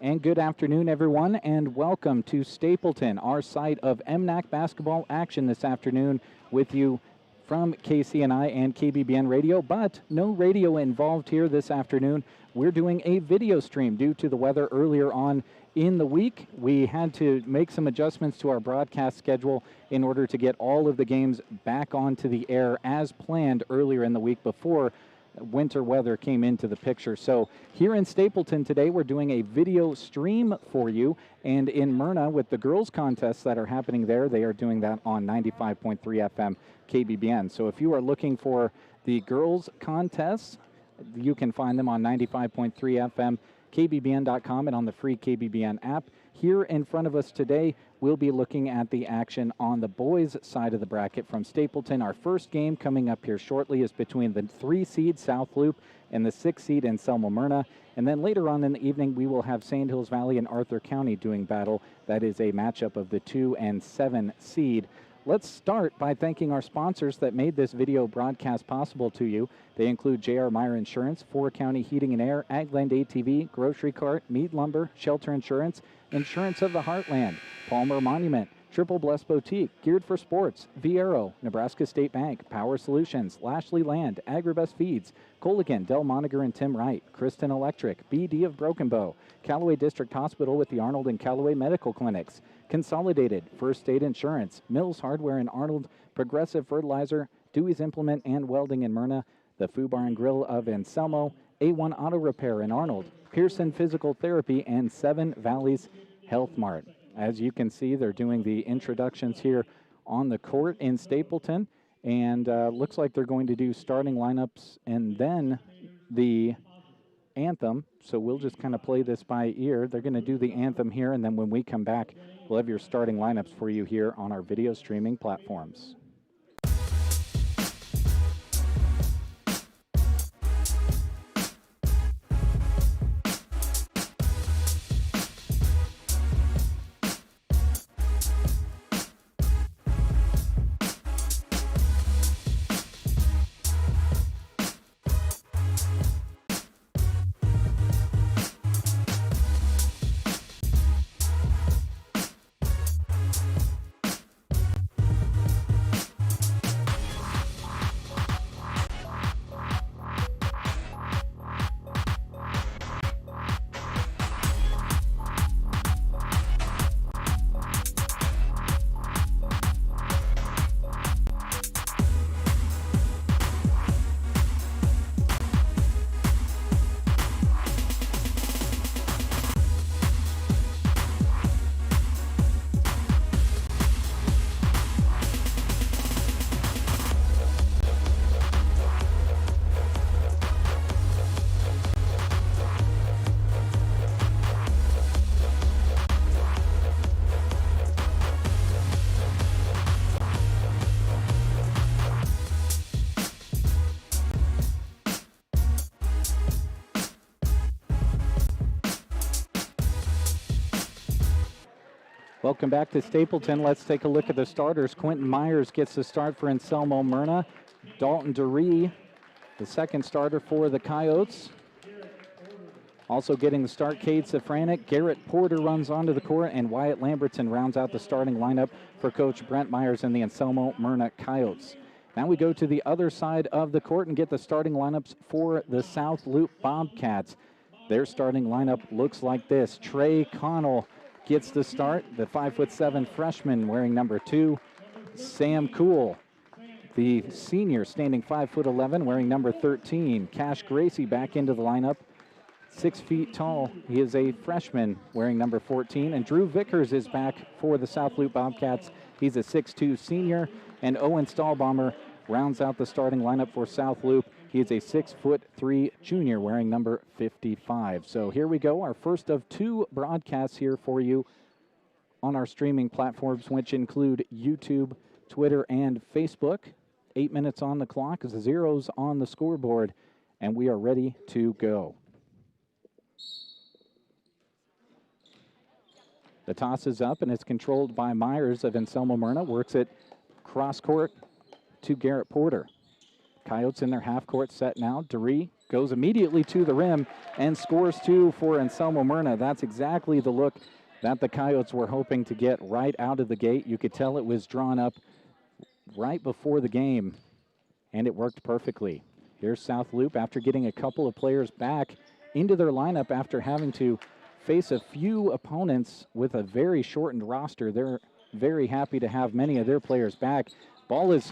And good afternoon, everyone, and welcome to Stapleton, our site of MNAC basketball action this afternoon with you from KCNI and KBBN Radio, but no radio involved here this afternoon. We're doing a video stream due to the weather earlier on in the week. We had to make some adjustments to our broadcast schedule in order to get all of the games back onto the air as planned earlier in the week before winter weather came into the picture. So here in Stapleton today, we're doing a video stream for you. And in Myrna, with the girls contests that are happening there, they are doing that on 95.3 FM KBBN. So if you are looking for the girls contests, you can find them on 95.3 FM KBBN.com and on the free KBBN app. Here in front of us today, we'll be looking at the action on the boys' side of the bracket from Stapleton. Our first game coming up here shortly is between the 3-seed South Loop and the 6-seed Anselmo-Myrna. And then later on in the evening, we will have Sand Hills Valley and Arthur County doing battle. That is a matchup of the 2 and 7 seed. Let's start by thanking our sponsors that made this video broadcast possible to you. They include J.R. Meyer Insurance, 4 County Heating and Air, Agland ATV, Grocery Cart, Mead Lumber, Shelter Insurance, Insurance of the Heartland, Palmer Monument, Triple Bless Boutique, Geared for Sports, Viero, Nebraska State Bank, Power Solutions, Lashley Land, Agribest Feeds, Coligan, Del Moniger and Tim Wright, Kristen Electric, BD of Broken Bow, Callaway District Hospital with the Arnold and Callaway Medical Clinics, Consolidated, First State Insurance, Mills Hardware in Arnold, Progressive Fertilizer, Dewey's Implement and Welding in Myrna, the Foo Bar and Grill of Anselmo, A1 Auto Repair in Arnold, Pearson Physical Therapy, and Seven Valleys Health Mart. As you can see, they're doing the introductions here on the court in Stapleton, and looks like they're going to do starting lineups and then the anthem. So we'll just kind of play this by ear. They're going to do the anthem here, and then when we come back, we'll have your starting lineups for you here on our video streaming platforms. Welcome back to Stapleton. Let's take a look at the starters. Quentin Myers gets the start for Anselmo-Myrna. Dalton DeRee, the second starter for the Coyotes. Also getting the start, Cade Safranek. Garrett Porter runs onto the court, and Wyatt Lambertson rounds out the starting lineup for Coach Brent Myers and the Anselmo-Myrna Coyotes. Now we go to the other side of the court and get the starting lineups for the South Loop Bobcats. Their starting lineup looks like this. Trey Connell gets the start, the 5'7" freshman wearing number 2. Sam Cool, the senior, standing 5'11", wearing number 13. Cash Gracie back into the lineup, 6 feet tall. He is a freshman wearing number 14. And Drew Vickers is back for the South Loop Bobcats. He's a 6'2" senior. And Owen Stahlbomber rounds out the starting lineup for South Loop. He is a 6'3" junior wearing number 55. So here we go, our first of 2 broadcasts here for you on our streaming platforms, which include YouTube, Twitter, and Facebook. 8 minutes on the clock, zeros on the scoreboard, and we are ready to go. The toss is up, and it's controlled by Myers of Anselmo-Myrna. Works it cross court to Garrett Porter. Coyotes in their half-court set now. DeRee goes immediately to the rim and scores 2 for Anselmo Myrna. That's exactly the look that the Coyotes were hoping to get right out of the gate. You could tell it was drawn up right before the game, and it worked perfectly. Here's South Loop after getting a couple of players back into their lineup after having to face a few opponents with a very shortened roster. They're very happy to have many of their players back. Ball is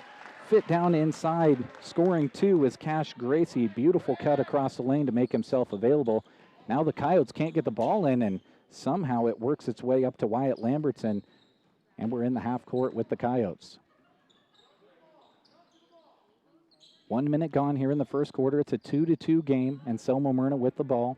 fit down inside. Scoring 2 is Cash Gracie. Beautiful cut across the lane to make himself available. Now the Coyotes can't get the ball in, and somehow it works its way up to Wyatt Lambertson, and we're in the half court with the Coyotes. 1 minute gone here in the first quarter. It's a 2-2 game, and Selma Myrna with the ball.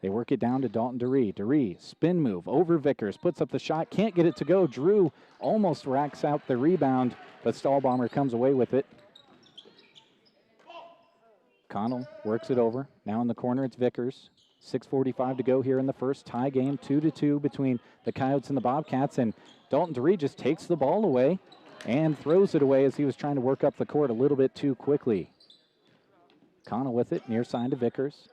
They work it down to Dalton DeRee. DeRee, spin move over Vickers, puts up the shot, can't get it to go. Drew almost racks out the rebound, but Stahlbomber comes away with it. Connell works it over. Now in the corner, it's Vickers. 6:45 to go here in the first. Tie game, 2-2 between the Coyotes and the Bobcats, and Dalton DeRee just takes the ball away and throws it away as he was trying to work up the court a little bit too quickly. Connell with it, near side to Vickers.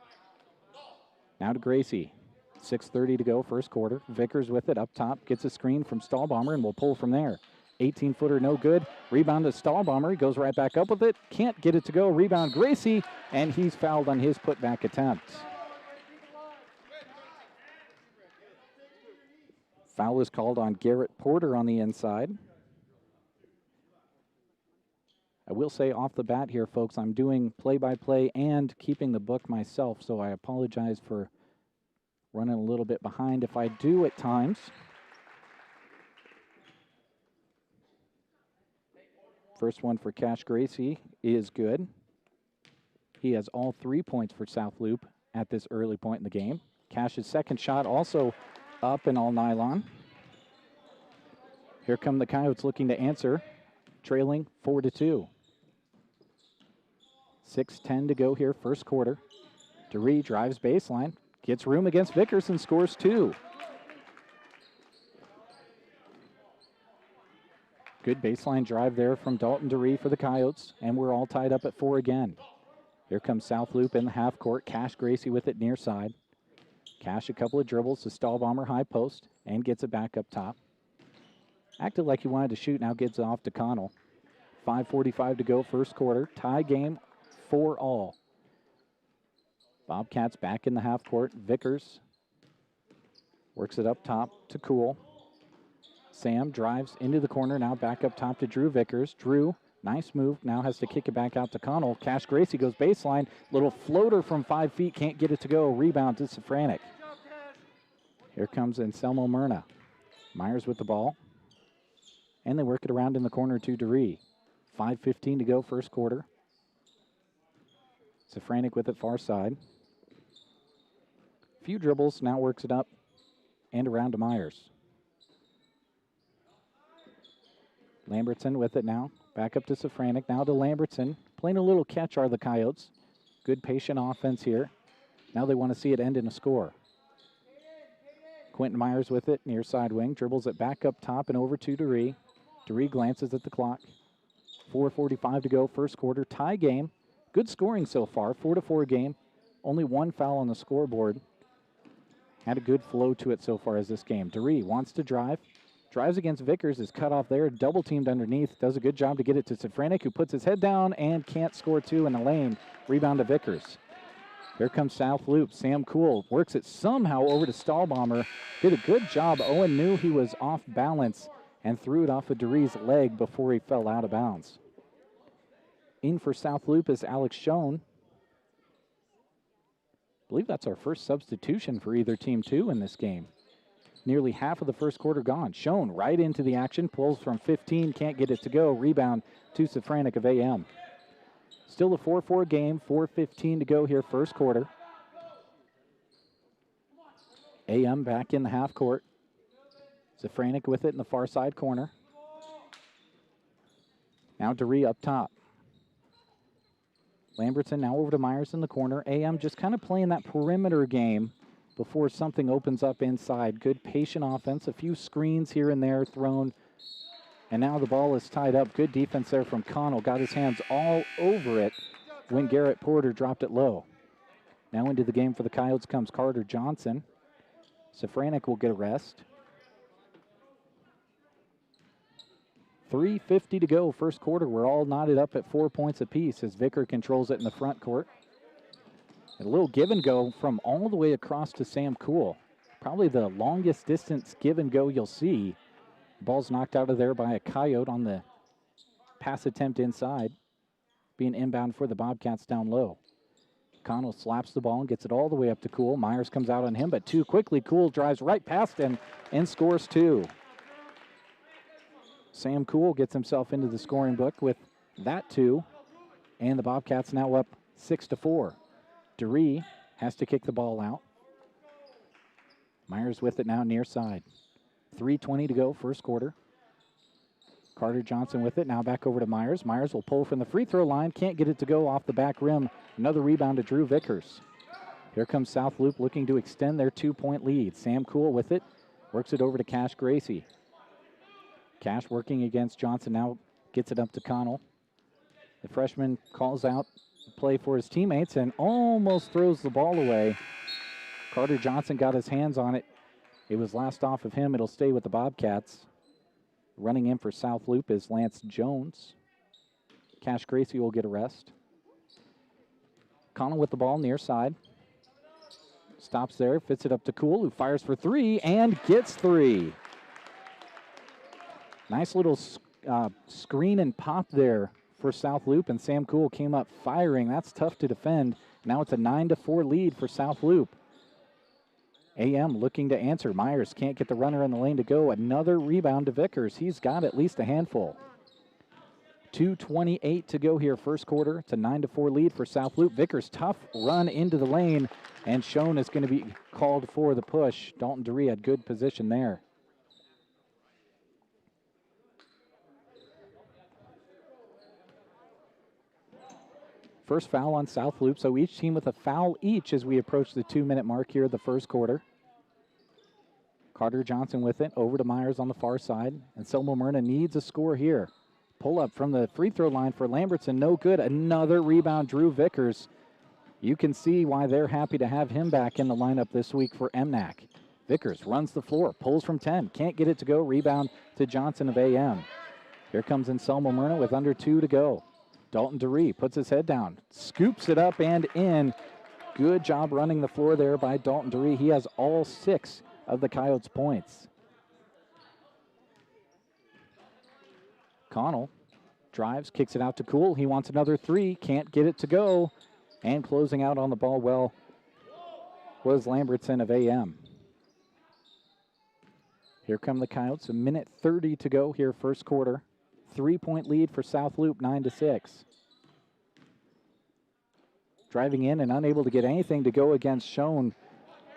Now to Gracie. 6:30 to go, first quarter. Vickers with it up top, gets a screen from Stahlbomber, and will pull from there. 18-footer, no good. Rebound to Stahlbomber. He goes right back up with it. Can't get it to go. Rebound Gracie, and he's fouled on his putback attempt. Foul is called on Garrett Porter on the inside. I will say off the bat here, folks, I'm doing play-by-play and keeping the book myself, so I apologize for running a little bit behind if I do at times. First one for Cash Gracie is good. He has all 3 points for South Loop at this early point in the game. Cash's second shot also up and all nylon. Here come the Coyotes looking to answer, trailing 4-2. 6:10 to go here, first quarter. DeRee drives baseline, gets room against Vickers and scores 2. Good baseline drive there from Dalton DeRee for the Coyotes, and we're all tied up at 4 again. Here comes South Loop in the half court. Cash Gracie with it near side. Cash a couple of dribbles to Stahlbomber high post and gets it back up top. Acted like he wanted to shoot, now gets it off to Connell. 5:45 to go, first quarter. Tie game, 4-all. Bobcats back in the half court. Vickers works it up top to Cool. Sam drives into the corner, now back up top to Drew Vickers. Drew, nice move, now has to kick it back out to Connell. Cash Gracie goes baseline. Little floater from 5 feet, can't get it to go. Rebound to Safranek. Here comes Anselmo Myrna. Myers with the ball. And they work it around in the corner to DeRee. 5:15 to go, first quarter. Safranek with it far side. Few dribbles, now works it up and around to Myers. Lambertson with it now. Back up to Safranek, now to Lambertson. Playing a little catch are the Coyotes. Good patient offense here. Now they want to see it end in a score. Quentin Myers with it, near side wing. Dribbles it back up top and over to DeRee. DeRee glances at the clock. 4:45 to go, first quarter. Tie game. Good scoring so far, 4-4 game. Only one foul on the scoreboard. Had a good flow to it so far as this game. DeRee wants to drive. Drives against Vickers, is cut off there. Double teamed underneath. Does a good job to get it to Safranek, who puts his head down and can't score 2 in the lane. Rebound to Vickers. Here comes South Loop. Sam Cool works it somehow over to Stahlbomber. Did a good job. Owen knew he was off balance and threw it off of DeRee's leg before he fell out of bounds. In for South Loop is Alex Schoen. I believe that's our first substitution for either team too in this game. Nearly half of the first quarter gone. Schoen right into the action, pulls from 15, can't get it to go. Rebound to Safranek of AM. Still a 4-4 game, 4:15 to go here, first quarter. AM back in the half court. Safranek with it in the far side corner. Now DeRee up top. Lambertson now over to Myers in the corner. AM just kind of playing that perimeter game before something opens up inside. Good patient offense, a few screens here and there thrown. And now the ball is tied up. Good defense there from Connell. Got his hands all over it when Garrett Porter dropped it low. Now into the game for the Coyotes comes Carter Johnson. Safranek will get a rest. 3:50 to go, first quarter. We're all knotted up at 4 points apiece as Vicker controls it in the front court. A little give and go from all the way across to Sam Cool. Probably the longest distance give and go you'll see. The ball's knocked out of there by a Coyote on the pass attempt inside. Being inbound for the Bobcats down low. Connell slaps the ball and gets it all the way up to Cool. Myers comes out on him, but too quickly. Cool drives right past him and scores two. Sam Cool gets himself into the scoring book with that two. And the Bobcats now up 6-4. DeRee has to kick the ball out. Myers with it now near side. 3:20 to go, first quarter. Carter Johnson with it, now back over to Myers. Myers will pull from the free throw line, can't get it to go off the back rim. Another rebound to Drew Vickers. Here comes South Loop looking to extend their 2-point lead. Sam Cool with it, works it over to Cash Gracie. Cash working against Johnson, now gets it up to Connell. The freshman calls out play for his teammates and almost throws the ball away. Carter Johnson got his hands on it. It was last off of him. It'll stay with the Bobcats. Running in for South Loop is Lance Jones. Cash Gracie will get a rest. Connell with the ball near side. Stops there, fits it up to Cool, who fires for three and gets three. Nice little screen and pop there for South Loop, and Sam Cool came up firing. That's tough to defend. Now it's a 9-4 lead for South Loop. AM looking to answer. Myers can't get the runner in the lane to go. Another rebound to Vickers. He's got at least a handful. 2:28 to go here, first quarter. It's a 9-4 lead for South Loop. Vickers, tough run into the lane, and Schoen is going to be called for the push. Dalton DeRee had good position there. First foul on South Loop, so each team with a foul each as we approach the 2-minute mark here of the first quarter. Carter Johnson with it, over to Myers on the far side, and Selma Myrna needs a score here. Pull up from the free throw line for Lambertson, no good. Another rebound, Drew Vickers. You can see why they're happy to have him back in the lineup this week for MNAC. Vickers runs the floor, pulls from 10, can't get it to go. Rebound to Johnson of AM. Here comes Anselmo Myrna with under 2 to go. Dalton DeRee puts his head down, scoops it up and in. Good job running the floor there by Dalton DeRee. He has all 6 of the Coyotes' points. Connell drives, kicks it out to Cool. He wants another 3, can't get it to go. And closing out on the ball well was Lambertson of AM. Here come the Coyotes, a minute 30 to go here, first quarter. 3-point lead for South Loop, 9-6. Driving in and unable to get anything to go against Schoen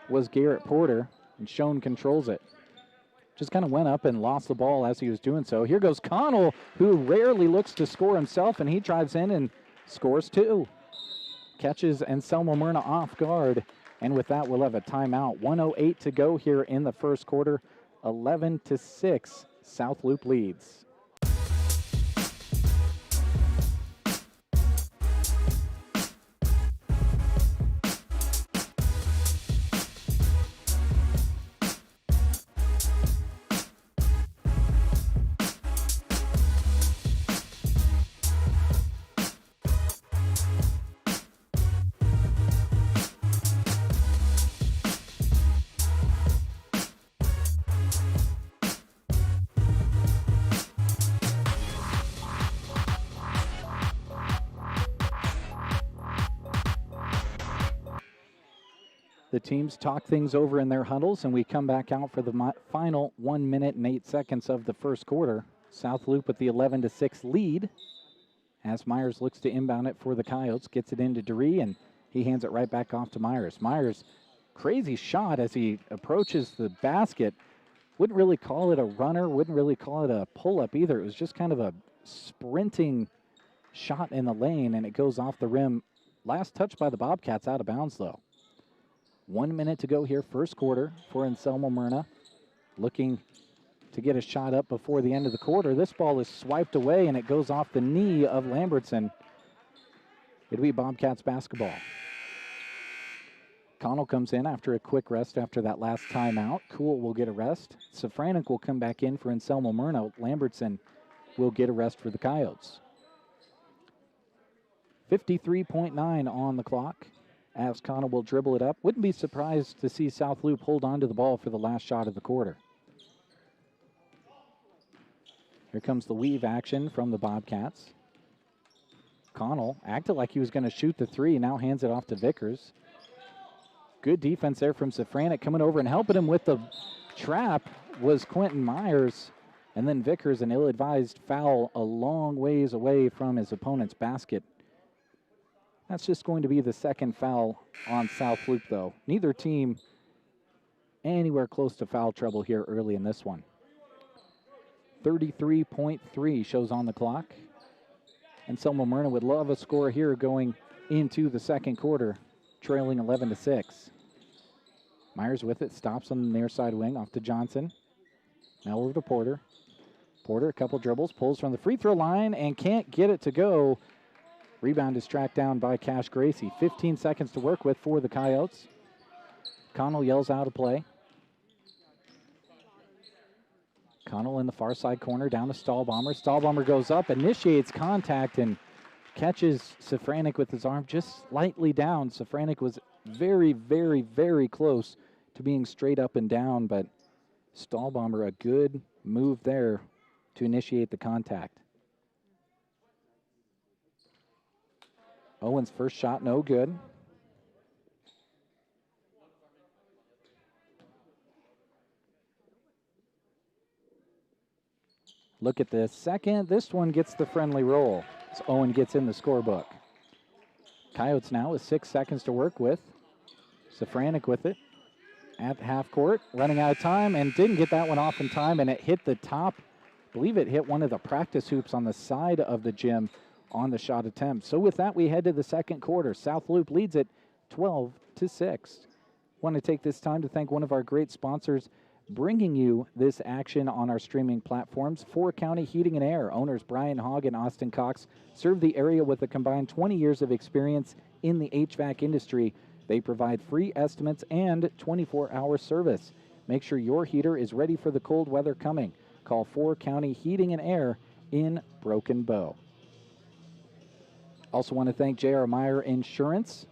was Garrett Porter, and Schoen controls it. Just kind of went up and lost the ball as he was doing so. Here goes Connell, who rarely looks to score himself, and he drives in and scores 2. Catches Anselmo Myrna off guard, and with that, we'll have a timeout. 1:08 to go here in the first quarter. 11-6, South Loop leads. The teams talk things over in their huddles, and we come back out for the final 1 minute and 8 seconds of the first quarter. South Loop with the 11-6 lead as Myers looks to inbound it for the Coyotes, gets it into DeRee, and he hands it right back off to Myers. Myers, crazy shot as he approaches the basket. Wouldn't really call it a runner, wouldn't really call it a pull-up either. It was just kind of a sprinting shot in the lane, and it goes off the rim. Last touch by the Bobcats, out of bounds, though. 1 minute to go here, first quarter for Anselmo Myrna. Looking to get a shot up before the end of the quarter. This ball is swiped away, and it goes off the knee of Lambertson. It'll be Bobcats basketball. Connell comes in after a quick rest after that last timeout. Cool will get a rest. Safranek will come back in for Anselmo Myrna. Lambertson will get a rest for the Coyotes. 53.9 on the clock as Connell will dribble it up. Wouldn't be surprised to see South Loop hold on to the ball for the last shot of the quarter. Here comes the weave action from the Bobcats. Connell acted like he was going to shoot the three, now hands it off to Vickers. Good defense there from Safranek coming over and helping him with the trap was Quentin Myers. And then Vickers, an ill-advised foul a long ways away from his opponent's basket. That's just going to be the second foul on South Loop, though. Neither team anywhere close to foul trouble here early in this one. 33.3 shows on the clock. And Selma Myrna would love a score here going into the second quarter, trailing 11-6. Myers with it, stops on the near side wing, off to Johnson. Now over to Porter. Porter, a couple dribbles, pulls from the free throw line and can't get it to go. Rebound is tracked down by Cash Gracie. 15 seconds to work with for the Coyotes. Connell yells out of play. Connell in the far side corner, down to Stahlbomber. Stahlbomber goes up, initiates contact, and catches Safranek with his arm just slightly down. Safranek was very, very, very close to being straight up and down, but Stahlbomber, a good move there to initiate the contact. Owen's first shot, no good. Look at this second. This one gets the friendly roll as Owen gets in the scorebook. Coyotes now with 6 seconds to work with. Safranek with it at half court, running out of time, and didn't get that one off in time, and it hit the top. I believe it hit one of the practice hoops on the side of the gym on the shot attempt. So with that, we head to the second quarter. South Loop leads it 12-6. Want to take this time to thank one of our great sponsors bringing you this action on our streaming platforms. 4 County Heating and Air owners Brian Hogg and Austin Cox serve the area with a combined 20 years of experience in the HVAC industry. They provide free estimates and 24-hour service. Make sure your heater is ready for the cold weather coming. Call 4 County Heating and Air in Broken Bow. Also want to thank J.R. Meyer Insurance.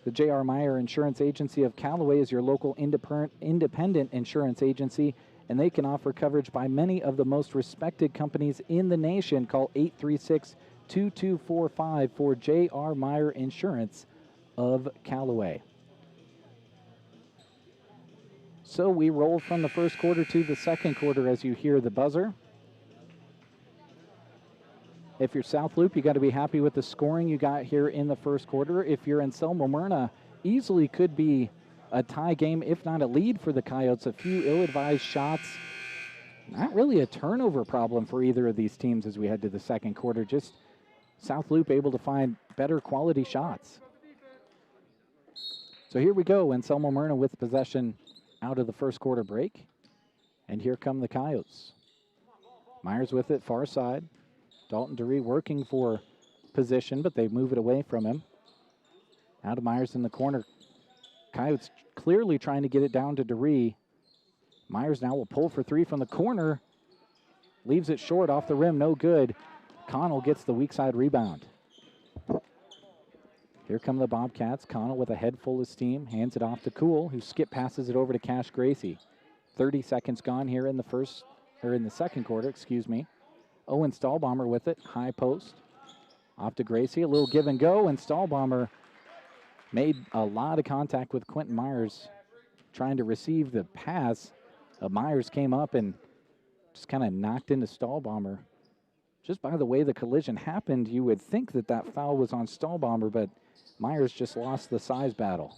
The J.R. Meyer Insurance Agency of Callaway is your local independent insurance agency, and they can offer coverage by many of the most respected companies in the nation. Call 836-2245 for J.R. Meyer Insurance of Callaway. So we roll from the first quarter to the second quarter as you hear the buzzer. If you're South Loop, you got to be happy with the scoring you got here in the first quarter. If you're Anselmo Myrna, easily could be a tie game, if not a lead for the Coyotes. A few ill-advised shots. Not really a turnover problem for either of these teams as we head to the second quarter. Just South Loop able to find better quality shots. So here we go. Anselmo Myrna with possession out of the first quarter break. And here come the Coyotes. Myers with it, far side. Dalton DeRee working for position, but they move it away from him. Now to Myers in the corner. Coyotes clearly trying to get it down to DeRee. Myers now will pull for three from the corner. Leaves it short off the rim, no good. Connell gets the weak side rebound. Here come the Bobcats. Connell with a head full of steam. Hands it off to Cool, who skip passes it over to Cash Gracie. 30 seconds gone here in the second quarter, excuse me. Owen Stahlbomber with it, high post. Off to Gracie, a little give and go, and Stahlbomber made a lot of contact with Quentin Myers trying to receive the pass. Myers came up and just kind of knocked into Stahlbomber. Just by the way the collision happened, you would think that that foul was on Stahlbomber, but Myers just lost the size battle.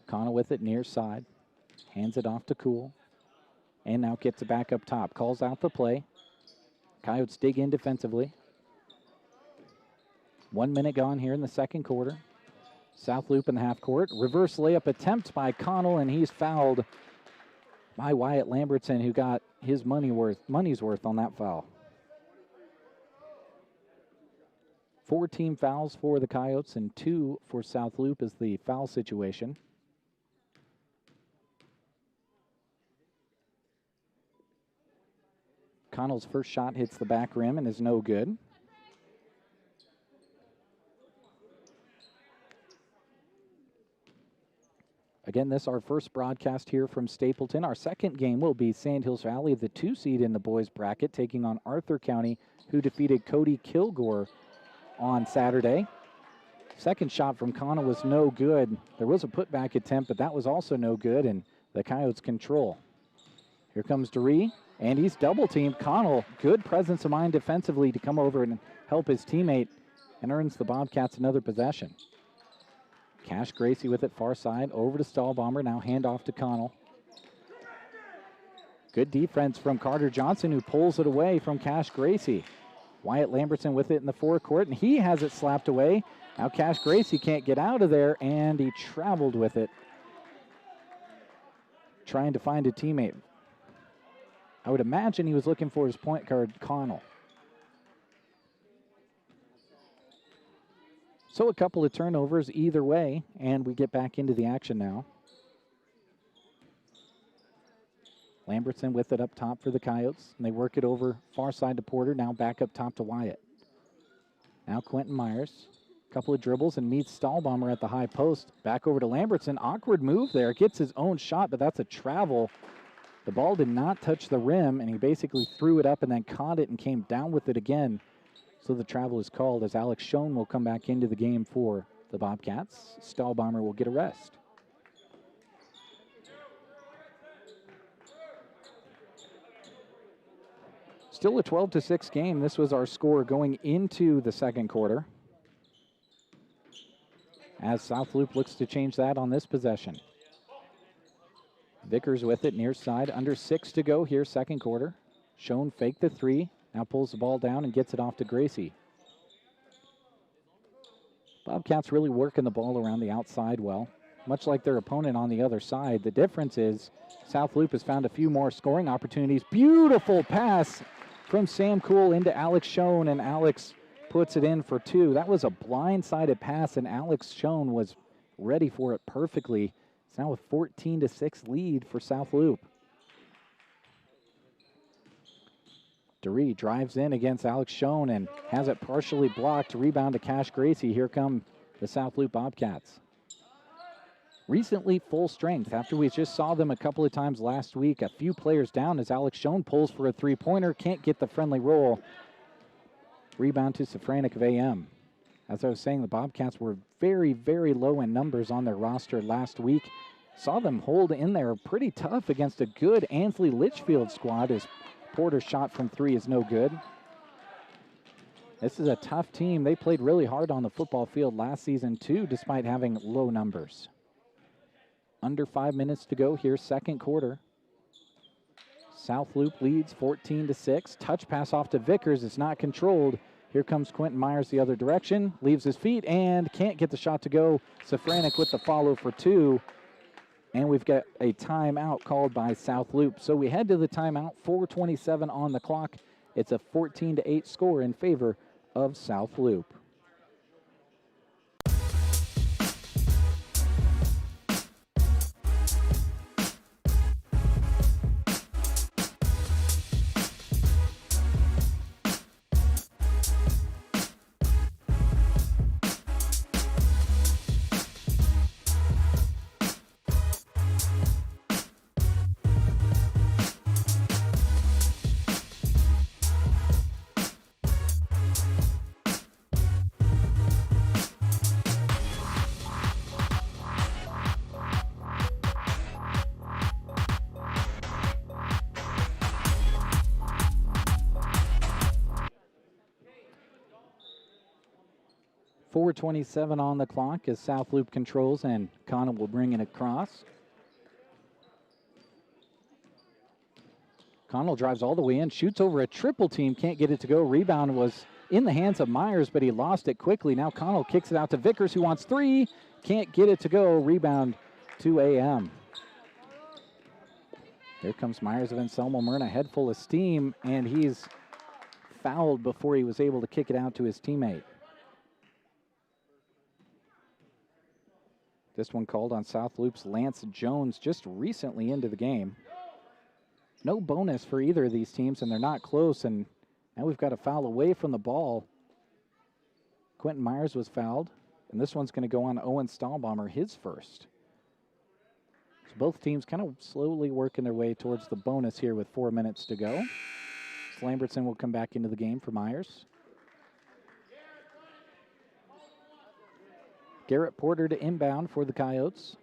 Connell with it near side, hands it off to Cool. And now gets it back up top. Calls out the play. Coyotes dig in defensively. 1 minute gone here in the second quarter. South Loop in the half court. Reverse layup attempt by Connell, and he's fouled by Wyatt Lambertson, who got his money's worth on that foul. 4 team fouls for the Coyotes and 2 for South Loop is the foul situation. Connell's first shot hits the back rim and is no good. Again, this is our first broadcast here from Stapleton. Our second game will be Sandhills Valley, the 2 seed in the boys bracket, taking on Arthur County, who defeated Cody Kilgore on Saturday. Second shot from Connell was no good. There was a putback attempt, but that was also no good, and the Coyotes control. Here comes DeRee, and he's double-teamed. Connell, good presence of mind defensively to come over and help his teammate, and earns the Bobcats another possession. Cash Gracie with it far side, over to Stahlbomber, now handoff to Connell. Good defense from Carter Johnson, who pulls it away from Cash Gracie. Wyatt Lambertson with it in the forecourt, and he has it slapped away. Now Cash Gracie can't get out of there, and he traveled with it, trying to find a teammate. I would imagine he was looking for his point guard, Connell. So a couple of turnovers either way, and we get back into the action now. Lambertson with it up top for the Coyotes, and they work it over far side to Porter, now back up top to Wyatt. Now Quentin Myers, a couple of dribbles and meets Stahlbomber at the high post. Back over to Lambertson, awkward move there, gets his own shot, but that's a travel. The ball did not touch the rim, and he basically threw it up and then caught it and came down with it again. So the travel is called as Alex Schoen will come back into the game for the Bobcats. Stahlbomber will get a rest. Still a 12-6 game. This was our score going into the second quarter, as South Loop looks to change that on this possession. Vickers with it near side, under 6 to go here, second quarter. Schoen faked the 3. Now pulls the ball down and gets it off to Gracie. Bobcats really working the ball around the outside well, much like their opponent on the other side. The difference is South Loop has found a few more scoring opportunities. Beautiful pass from Sam Cool into Alex Schoen, and Alex puts it in for 2. That was a blindsided pass, and Alex Schoen was ready for it perfectly. It's now a 14-6 lead for South Loop. DeRee drives in against Alex Schoen and has it partially blocked. Rebound to Cash Gracie. Here come the South Loop Bobcats. Recently full strength after we just saw them a couple of times last week. A few players down as Alex Schoen pulls for a 3-pointer. Can't get the friendly roll. Rebound to Safranik of AM. As I was saying, the Bobcats were very, very low in numbers on their roster last week. Saw them hold in there pretty tough against a good Ansley Litchfield squad as Porter's shot from 3 is no good. This is a tough team. They played really hard on the football field last season too, despite having low numbers. Under 5 minutes to go here, second quarter. South Loop leads 14-6. Touch pass off to Vickers. It's not controlled. Here comes Quentin Myers the other direction. Leaves his feet and can't get the shot to go. Safranik with the follow for 2. And we've got a timeout called by South Loop. So we head to the timeout, 4:27 on the clock. It's a 14-8 score in favor of South Loop. .427 on the clock as South Loop controls, and Connell will bring it across. Connell drives all the way in, shoots over a triple team, can't get it to go. Rebound was in the hands of Myers, but he lost it quickly. Now Connell kicks it out to Vickers, who wants 3. Can't get it to go. Rebound to AM. Here comes Myers of Anselmo Myrna, head full of steam, and he's fouled before he was able to kick it out to his teammate. This one called on South Loop's Lance Jones just recently into the game. No bonus for either of these teams, and they're not close, and now we've got a foul away from the ball. Quentin Myers was fouled, and this one's going to go on Owen Stahlbomber, his first. So both teams kind of slowly working their way towards the bonus here with 4 minutes to go. Lambertson will come back into the game for Myers. Garrett Porter to inbound for the Coyotes.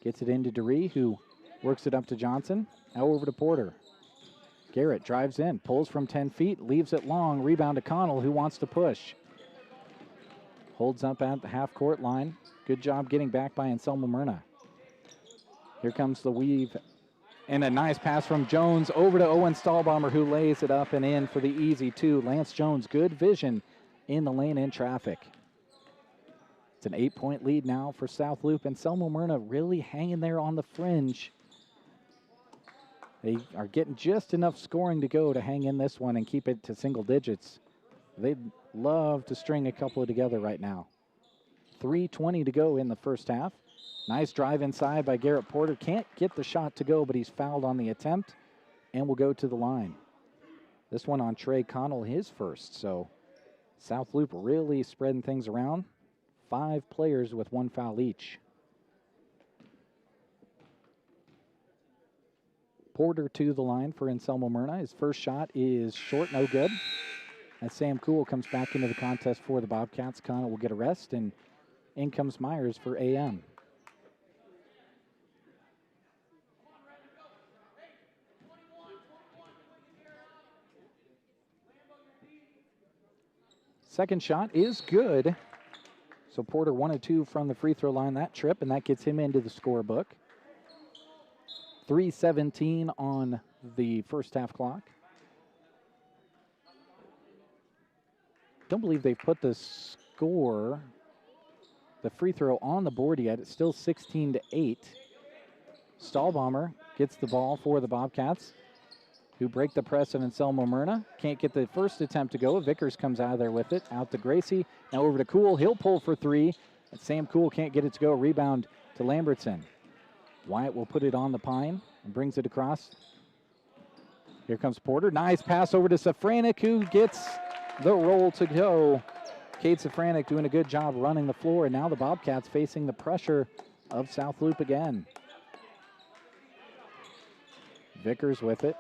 Gets it into DeRee, who works it up to Johnson. Now over to Porter. Garrett drives in, pulls from 10 feet, leaves it long. Rebound to Connell, who wants to push. Holds up at the half-court line. Good job getting back by Anselmo Myrna. Here comes the weave. And a nice pass from Jones over to Owen Stahlbomber, who lays it up and in for the easy two. Lance Jones, good vision in the lane in traffic. It's an 8-point lead now for South Loop, and Anselmo Myrna really hanging there on the fringe. They are getting just enough scoring to go to hang in this one and keep it to single digits. They'd love to string a couple together right now. 3:20 to go in the first half. Nice drive inside by Garrett Porter. Can't get the shot to go, but he's fouled on the attempt and will go to the line. This one on Trey Connell, his first. So South Loop really spreading things around. 5 players with 1 foul each. Porter to the line for Anselmo Myrna. His first shot is short, no good. As Sam Cool comes back into the contest for the Bobcats, Connell will get a rest, and in comes Myers for AM. Second shot is good. So Porter 1 of 2 from the free throw line that trip, and that gets him into the scorebook. 3:17 on the first half clock. Don't believe they've put the score, the free throw, on the board yet. It's still 16-8. Stahlbomber gets the ball for the Bobcats, who break the press of Anselmo Myrna. Can't get the first attempt to go. Vickers comes out of there with it. Out to Gracie. Now over to Cool. He'll pull for 3. And Sam Cool can't get it to go. Rebound to Lambertson. Wyatt will put it on the pine and brings it across. Here comes Porter. Nice pass over to Safranek, who gets the roll to go. Cade Safranek doing a good job running the floor. And now the Bobcats facing the pressure of South Loop again. Vickers with it.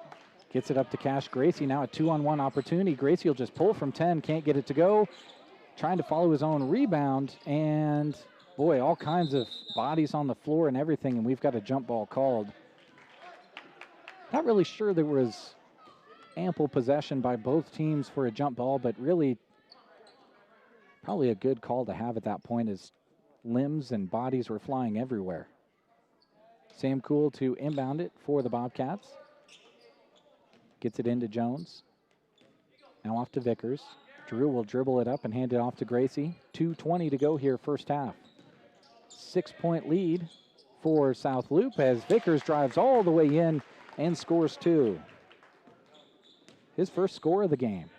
Gets it up to Cash Gracie. Now a 2-on-1 opportunity. Gracie will just pull from 10. Can't get it to go. Trying to follow his own rebound. And, boy, all kinds of bodies on the floor and everything. And we've got a jump ball called. Not really sure there was ample possession by both teams for a jump ball, but really probably a good call to have at that point, as limbs and bodies were flying everywhere. Sam Cool to inbound it for the Bobcats. Gets it into Jones. Now off to Vickers. Drew will dribble it up and hand it off to Gracie. 2:20 to go here, first half. 6-point lead for South Loop as Vickers drives all the way in and scores 2. His first score of the game.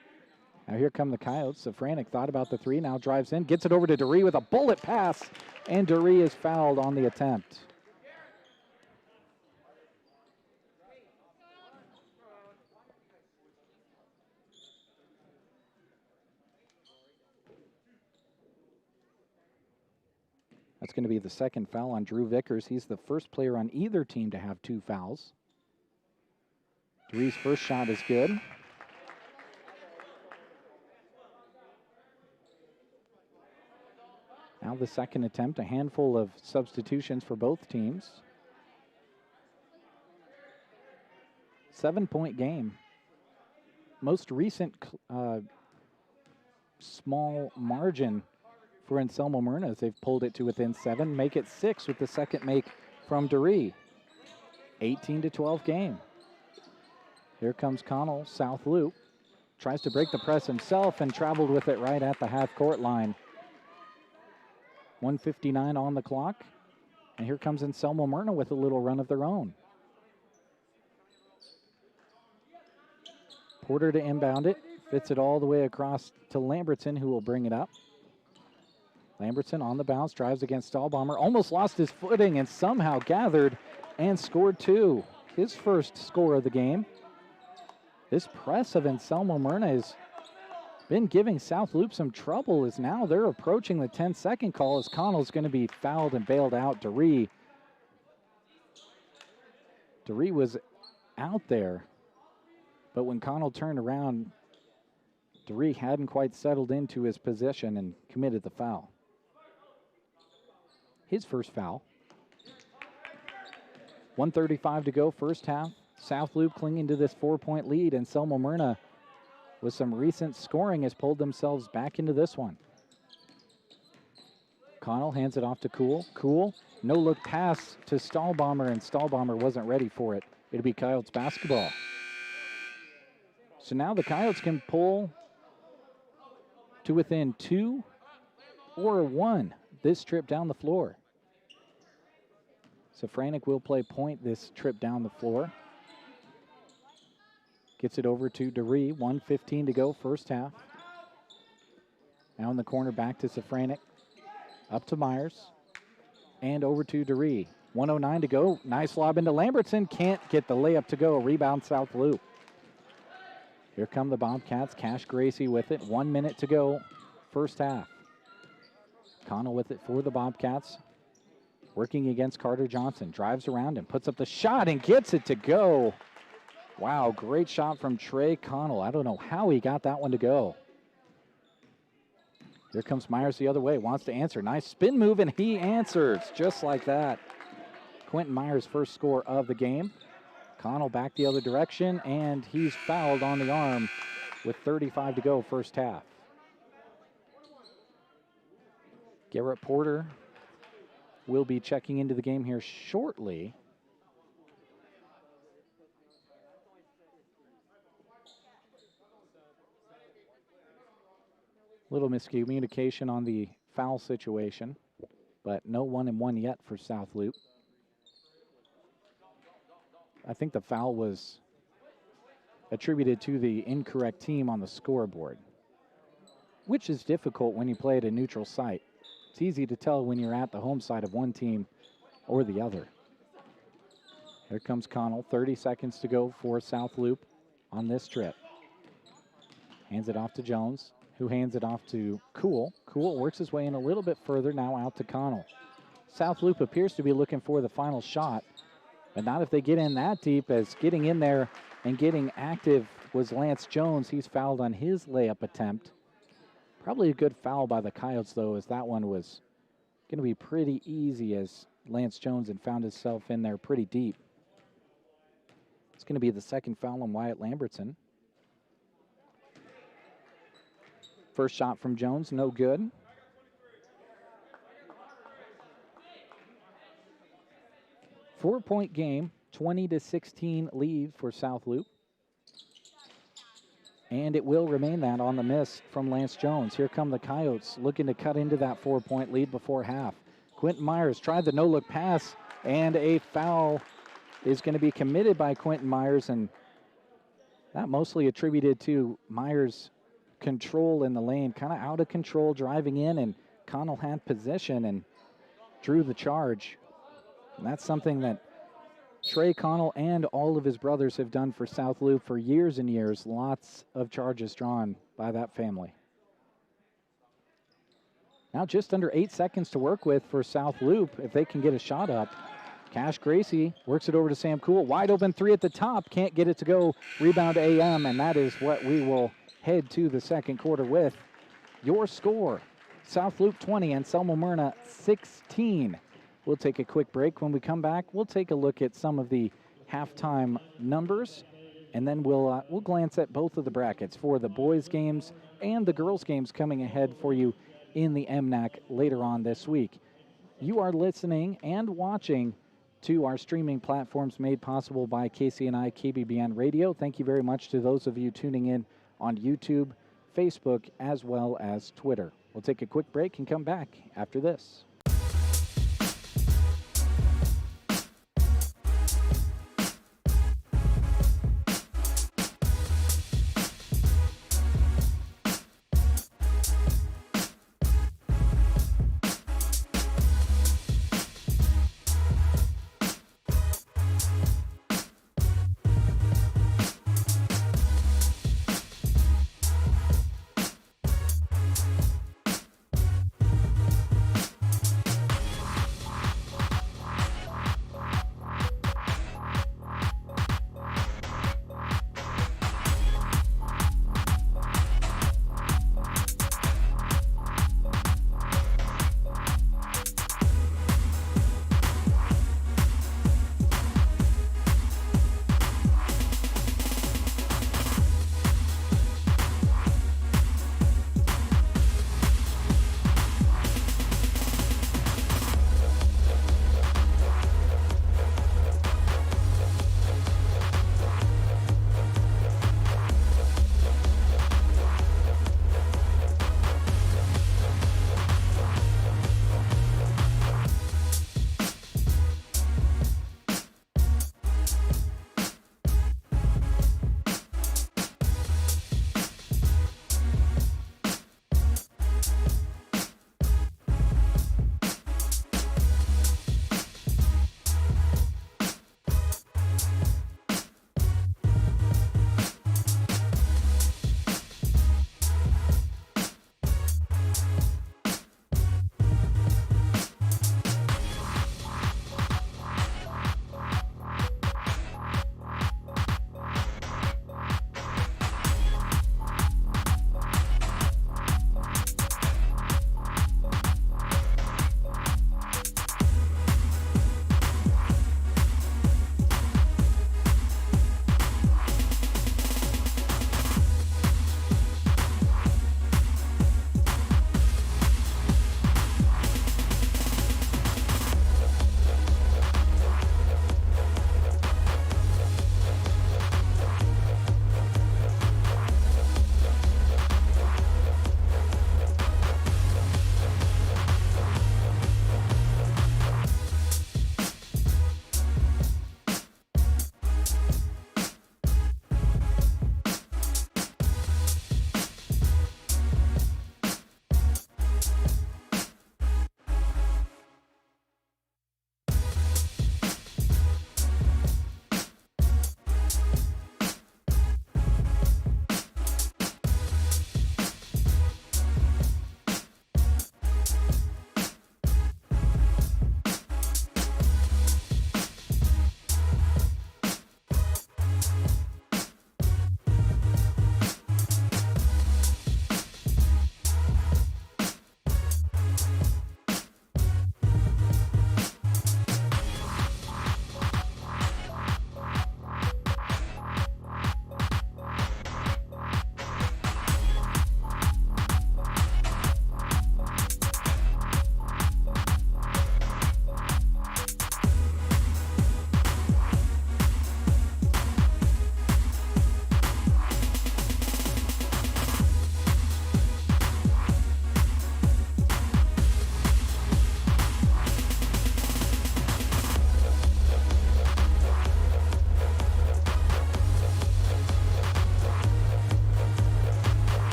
Now here come the Coyotes. Safranek thought about the 3, now drives in, gets it over to DeRee with a bullet pass, and DeRee is fouled on the attempt. That's going to be the second foul on Drew Vickers. He's the first player on either team to have 2 fouls. Dre's first shot is good. Now the second attempt, a handful of substitutions for both teams. 7-point game. Most recent small margin for Anselmo Myrna as they've pulled it to within 7, make it 6 with the second make from DeRee. 18-12 game. Here comes Connell, South Loop. Tries to break the press himself and traveled with it right at the half-court line. 1:59 on the clock. And here comes Anselmo Myrna with a little run of their own. Porter to inbound it. Fits it all the way across to Lambertson, who will bring it up. Lambertson on the bounce, drives against Stahlbomber, almost lost his footing and somehow gathered and scored 2. His first score of the game. This press of Anselmo Myrna has been giving South Loop some trouble, as now they're approaching the 10-second call as Connell's going to be fouled and bailed out. DeRee was out there, but when Connell turned around, DeRee hadn't quite settled into his position and committed the foul. His first foul. 1:35 to go, first half. South Loop clinging to this 4-point lead, and Selma Myrna, with some recent scoring, has pulled themselves back into this one. Connell hands it off to Cool. Cool, no-look pass to Stahlbomber, and Stahlbomber wasn't ready for it. It'll be Coyotes basketball. So now the Coyotes can pull to within 2 or 1 this trip down the floor. So Franek will play point this trip down the floor. Gets it over to DeRee. 1:15 to go, first half. Now in the corner, back to Safranek. Up to Myers. And over to DeRee. 1:09 to go. Nice lob into Lambertson. Can't get the layup to go. Rebound South Loop. Here come the Bobcats. Cash Gracie with it. 1 minute to go, first half. Connell with it for the Bobcats. Working against Carter Johnson. Drives around and puts up the shot and gets it to go. Wow, great shot from Trey Connell. I don't know how he got that one to go. Here comes Myers the other way. Wants to answer. Nice spin move, and he answers just like that. Quentin Myers' first score of the game. Connell back the other direction, and he's fouled on the arm with 35 to go, first half. Garrett Porter will be checking into the game here shortly. Little miscommunication on the foul situation, but no 1-and-1 yet for South Loop. I think the foul was attributed to the incorrect team on the scoreboard, which is difficult when you play at a neutral site. It's easy to tell when you're at the home side of one team or the other. Here comes Connell. 30 seconds to go for South Loop on this trip. Hands it off to Jones, who hands it off to Cool. Cool works his way in a little bit further, now out to Connell. South Loop appears to be looking for the final shot, but not if they get in that deep, as getting in there and getting active was Lance Jones. He's fouled on his layup attempt. Probably a good foul by the Coyotes, though, as that one was going to be pretty easy, as Lance Jones had found himself in there pretty deep. It's going to be the second foul on Wyatt Lambertson. First shot from Jones, no good. Four-point game, 20-16 lead for South Loop. And it will remain that on the miss from Lance Jones. Here come the Coyotes looking to cut into that 4-point lead before half. Quentin Myers tried the no-look pass, and a foul is going to be committed by Quentin Myers, and that mostly attributed to Myers' control in the lane, kind of out of control, driving in, and Connell had possession and drew the charge. And that's something that Trey Connell and all of his brothers have done for South Loop for years and years. Lots of charges drawn by that family. Now just under 8 seconds to work with for South Loop if they can get a shot up. Cash Gracie works it over to Sam Cool. Wide open three at the top. Can't get it to go. Rebound AM, and that is what we will head to the second quarter with. Your score, South Loop 20 and Selma Myrna 16. We'll take a quick break. When we come back, we'll take a look at some of the halftime numbers, and then we'll glance at both of the brackets for the boys' games and the girls' games coming ahead for you in the MNAC later on this week. You are listening and watching to our streaming platforms made possible by KCNI KBBN Radio. Thank you very much to those of you tuning in on YouTube, Facebook, as well as Twitter. We'll take a quick break and come back after this.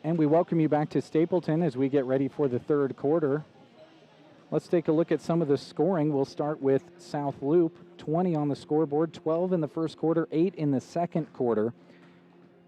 And we welcome you back to Stapleton as we get ready for the third quarter. Let's take a look at some of the scoring. We'll start with South Loop. 20 on the scoreboard, 12 in the first quarter, 8 in the second quarter.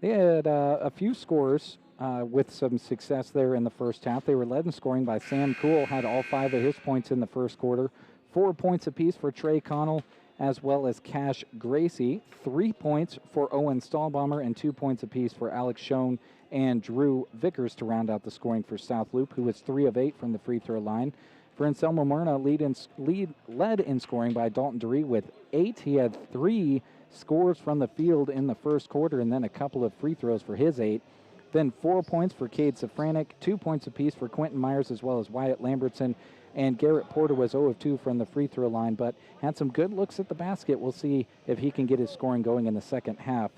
They had a few scores with some success there in the first half. They were led in scoring by Sam Cool, had all 5 of his points in the first quarter. 4 points apiece for Trey Connell, as well as Cash Gracie. 3 points for Owen Stahlbomber and 2 points apiece for Alex Schoen and Drew Vickers to round out the scoring for South Loop, who was 3 of 8 from the free throw line. For Anselmo Myrna, led in scoring by Dalton DeRee with 8. He had 3 scores from the field in the first quarter and then a couple of free throws for his 8. Then 4 points for Cade Safranek, 2 points apiece for Quentin Myers, as well as Wyatt Lambertson. And Garrett Porter was 0 of 2 from the free throw line, but had some good looks at the basket. We'll see if he can get his scoring going in the second half.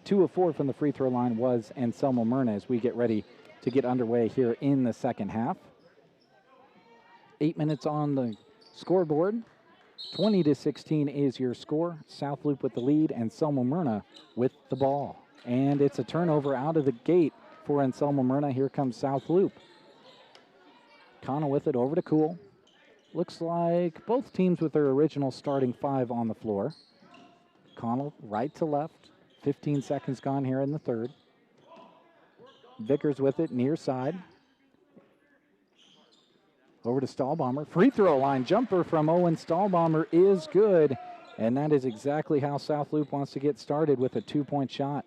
2 of 4 from the free throw line was Anselmo Myrna as we get ready to get underway here in the second half. 8 minutes on the scoreboard. 20-16 is your score. South Loop with the lead, Anselmo Myrna with the ball. And it's a turnover out of the gate for Anselmo Myrna. Here comes South Loop. Connell with it over to Cool. Looks like both teams with their original starting 5 on the floor. Connell right to left. 15 seconds gone here in the third. Vickers with it near side. Over to Stahlbomber. Free throw line jumper from Owen Stahlbomber is good. And that is exactly how South Loop wants to get started with a 2-point shot.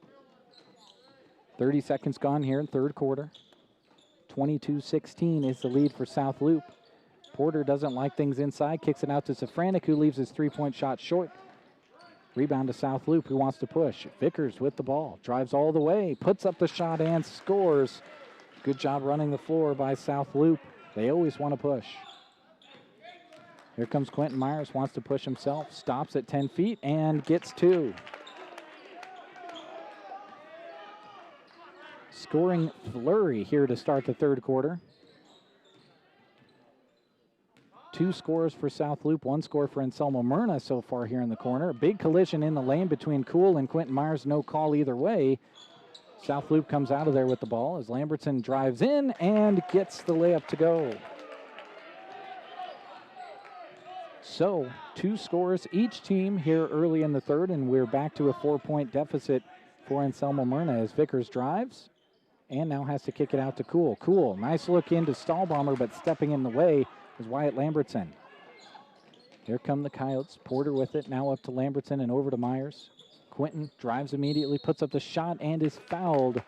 30 seconds gone here in third quarter. 22-16 is the lead for South Loop. Porter doesn't like things inside. Kicks it out to Safranek, who leaves his 3-point shot short. Rebound to South Loop, who wants to push. Vickers with the ball. Drives all the way. Puts up the shot and scores. Good job running the floor by South Loop. They always want to push. Here comes Quentin Myers, wants to push himself, stops at 10 feet and gets 2. Scoring flurry here to start the third quarter. 2 scores for South Loop, 1 score for Anselmo Myrna so far here in the corner. Big collision in the lane between Cool and Quentin Myers, no call either way. South Loop comes out of there with the ball as Lambertson drives in and gets the layup to go. So 2 scores each team here early in the third, and we're back to a 4-point deficit for Anselmo Myrna as Vickers drives and now has to kick it out to Cool. Cool, nice look into Stahlbomber, but stepping in the way is Wyatt Lambertson. Here come the Coyotes. Porter with it, now up to Lambertson and over to Myers. Quentin drives immediately, puts up the shot, and is fouled.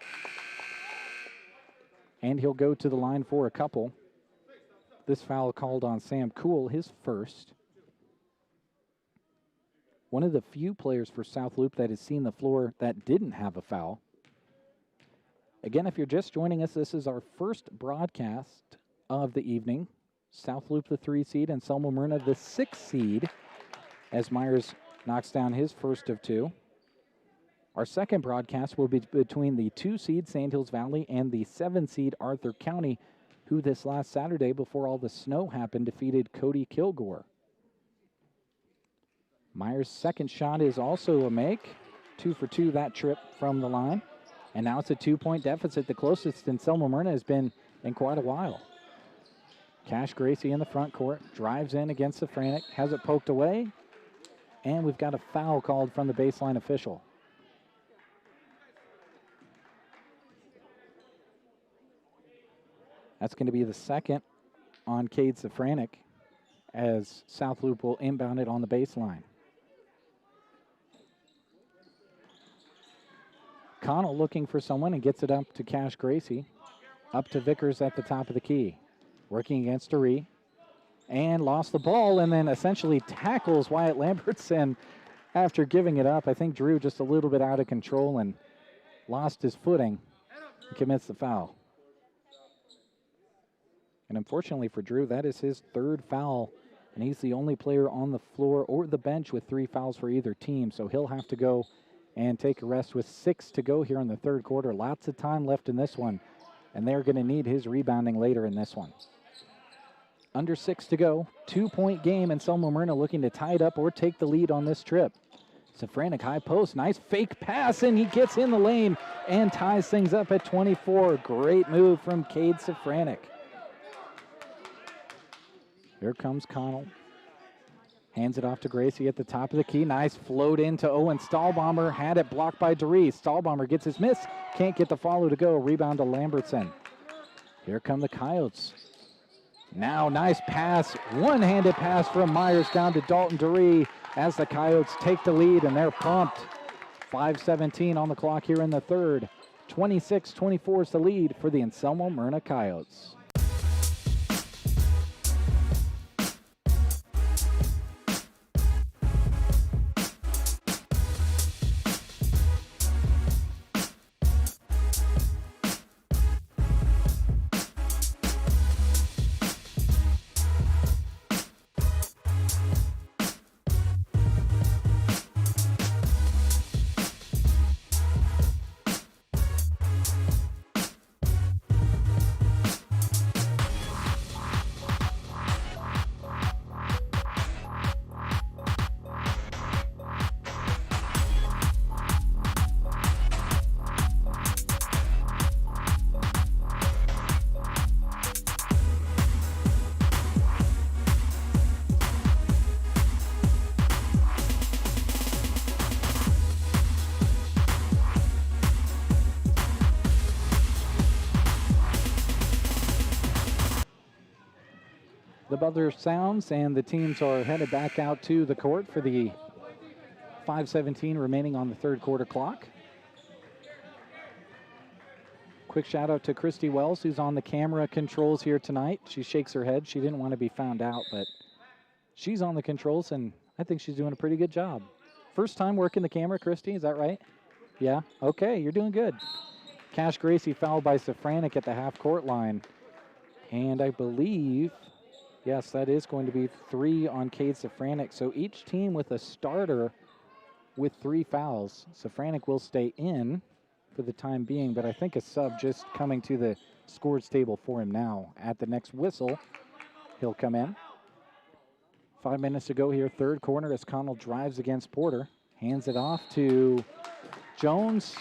And he'll go to the line for a couple. This foul called on Sam Cool, his first. One of the few players for South Loop that has seen the floor that didn't have a foul. Again, if you're just joining us, this is our first broadcast of the evening. South Loop, the 3 seed, and Anselmo Myrna, the 6 seed, as Myers knocks down his first of 2. Our second broadcast will be between the 2 seed Sand Hills Valley and the 7 seed Arthur County, who this last Saturday, before all the snow happened, defeated Cody Kilgore. Myers' second shot is also a make. 2 for 2 that trip from the line. And now it's a 2-point deficit, the closest Anselmo Myrna has been in quite a while. Cash Gracie in the front court, drives in against Safranek, has it poked away, and we've got a foul called from the baseline official. That's going to be the second on Cade Safranek as South Loop will inbound it on the baseline. Connell looking for someone and gets it up to Cash Gracie. Up to Vickers at the top of the key. Working against DeRee. And lost the ball and then essentially tackles Wyatt Lambertson after giving it up. I think Drew just a little bit out of control and lost his footing and commits the foul. And unfortunately for Drew, that is his 3rd foul. And he's the only player on the floor or the bench with 3 fouls for either team. So he'll have to go and take a rest with 6 to go here in the third quarter. Lots of time left in this one. And they're going to need his rebounding later in this one. Under 6 to go. 2-point game. Anselmo Myrna looking to tie it up or take the lead on this trip. Safranek high post, nice fake pass, and he gets in the lane and ties things up at 24. Great move from Cade Safranek. Here comes Connell. Hands it off to Gracie at the top of the key. Nice float into Owen Stahlbomber. Had it blocked by DeRee. Stahlbomber gets his miss. Can't get the follow to go. Rebound to Lambertson. Here come the Coyotes. Now nice pass. One-handed pass from Myers down to Dalton DeRee as the Coyotes take the lead, and they're pumped. 5:17 on the clock here in the third. 26-24 is the lead for the Anselmo Myrna Coyotes. The buzzer sounds, and the teams are headed back out to the court for the 5:17 remaining on the third quarter clock. Quick shout out to Christy Wells, who's on the camera controls here tonight. She shakes her head. She didn't want to be found out, but she's on the controls, and I think she's doing a pretty good job. First time working the camera, Christy, is that right? Yeah? Okay, you're doing good. Cash Gracie fouled by Safranek at the half-court line. And I believe, yes, that is going to be 3 on Cade Safranek. So each team with a starter with 3 fouls. Safranek will stay in for the time being, but I think a sub just coming to the scores table for him now. At the next whistle, he'll come in. 5 minutes to go here, third corner, as Connell drives against Porter. Hands it off to Jones,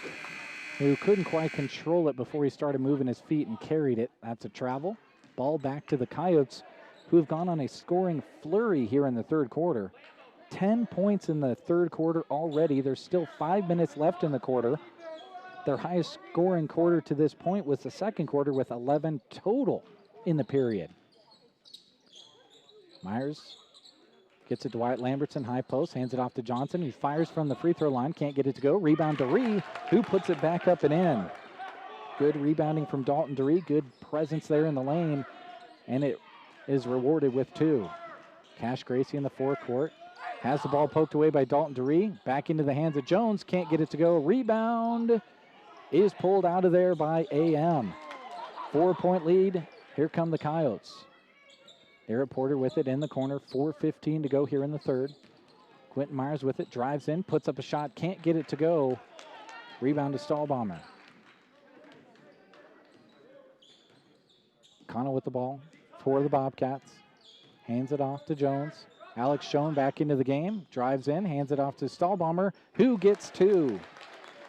who couldn't quite control it before he started moving his feet and carried it. That's a travel. Ball back to the Coyotes, who have gone on a scoring flurry here in the third quarter. 10 points in the third quarter already. There's still 5 minutes left in the quarter. Their highest scoring quarter to this point was the second quarter with 11 total in the period. Myers gets it to Wyatt Lambertson, high post, hands it off to Johnson. He fires from the free throw line, can't get it to go. Rebound to Ree, who puts it back up and in. Good rebounding from Dalton DeRee, good presence there in the lane, and it is rewarded with 2. Cash Gracie in the forecourt. Has the ball poked away by Dalton DeRee. Back into the hands of Jones. Can't get it to go. Rebound is pulled out of there by AM. 4-point lead. Here come the Coyotes. Eric Porter with it in the corner. 4:15 to go here in the third. Quentin Myers with it. Drives in. Puts up a shot. Can't get it to go. Rebound to Stahlbomber. Connell with the ball for the Bobcats. Hands it off to Jones. Alex Schoen back into the game. Drives in. Hands it off to Stahlbomber, who gets 2.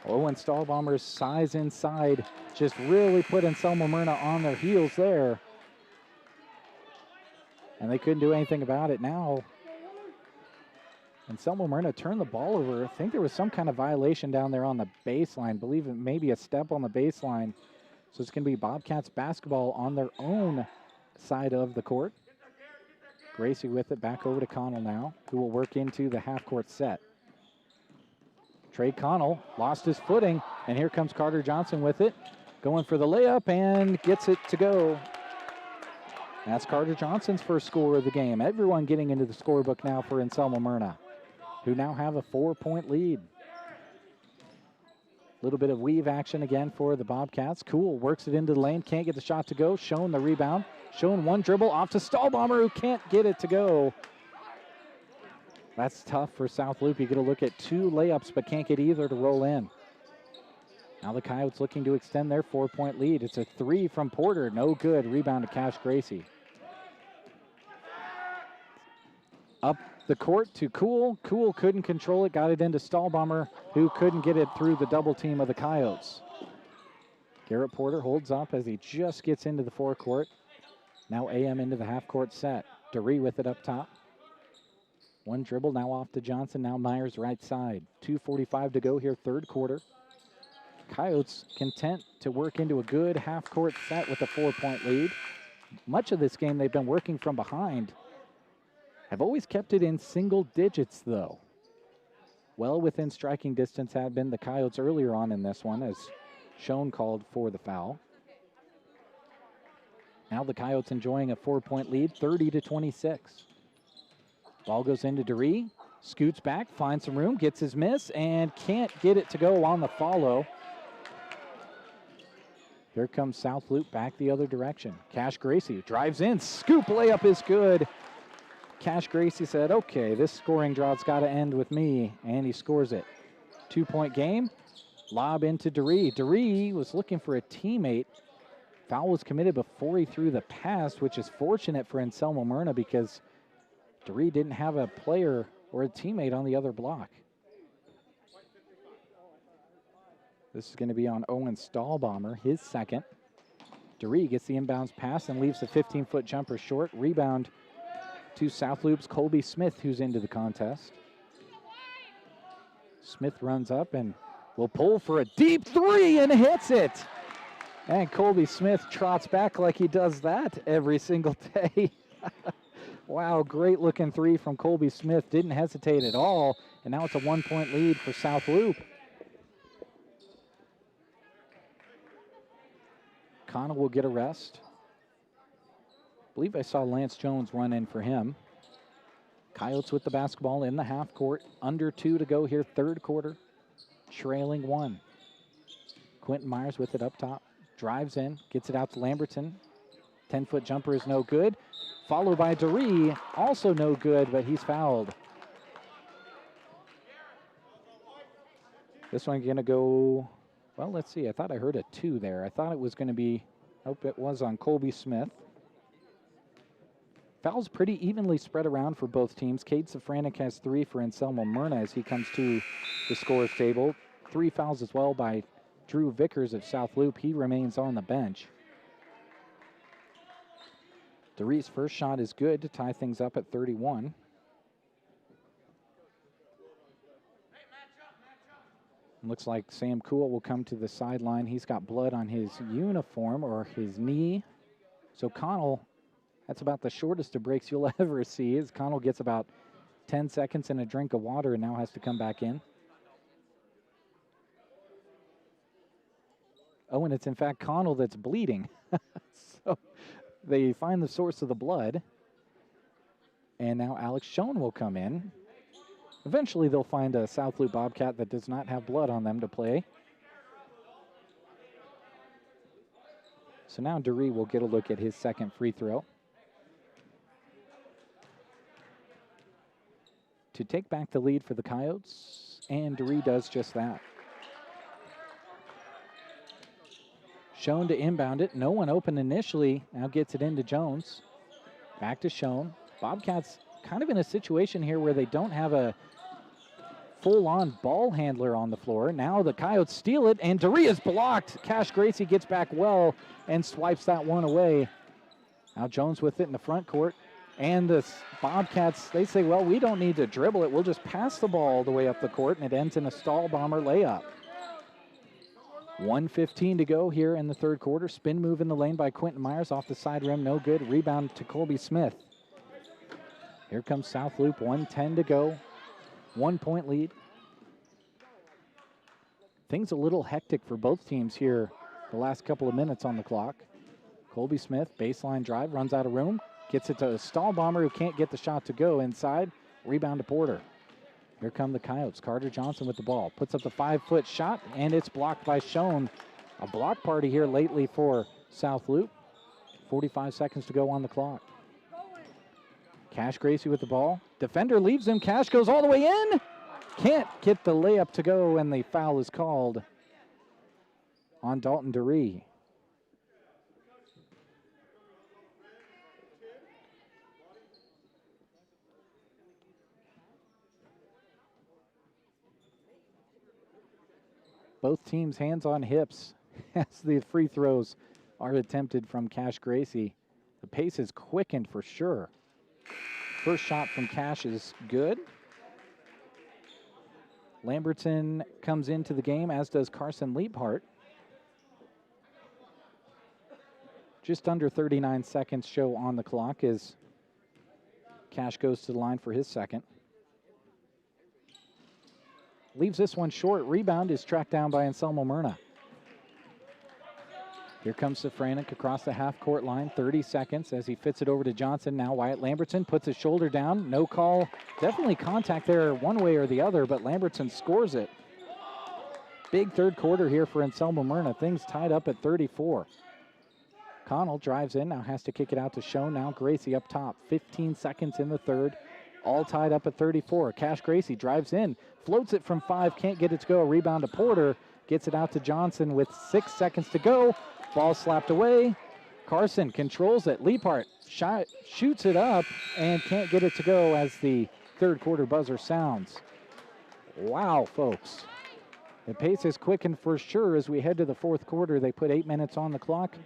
Owen Stahlbomber's size inside just really put Anselmo Myrna on their heels there. And they couldn't do anything about it now. Anselmo Myrna turned the ball over. I think there was some kind of violation down there on the baseline. I believe it may be a step on the baseline. So it's going to be Bobcats basketball on their own side of the court. Gracie with it, back over to Connell now, who will work into the half-court set. Trey Connell lost his footing, and here comes Carter Johnson with it, going for the layup and gets it to go. That's Carter Johnson's first score of the game. Everyone getting into the scorebook now for Anselmo Myrna, who now have a 4-point lead. A little bit of weave action again for the Bobcats. Cool works it into the lane, can't get the shot to go. Schoen the rebound. Schoen one dribble off to Stahlbomber, who can't get it to go. That's tough for South Loop. You get a look at 2 layups, but can't get either to roll in. Now the Coyotes looking to extend their 4-point lead. It's a 3 from Porter. No good. Rebound to Cash Gracie. Up the court to Cool. Cool couldn't control it, got it into Stahlbomber, who couldn't get it through the double team of the Coyotes. Garrett Porter holds up as he just gets into the forecourt. Now AM into the half-court set. DeRee with it up top. One dribble, now off to Johnson, now Myers right side. 2:45 to go here, third quarter. Coyotes content to work into a good half-court set with a 4-point lead. Much of this game they've been working from behind. Have always kept it in single digits, though. Well within striking distance had been the Coyotes earlier on in this one, as Schoen called for the foul. Now the Coyotes enjoying a 4-point lead, 30-26. Ball goes into DeRee, scoots back, finds some room, gets his miss, and can't get it to go on the follow. Here comes South Loop back the other direction. Cash Gracie drives in, scoop layup is good. Cash Gracie said, okay, this scoring drought's got to end with me, and he scores it. 2-point game. Lob into DeRee. DeRee was looking for a teammate. Foul was committed before he threw the pass, which is fortunate for Anselmo Myrna because DeRee didn't have a player or a teammate on the other block. This is going to be on Owen Stahlbomber, his second. DeRee gets the inbounds pass and leaves the 15-foot jumper short. Rebound to South Loop's Colby Smith, who's into the contest. Smith runs up and will pull for a deep three and hits it. And Colby Smith trots back like he does that every single day. Wow, great looking three from Colby Smith. Didn't hesitate at all. And now it's a 1-point lead for South Loop. Connell will get a rest. I believe I saw Lance Jones run in for him. Coyotes with the basketball in the half court. Under 2 to go here, third quarter. Trailing 1. Quentin Myers with it up top. Drives in, gets it out to Lamberton. 10-foot jumper is no good. Followed by DeRee, also no good, but he's fouled. This one going to go, well, let's see. I thought I heard a 2 there. I thought it was going to be, nope, it was on Colby Smith. Fouls pretty evenly spread around for both teams. Cade Safranek has 3 for Anselmo Myrna as he comes to the scorer's table. 3 fouls as well by Drew Vickers of South Loop. He remains on the bench. DeRee's first shot is good to tie things up at 31. Looks like Sam Cool will come to the sideline. He's got blood on his uniform or his knee. So Connell, that's about the shortest of breaks you'll ever see. As Connell gets about 10 seconds and a drink of water and now has to come back in. Oh, and it's in fact Connell that's bleeding. So they find the source of the blood. And now Alex Schoen will come in. Eventually they'll find a South Loop Bobcat that does not have blood on them to play. So now DeRee will get a look at his second free throw. To take back the lead for the Coyotes, and DeRee does just that. Schoen to inbound it. No one open initially. Now gets it into Jones. Back to Schoen. Bobcats kind of in a situation here where they don't have a full-on ball handler on the floor. Now the Coyotes steal it, and DeRee is blocked. Cash Gracie gets back well and swipes that one away. Now Jones with it in the front court. And the Bobcats, they say, well, we don't need to dribble it. We'll just pass the ball all the way up the court, and it ends in a Stahlbomber layup. 1:15 to go here in the third quarter. Spin move in the lane by Quentin Myers off the side rim. No good. Rebound to Colby Smith. Here comes South Loop. 1:10 to go. 1-point lead. Things a little hectic for both teams here the last couple of minutes on the clock. Colby Smith, baseline drive, runs out of room. Gets it to a Stahlbomber who can't get the shot to go inside. Rebound to Porter. Here come the Coyotes. Carter Johnson with the ball. Puts up the 5-foot shot, and it's blocked by Schoen. A block party here lately for South Loop. 45 seconds to go on the clock. Cash Gracie with the ball. Defender leaves him. Cash goes all the way in. Can't get the layup to go, and the foul is called on Dalton DeRee. Both teams hands on hips as the free throws are attempted from Cash Gracie. The pace is quickened for sure. First shot from Cash is good. Lamberton comes into the game, as does Carson Leaphart. Just under 39 seconds show on the clock as Cash goes to the line for his second. Leaves this one short. Rebound is tracked down by Anselmo Myrna. Here comes Safranek across the half-court line, 30 seconds as he fits it over to Johnson. Now Wyatt Lamberton puts his shoulder down. No call. Definitely contact there one way or the other, but Lamberton scores it. Big third quarter here for Anselmo Myrna. Things tied up at 34. Connell drives in, now has to kick it out to Schoen. Now Gracie up top. 15 seconds in the third. All tied up at 34. Cash Gracie drives in, floats it from 5, can't get it to go. Rebound to Porter. Gets it out to Johnson with 6 seconds to go. Ball slapped away. Carson controls it. Leaphart shoots it up and can't get it to go as the third quarter buzzer sounds. Wow, folks. The pace is quickened for sure as we head to the fourth quarter. They put 8 minutes on the clock.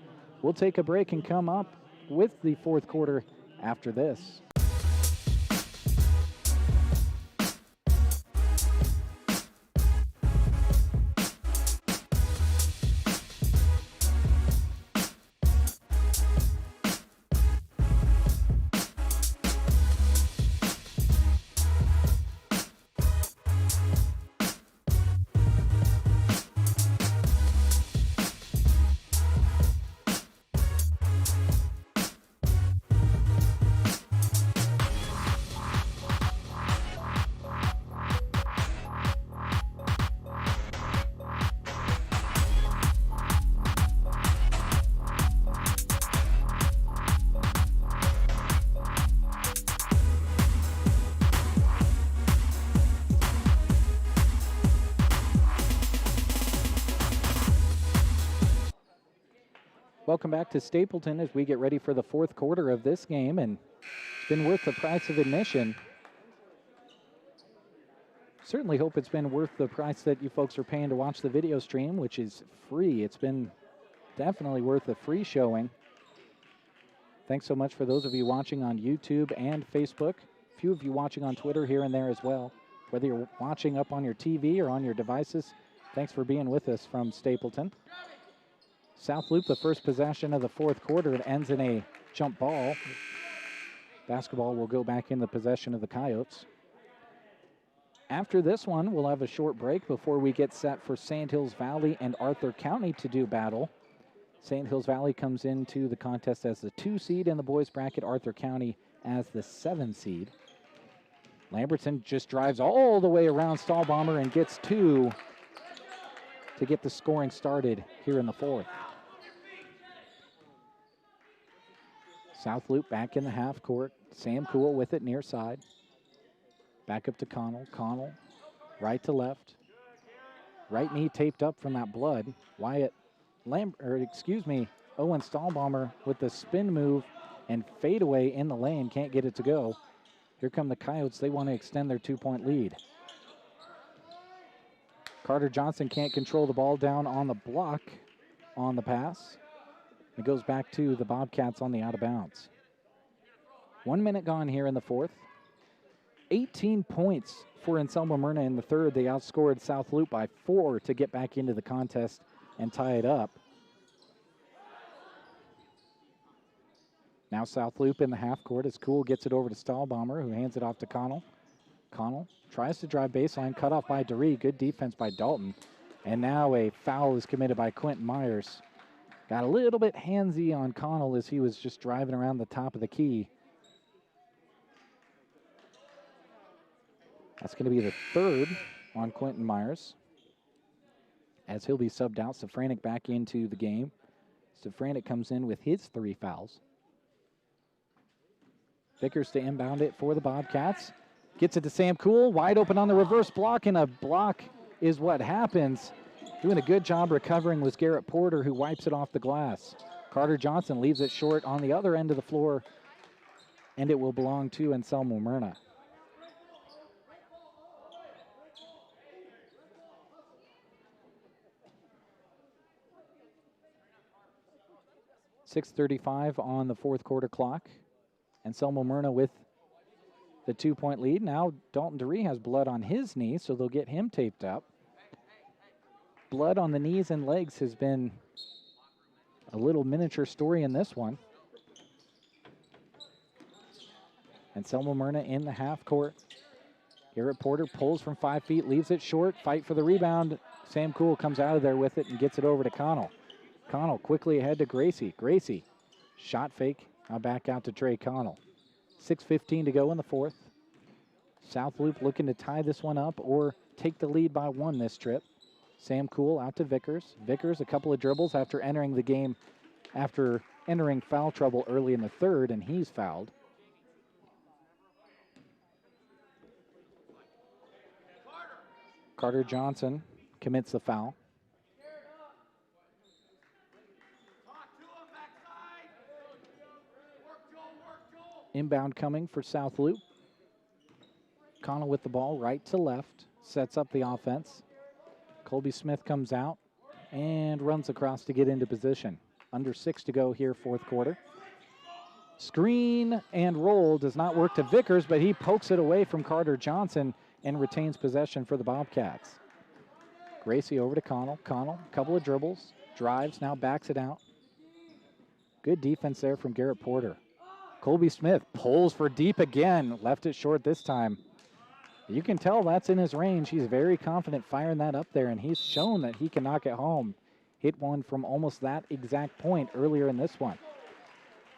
We'll take a break and come up with the fourth quarter after this. Welcome back to Stapleton as we get ready for the fourth quarter of this game, and it's been worth the price of admission. Certainly hope it's been worth the price that you folks are paying to watch the video stream, which is free. It's been definitely worth the free showing. Thanks so much for those of you watching on YouTube and Facebook. A few of you watching on Twitter here and there as well. Whether you're watching up on your TV or on your devices, thanks for being with us from Stapleton. South Loop, the first possession of the fourth quarter. It ends in a jump ball. Basketball will go back in the possession of the Coyotes. After this one, we'll have a short break before we get set for Sand Hills Valley and Arthur County to do battle. Sand Hills Valley comes into the contest as the 2 seed in the boys bracket, Arthur County as the 7 seed. Lamberton just drives all the way around Stahlbomber and gets 2 to get the scoring started here in the fourth. South Loop back in the half court. Sam Cool with it near side. Back up to Connell. Connell, right to left. Right knee taped up from that blood. Owen Stahlbomber with the spin move and fadeaway in the lane. Can't get it to go. Here come the Coyotes. They want to extend their 2-point lead. Carter Johnson can't control the ball down on the block on the pass. It goes back to the Bobcats on the out of bounds. 1 minute gone here in the fourth. 18 points for Anselmo Myrna in the third. They outscored South Loop by 4 to get back into the contest and tie it up. Now South Loop in the half court as Cool gets it over to Stahlbomber, who hands it off to Connell. Connell tries to drive baseline, cut off by DeRee. Good defense by Dalton. And now a foul is committed by Quentin Myers. Got a little bit handsy on Connell as he was just driving around the top of the key. That's going to be the third on Quentin Myers, as he'll be subbed out. Safranek back into the game. Safranek comes in with his 3 fouls. Vickers to inbound it for the Bobcats. Gets it to Sam Cool, wide open on the reverse block, and a block is what happens. Doing a good job recovering was Garrett Porter, who wipes it off the glass. Carter Johnson leaves it short on the other end of the floor, and it will belong to Anselmo Myrna. 6:35 on the fourth quarter clock. And Selma Myrna with the 2-point lead. Now Dalton DeRee has blood on his knee, so they'll get him taped up. Blood on the knees and legs has been a little miniature story in this one. And Selma Myrna in the half court. Garrett Porter pulls from 5 feet, leaves it short, fight for the rebound. Sam Cool comes out of there with it and gets it over to Connell. Connell quickly ahead to Gracie. Gracie, shot fake, now back out to Trey Connell. 6:15 to go in the fourth. South Loop looking to tie this one up or take the lead by 1 this trip. Sam Cool out to Vickers. Vickers a couple of dribbles after entering the game, after entering foul trouble early in the third, and he's fouled. Carter Johnson commits the foul. Inbound coming for South Loop. Connell with the ball right to left, sets up the offense. Colby Smith comes out and runs across to get into position. Under 6 to go here, fourth quarter. Screen and roll does not work to Vickers, but he pokes it away from Carter Johnson and retains possession for the Bobcats. Gracie over to Connell. Connell, couple of dribbles, drives, now backs it out. Good defense there from Garrett Porter. Colby Smith pulls for deep again, left it short this time. You can tell that's in his range. He's very confident firing that up there, and he's shown that he can knock it home. Hit one from almost that exact point earlier in this one.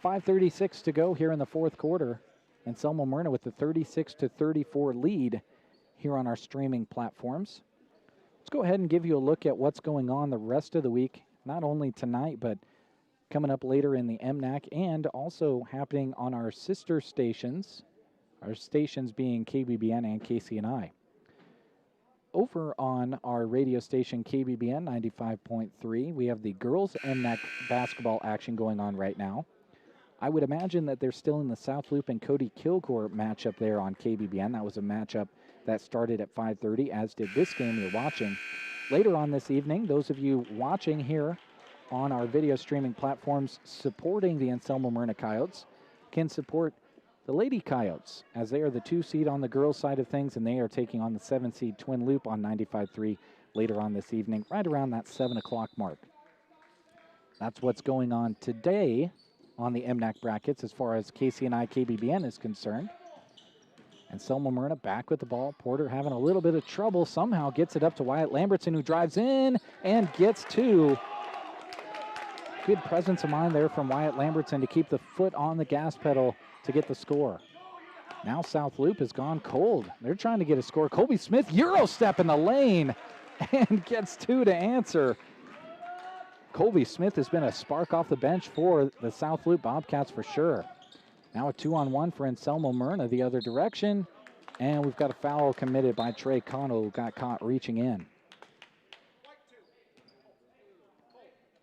5:36 to go here in the fourth quarter, and Selma Myrna with the 36-34 lead here on our streaming platforms. Let's go ahead and give you a look at what's going on the rest of the week, not only tonight, but coming up later in the MNAC and also happening on our sister stations, our stations being KBBN and KCNI. Over on our radio station KBBN 95.3, we have the girls MNAC basketball action going on right now. I would imagine that they're still in the South Loop and Cody Kilgore matchup there on KBBN. That was a matchup that started at 5:30, as did this game you're watching. Later on this evening, those of you watching here on our video streaming platforms supporting the Anselmo Myrna Coyotes can support the Lady Coyotes, as they are the 2 seed on the girls' side of things, and they are taking on the 7 seed Twin Loop on 95.3 later on this evening, right around that 7 o'clock mark. That's what's going on today on the MNAC brackets as far as KCNI KBBN is concerned. And Selma Myrna back with the ball. Porter having a little bit of trouble, somehow gets it up to Wyatt Lambertson, who drives in and gets 2. Good presence of mind there from Wyatt Lambertson to keep the foot on the gas pedal to get the score. Now South Loop has gone cold. They're trying to get a score. Colby Smith, Euro step in the lane and gets 2 to answer. Colby Smith has been a spark off the bench for the South Loop Bobcats for sure. Now a 2-on-1 for Anselmo Myrna the other direction. And we've got a foul committed by Trey Connell, who got caught reaching in.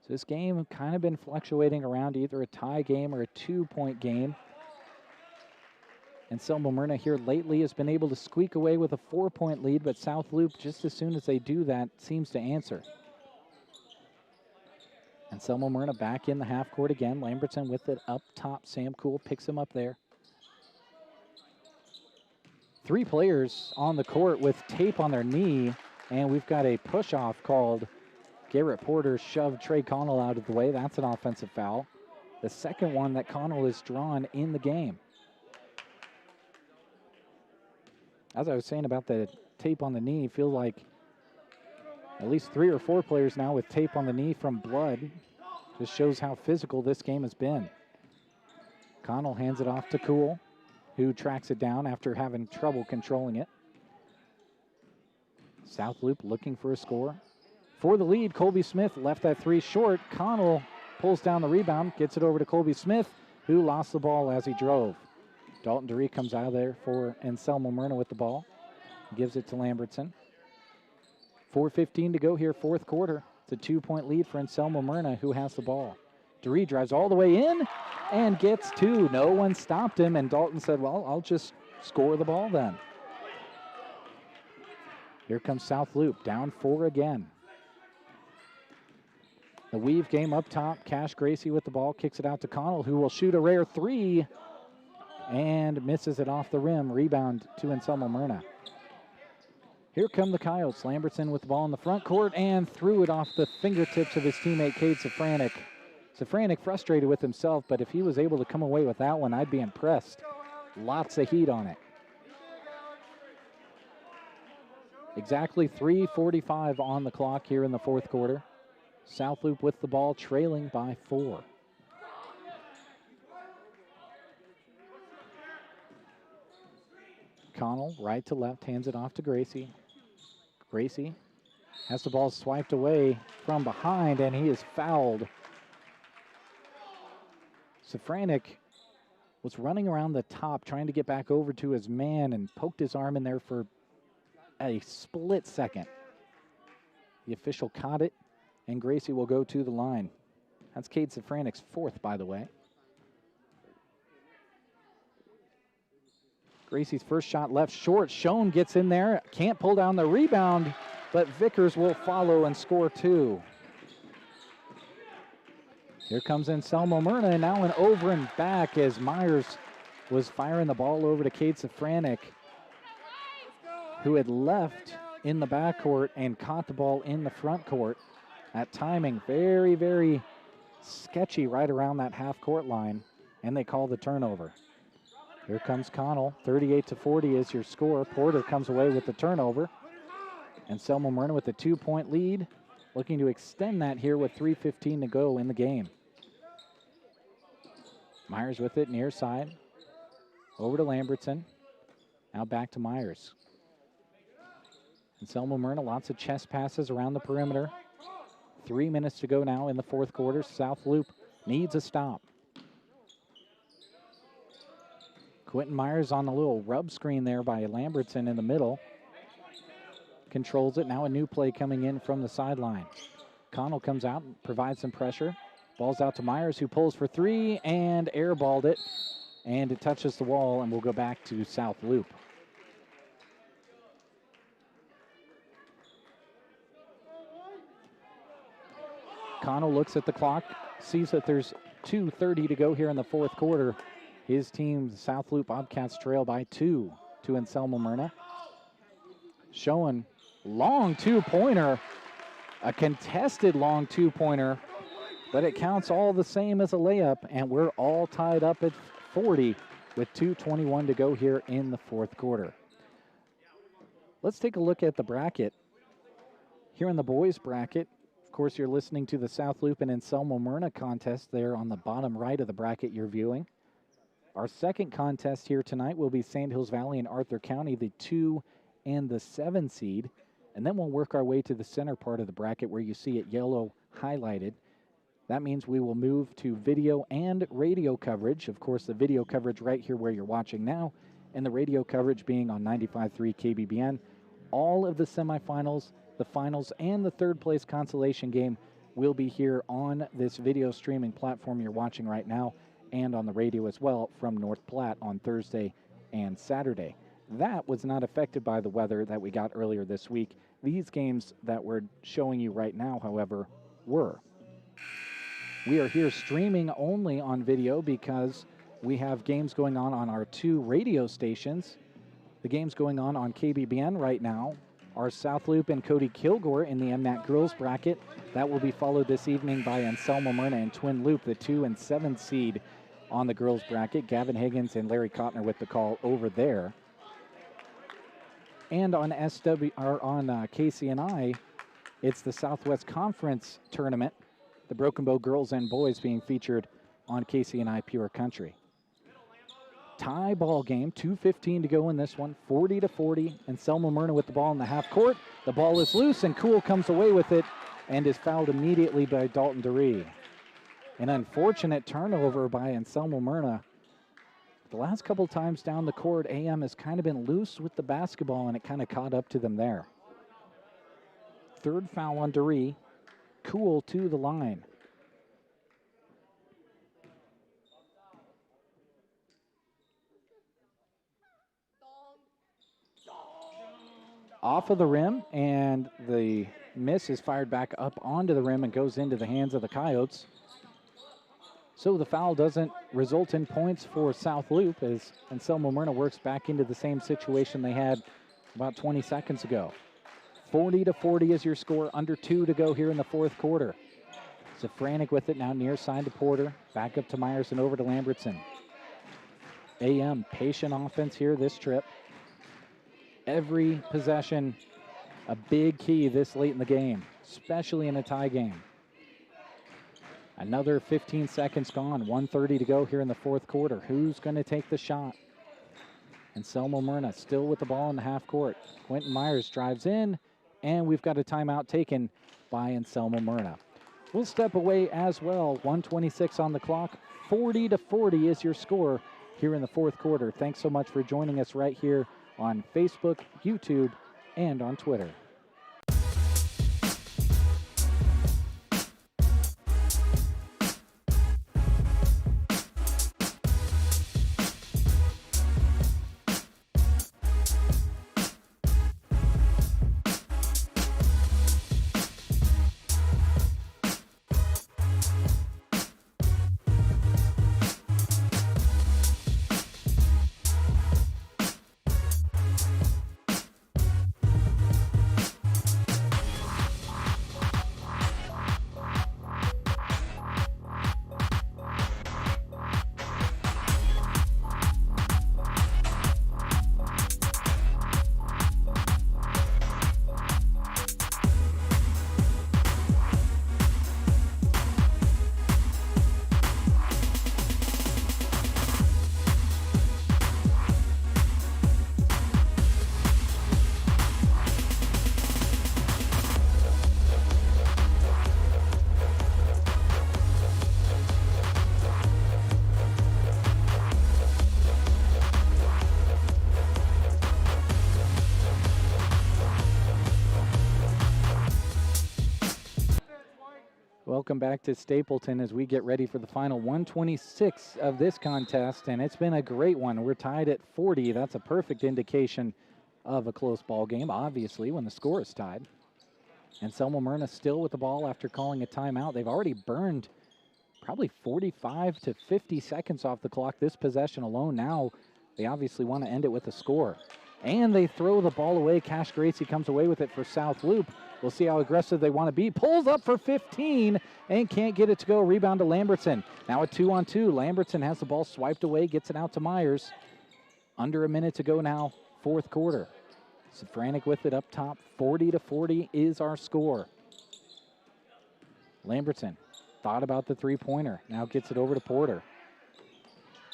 So this game kind of been fluctuating around either a tie game or a 2-point game. And Selma Myrna here lately has been able to squeak away with a 4-point lead, but South Loop, just as soon as they do that, seems to answer. And Selma Myrna back in the half court again. Lambertson with it up top. Sam Cool picks him up there. 3 players on the court with tape on their knee, and we've got a push-off called. Garrett Porter shoved Trey Connell out of the way. That's an offensive foul. The second one that Connell has drawn in the game. As I was saying about the tape on the knee, feel like at least 3 or 4 players now with tape on the knee from blood. Just shows how physical this game has been. Connell hands it off to Cool, who tracks it down after having trouble controlling it. South Loop looking for a score. For the lead, Colby Smith left that 3 short. Connell pulls down the rebound, gets it over to Colby Smith, who lost the ball as he drove. Dalton DeRee comes out of there for Anselmo Myrna with the ball. Gives it to Lambertson. 4:15 to go here, fourth quarter. It's a 2-point lead for Anselmo Myrna, who has the ball. DeRee drives all the way in and gets 2. No one stopped him, and Dalton said, well, I'll just score the ball then. Here comes South Loop, down 4 again. The weave game up top. Cash Gracie with the ball, kicks it out to Connell, who will shoot a rare three and misses it off the rim. Rebound to Anselmo Myrna. Here come the Coyotes. Lambertson with the ball in the front court and threw it off the fingertips of his teammate, Cade Safranek. Safranek frustrated with himself, but if he was able to come away with that one, I'd be impressed. Lots of heat on it. Exactly 3:45 on the clock here in the fourth quarter. South Loop with the ball, trailing by 4. Connell, right to left, hands it off to Gracie. Gracie has the ball swiped away from behind, and he is fouled. Safranek was running around the top, trying to get back over to his man, and poked his arm in there for a split second. The official caught it, and Gracie will go to the line. That's Cade Safranek's 4th, by the way. Gracie's first shot left short. Schoen gets in there, can't pull down the rebound, but Vickers will follow and score 2. Here comes Anselmo Myrna, and now an over and back as Myers was firing the ball over to Cade Safranek, who had left in the backcourt and caught the ball in the front court. That timing very, very sketchy right around that half-court line, and they call the turnover. Here comes Connell. 38-40 is your score. Porter comes away with the turnover. Anselmo Myrna with a 2-point lead, looking to extend that here with 3:15 to go in the game. Myers with it near side. Over to Lambertson. Now back to Myers. Anselmo Myrna, lots of chest passes around the perimeter. 3 minutes to go now in the fourth quarter. South Loop needs a stop. Quentin Myers on a little rub screen there by Lambertson in the middle. Controls it. Now a new play coming in from the sideline. Connell comes out and provides some pressure. Ball's out to Myers, who pulls for 3 and airballed it. And it touches the wall, and we'll go back to South Loop. Connell looks at the clock, sees that there's 2:30 to go here in the fourth quarter. His team, the South Loop Bobcats, trail by 2 to Anselmo Myrna. Showing long two-pointer, a contested long two-pointer, but it counts all the same as a layup, and we're all tied up at 40 with 2:21 to go here in the fourth quarter. Let's take a look at the bracket. Here in the boys bracket, of course, you're listening to the South Loop and Anselmo Myrna contest there on the bottom right of the bracket you're viewing. Our second contest here tonight will be Sandhills Valley and Arthur County, the 2 and the 7 seed. And then we'll work our way to the center part of the bracket where you see it yellow highlighted. That means we will move to video and radio coverage. Of course, the video coverage right here where you're watching now, and the radio coverage being on 95.3 KBBN. All of the semifinals, the finals, and the third place consolation game will be here on this video streaming platform you're watching right now, and on the radio as well from North Platte on Thursday and Saturday. That was not affected by the weather that we got earlier this week. These games that we're showing you right now, however, were. We are here streaming only on video because we have games going on our 2 radio stations. The games going on KBBN right now are South Loop and Cody Kilgore in the MNAC girls bracket. That will be followed this evening by Anselmo Myrna and Twin Loop, the 2 and 7 seed on the girls bracket. Gavin Higgins and Larry Kottner with the call over there. And on KCNI, it's the Southwest Conference Tournament, the Broken Bow girls and boys being featured on KCNI Pure Country. Tie ball game, 2:15 to go in this one, 40-40. Anselmo Myrna with the ball in the half court. The ball is loose, and Kuhl comes away with it and is fouled immediately by Dalton DeRee. An unfortunate turnover by Anselmo Myrna. The last couple times down the court, AM has kind of been loose with the basketball, and it kind of caught up to them there. Third foul on DeRee. Kuhl to the line. off of the rim, and the miss is fired back up onto the rim and goes into the hands of the Coyotes. So the foul doesn't result in points for South Loop as Anselmo Myrna works back into the same situation they had about 20 seconds ago. 40-40 is your score, under 2 to go here in the fourth quarter. Zafranik with it now near side to Porter, back up to Myers and over to Lambertson. AM, patient offense here this trip. Every possession a big key this late in the game, especially in a tie game. Another 15 seconds gone, 1:30 to go here in the fourth quarter. Who's going to take the shot? Anselmo Myrna still with the ball in the half court. Quentin Myers drives in, and we've got a timeout taken by Anselmo Myrna. We'll step away as well. 1:26 on the clock. 40-40 is your score here in the fourth quarter. Thanks so much for joining us right here on Facebook, YouTube, and on Twitter. Welcome back to Stapleton as we get ready for the final 126 of this contest, and it's been a great one. We're tied at 40. That's a perfect indication of a close ball game, obviously, when the score is tied. Anselmo Myrna still with the ball after calling a timeout. They've already burned probably 45 to 50 seconds off the clock this possession alone. Now they obviously want to end it with a score. And they throw the ball away. Cash Gracie comes away with it for South Loop. We'll see how aggressive they want to be. Pulls up for 15 and can't get it to go. Rebound to Lambertson. Now a 2-on-2. Lambertson has the ball swiped away, gets it out to Myers. Under a minute to go now, fourth quarter. Zafranik with it up top. 40-40 is our score. Lambertson thought about the three-pointer. Now gets it over to Porter.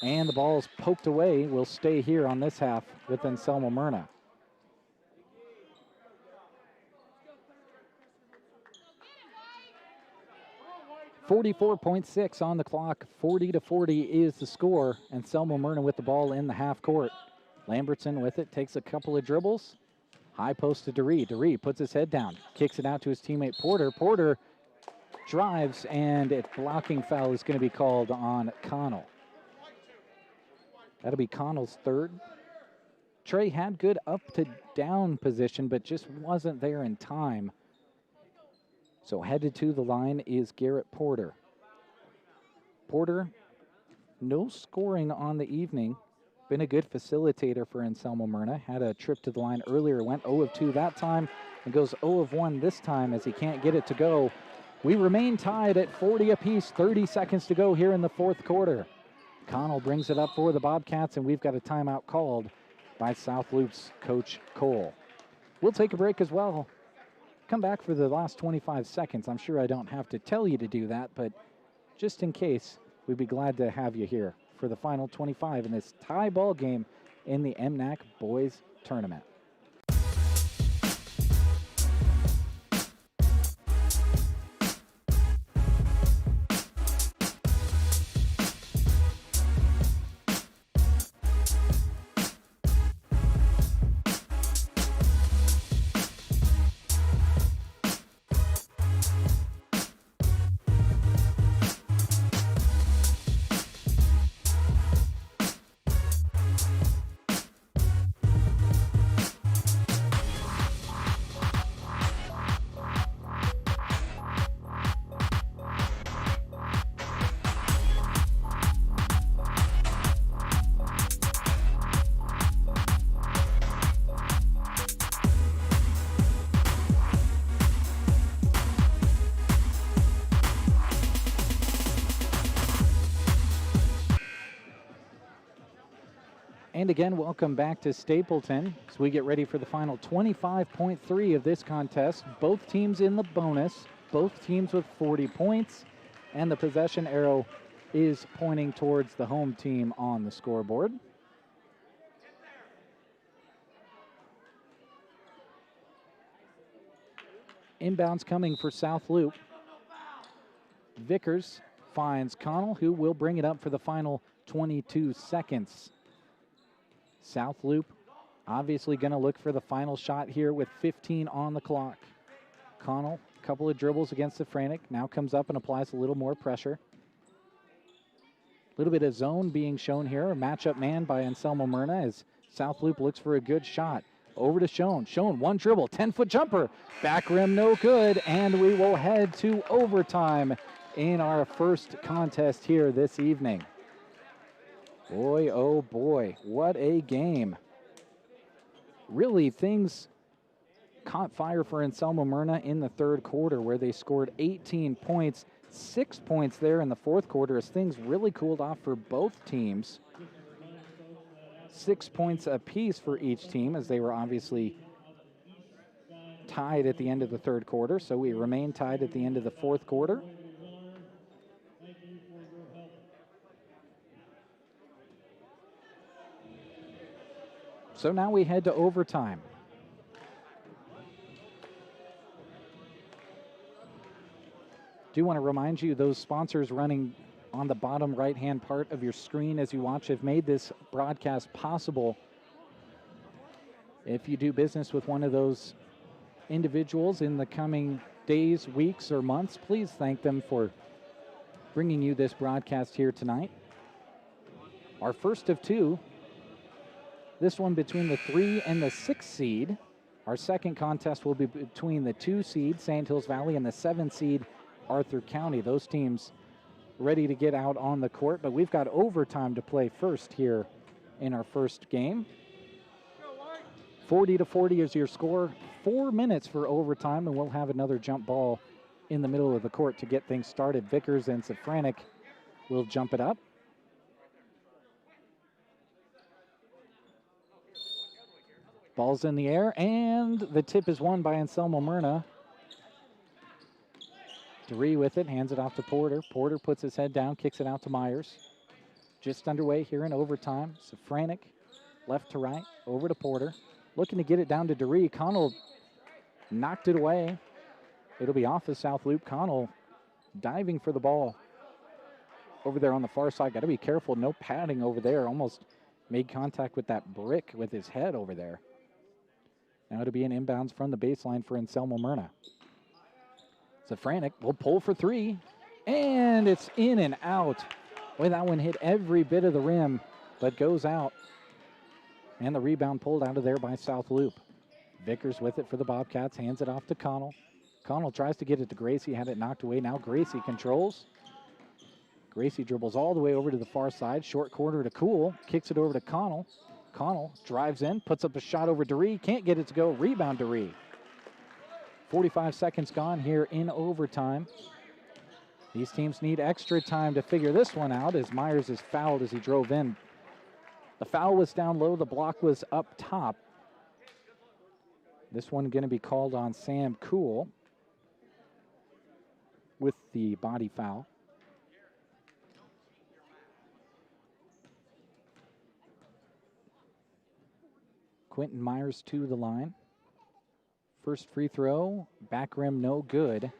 And the ball is poked away. Will stay here on this half with Anselmo Myrna. .6 on the clock. 40-40 is the score. Anselmo Myrna with the ball in the half court. Lambertson with it, takes a couple of dribbles. High post to DeRee. DeRee puts his head down, kicks it out to his teammate Porter. Porter drives, and a blocking foul is going to be called on Connell. That'll be Connell's third. Trey had good up to down position, but just wasn't there in time. So headed to the line is Garrett Porter. Porter, no scoring on the evening. Been a good facilitator for Anselmo Myrna. Had a trip to the line earlier, went 0 of 2 that time, and goes 0 of 1 this time as he can't get it to go. We remain tied at 40 apiece, 30 seconds to go here in the fourth quarter. Connell brings it up for the Bobcats, and we've got a timeout called by South Loop's Coach Cole. We'll take a break as well. Come back for the last 25 seconds. I'm sure I don't have to tell you to do that, but just in case, we'd be glad to have you here for the final 25 in this tie ball game in the MNAC Boys Tournament. And again, welcome back to Stapleton as we get ready for the final 25.3 of this contest. Both teams in the bonus, both teams with 40 points, and the possession arrow is pointing towards the home team on the scoreboard. Inbounds coming for South Loop. Vickers finds Connell, who will bring it up for the final 22 seconds. South Loop obviously going to look for the final shot here with 15 on the clock. Connell, a couple of dribbles against the Frantic, now comes up and applies a little more pressure. A little bit of zone being shown here. A matchup man by Anselmo Myrna as South Loop looks for a good shot. Over to Schoen. Schoen, one dribble, 10-foot jumper. Back rim, no good. And we will head to overtime in our first contest here this evening. Boy, oh boy, what a game. Really, things caught fire for Anselmo Myrna in the third quarter where they scored 18 points, 6 points there in the fourth quarter as things really cooled off for both teams. 6 points apiece for each team as they were obviously tied at the end of the third quarter, so we remain tied at the end of the fourth quarter. So now we head to overtime. Do want to remind you those sponsors running on the bottom right-hand part of your screen as you watch have made this broadcast possible. If you do business with one of those individuals in the coming days, weeks, or months, please thank them for bringing you this broadcast here tonight. Our first of two. This one between the 3 and the 6 seed. Our second contest will be between the 2 seed, Sand Hills Valley, and the 7 seed, Arthur County. Those teams ready to get out on the court, but we've got overtime to play first here in our first game. 40-40 is your score. 4 minutes for overtime, and we'll have another jump ball in the middle of the court to get things started. Vickers and Safranik will jump it up. Ball's in the air, and the tip is won by Anselmo Myrna. DeRee with it, hands it off to Porter. Porter puts his head down, kicks it out to Myers. Just underway here in overtime. Safranik, left to right, over to Porter. Looking to get it down to DeRee. Connell knocked it away. It'll be off the South Loop. Connell diving for the ball over there on the far side. Got to be careful, no padding over there. Almost made contact with that brick with his head over there. Now it'll be an inbounds from the baseline for Anselmo Myrna. Safranik will pull for 3, and it's in and out. Boy, that one hit every bit of the rim, but goes out. And the rebound pulled out of there by South Loop. Vickers with it for the Bobcats, hands it off to Connell. Connell tries to get it to Gracie, had it knocked away. Now Gracie controls. Gracie dribbles all the way over to the far side, short corner to Cool, kicks it over to Connell. Connell drives in, puts up a shot over DeRee, can't get it to go, rebound DeRee. 45 seconds gone here in overtime. These teams need extra time to figure this one out as Myers is fouled as he drove in. The foul was down low, the block was up top. This one going to be called on Sam Cool with the body foul. Quentin Myers to the line. First free throw, back rim, no good.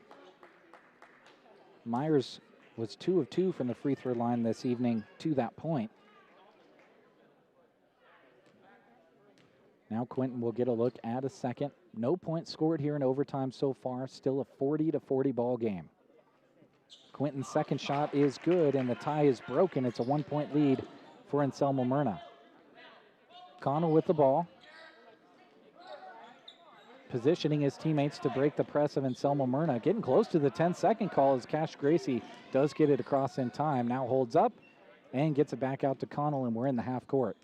Myers was 2 of 2 from the free throw line this evening to that point. Now Quentin will get a look at a second. No points scored here in overtime so far. Still a 40-40 ball game. Quentin's second shot is good, and the tie is broken. It's a 1-point lead for Anselmo Myrna. Connell with the ball. Positioning his teammates to break the press of Anselmo Myrna. Getting close to the 10-second call as Cash Gracie does get it across in time. Now holds up and gets it back out to Connell, and we're in the half court.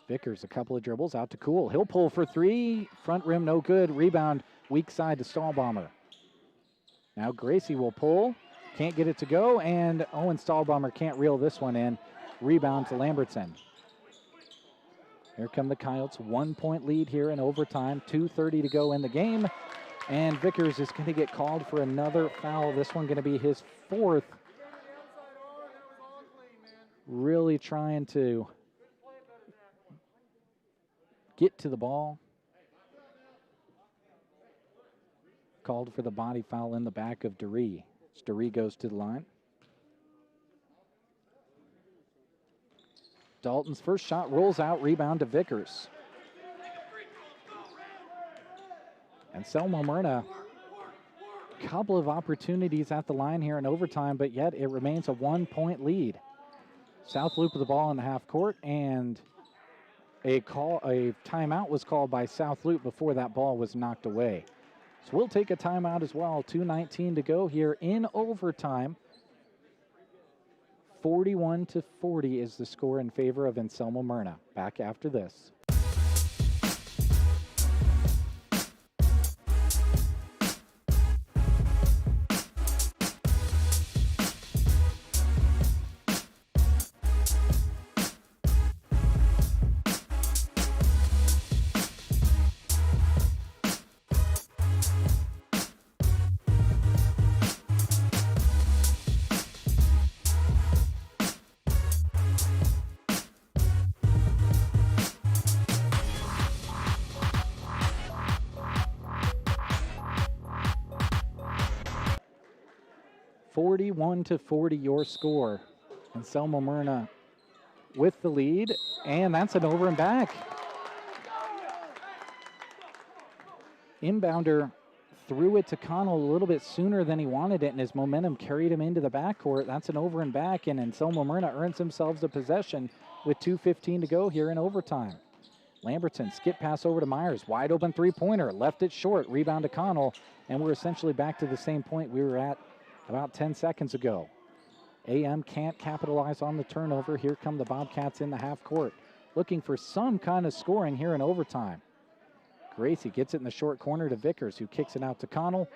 Vickers, a couple of dribbles out to Cool. He'll pull for 3. Front rim, no good. Rebound, weak side to Stahlbomber. Now Gracie will pull. Can't get it to go, and Owen Stahlbomber can't reel this one in. Rebound to Lambertson. Here come the Coyotes, 1-point lead here in overtime, 2:30 to go in the game. And Vickers is going to get called for another foul. This one going to be his 4th. Really trying to get to the ball. Called for the body foul in the back of Duree. Duree goes to the line. Dalton's first shot rolls out, rebound to Vickers. And Selma Myrna, a couple of opportunities at the line here in overtime, but yet it remains a 1-point lead. South Loop with the ball in the half court, and a timeout was called by South Loop before that ball was knocked away. So we'll take a timeout as well. 2:19 to go here in overtime. 41-40 is the score in favor of Anselmo Myrna. Back after this. (41-40) your score. Anselmo Myrna with the lead, and that's an over and back. Inbounder threw it to Connell a little bit sooner than he wanted it, and his momentum carried him into the backcourt. That's an over and back, and Anselmo Myrna earns themselves a possession with 2:15 to go here in overtime. Lamberton, skip pass over to Myers, wide open three-pointer, left it short, rebound to Connell, and we're essentially back to the same point we were at about 10 seconds ago. AM can't capitalize on the turnover. Here come the Bobcats in the half court, looking for some kind of scoring here in overtime. Gracie gets it in the short corner to Vickers, who kicks it out to Connell,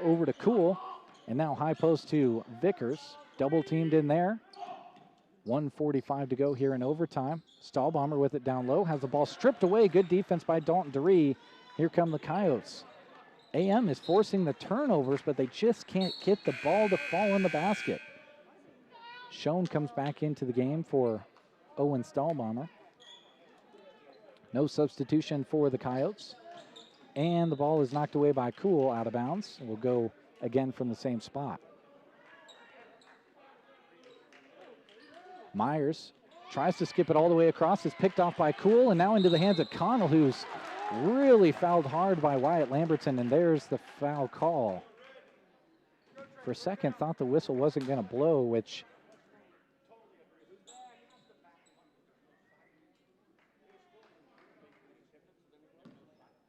over to Cool, and now high post to Vickers. Double teamed in there. 1:45 to go here in overtime. Stahlbomber with it down low, has the ball stripped away. Good defense by Dalton Duree. Here come the Coyotes. AM is forcing the turnovers, but they just can't get the ball to fall in the basket. Schoen comes back into the game for Owen Stahlbomber. No substitution for the Coyotes. And the ball is knocked away by Cool out of bounds. We'll go again from the same spot. Myers tries to skip it all the way across. It's picked off by Cool, and now into the hands of Connell, who's really fouled hard by Wyatt Lamberton, and there's the foul call. For a second, thought the whistle wasn't going to blow, which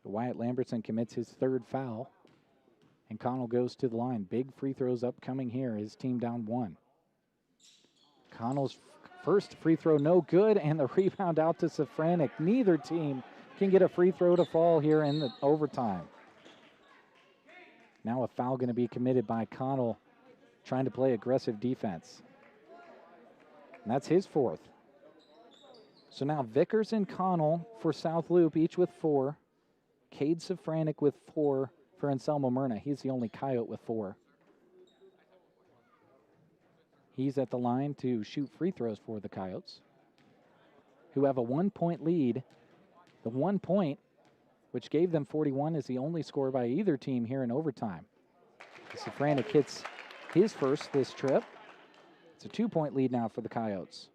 Wyatt Lamberton commits his 3rd foul, and Connell goes to the line. Big free throws upcoming here. His team down 1. Connell's first free throw no good, and the rebound out to Safranek. Neither team can get a free throw to fall here in the overtime. Now a foul going to be committed by Connell, trying to play aggressive defense. And that's his 4th. So now Vickers and Connell for South Loop, each with 4. Cade Safranek with 4 for Anselmo Myrna. He's the only Coyote with 4. He's at the line to shoot free throws for the Coyotes, who have a 1-point lead. The 1 point, which gave them 41, is the only score by either team here in overtime. Safranek hits his first this trip. It's a 2-point lead now for the Coyotes.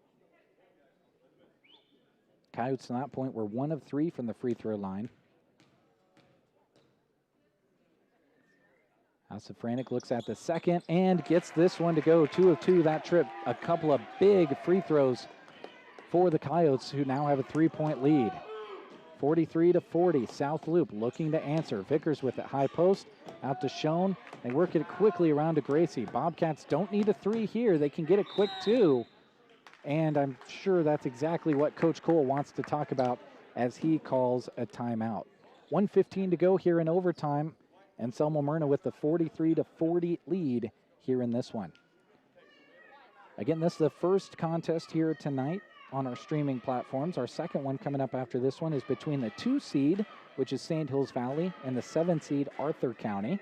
Coyotes to that point were 1 of 3 from the free throw line. Safranek looks at the second and gets this one to go. 2 of 2 that trip. A couple of big free throws for the Coyotes, who now have a 3-point lead. 43-40. South Loop looking to answer. Vickers with it. High post. Out to Schoen. They work it quickly around to Gracie. Bobcats don't need a 3 here. They can get a quick 2. And I'm sure that's exactly what Coach Cole wants to talk about as he calls a timeout. 1:15 to go here in overtime. Anselmo Myrna with the 43-40 lead here in this one. Again, this is the first contest here tonight on our streaming platforms. Our second one coming up after this one is between the 2 seed, which is Sand Hills Valley, and the 7 seed, Arthur County.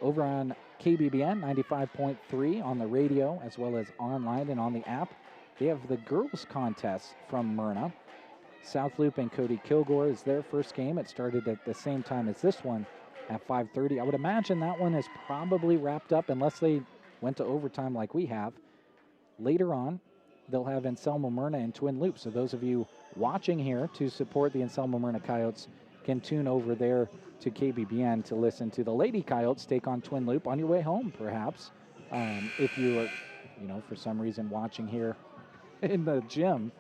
Over on KBBN 95.3 on the radio as well as online and on the app. They have the girls contest from Myrna. South Loop and Cody Kilgore is their first game. It started at the same time as this one at 5:30. I would imagine that one is probably wrapped up unless they went to overtime like we have. Later on, they'll have Anselmo Myrna and Twin Loop. So those of you watching here to support the Anselmo Myrna Coyotes can tune over there to KBBN to listen to the Lady Coyotes take on Twin Loop on your way home, perhaps. If you are, for some reason watching here in the gym.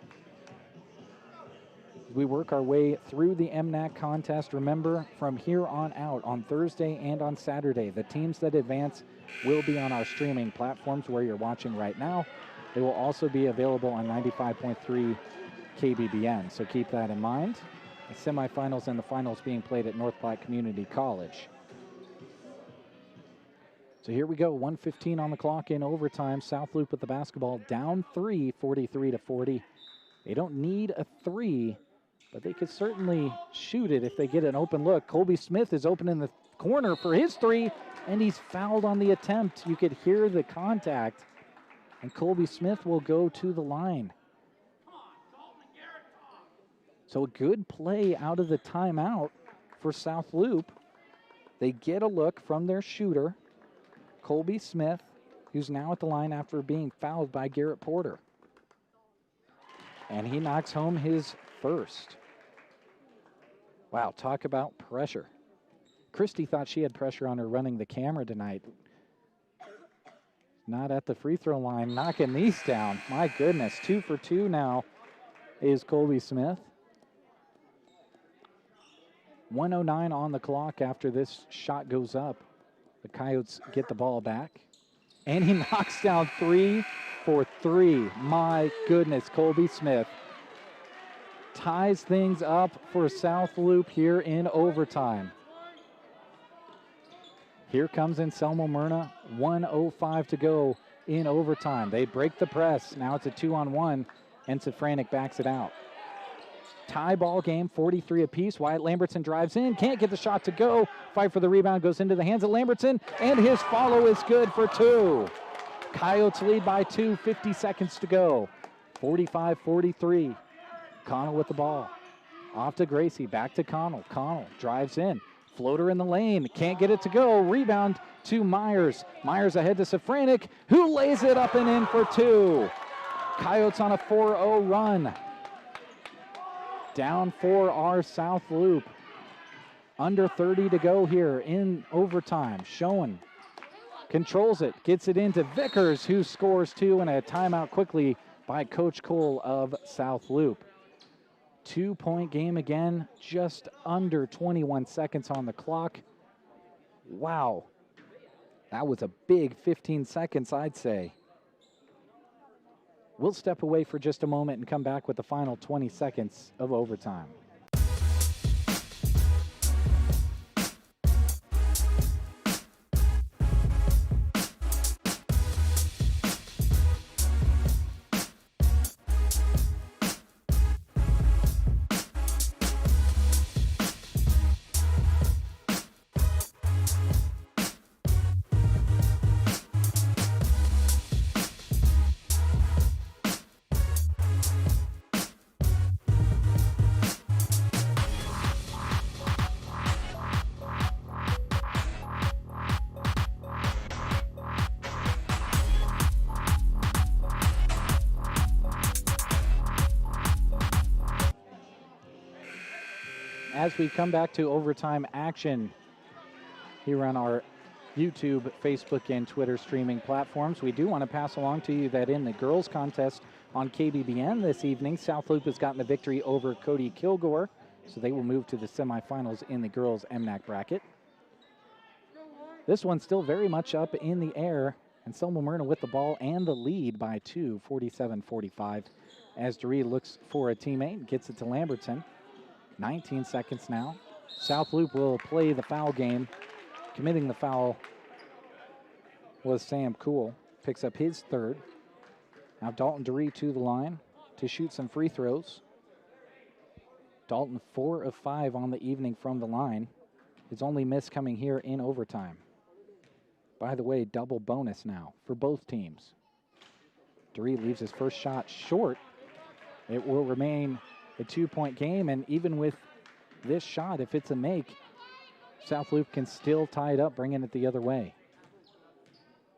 We work our way through the MNAC contest. Remember, from here on out, on Thursday and on Saturday, the teams that advance will be on our streaming platforms where you're watching right now. They will also be available on 95.3 KBBN, so keep that in mind. The semifinals and the finals being played at North Platte Community College. So here we go, 1:15 on the clock in overtime. South Loop with the basketball, down 3, 43-40. They don't need a 3, but they could certainly shoot it if they get an open look. Colby Smith is open in the corner for his 3, and he's fouled on the attempt. You could hear the contact, and Colby Smith will go to the line. So a good play out of the timeout for South Loop. They get a look from their shooter, Colby Smith, who's now at the line after being fouled by Garrett Porter. And he knocks home his first. Wow, talk about pressure. Christy thought she had pressure on her running the camera tonight. Not at the free throw line, knocking these down. My goodness, 2 for 2 now is Colby Smith. 1:09 on the clock after this shot goes up. The Coyotes get the ball back. And he knocks down 3 for 3. My goodness, Colby Smith ties things up for South Loop here in overtime. Here comes Anselmo Myrna, 1:05 to go in overtime. They break the press. Now it's a 2-on-1, and Safranik backs it out. Tie ball game, 43 apiece. Wyatt Lambertson drives in, can't get the shot to go. Fight for the rebound, goes into the hands of Lambertson, and his follow is good for 2. Coyotes lead by 2, 50 seconds to go. 45-43. Connell with the ball. Off to Gracie, back to Connell. Connell drives in. Floater in the lane, can't get it to go. Rebound to Myers. Myers ahead to Safranik, who lays it up and in for 2. Coyotes on a 4-0 run. Down for our South Loop. Under 30 to go here in overtime. Schoen controls it, gets it into Vickers, who scores 2, and a timeout quickly by Coach Cole of South Loop. 2-point game again, just under 21 seconds on the clock. Wow. That was a big 15 seconds, I'd say. We'll step away for just a moment and come back with the final 20 seconds of overtime. As we come back to overtime action here on our YouTube, Facebook, and Twitter streaming platforms, we do want to pass along to you that in the girls contest on KBBN this evening, South Loop has gotten the victory over Cody Kilgore, so they will move to the semifinals in the girls MNAC bracket. This one's still very much up in the air, and Selma Myrna with the ball and the lead by 2, 47-45, as Doree looks for a teammate, gets it to Lamberton. 19 seconds now. South Loop will play the foul game. Committing the foul was Sam Cool. Picks up his third. Now Dalton Doree to the line to shoot some free throws. Dalton 4 of 5 on the evening from the line. His only miss coming here in overtime. By the way, double bonus now for both teams. Duree leaves his first shot short. It will remain a 2-point game, and even with this shot, if it's a make, South Loop can still tie it up, bringing it the other way.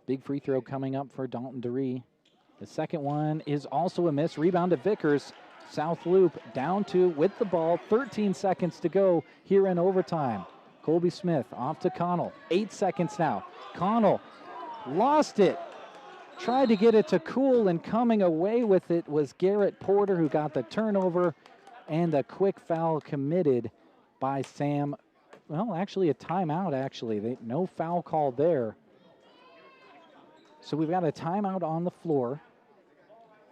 Big free throw coming up for Dalton Duree. The second one is also a miss. Rebound to Vickers. South Loop down 2 with the ball. 13 seconds to go here in overtime. Colby Smith off to Connell. 8 seconds now. Connell lost it. Tried to get it to Cool, and coming away with it was Garrett Porter, who got the turnover, and a quick foul committed by Sam. Well, actually a timeout, actually. No foul called there. So we've got a timeout on the floor.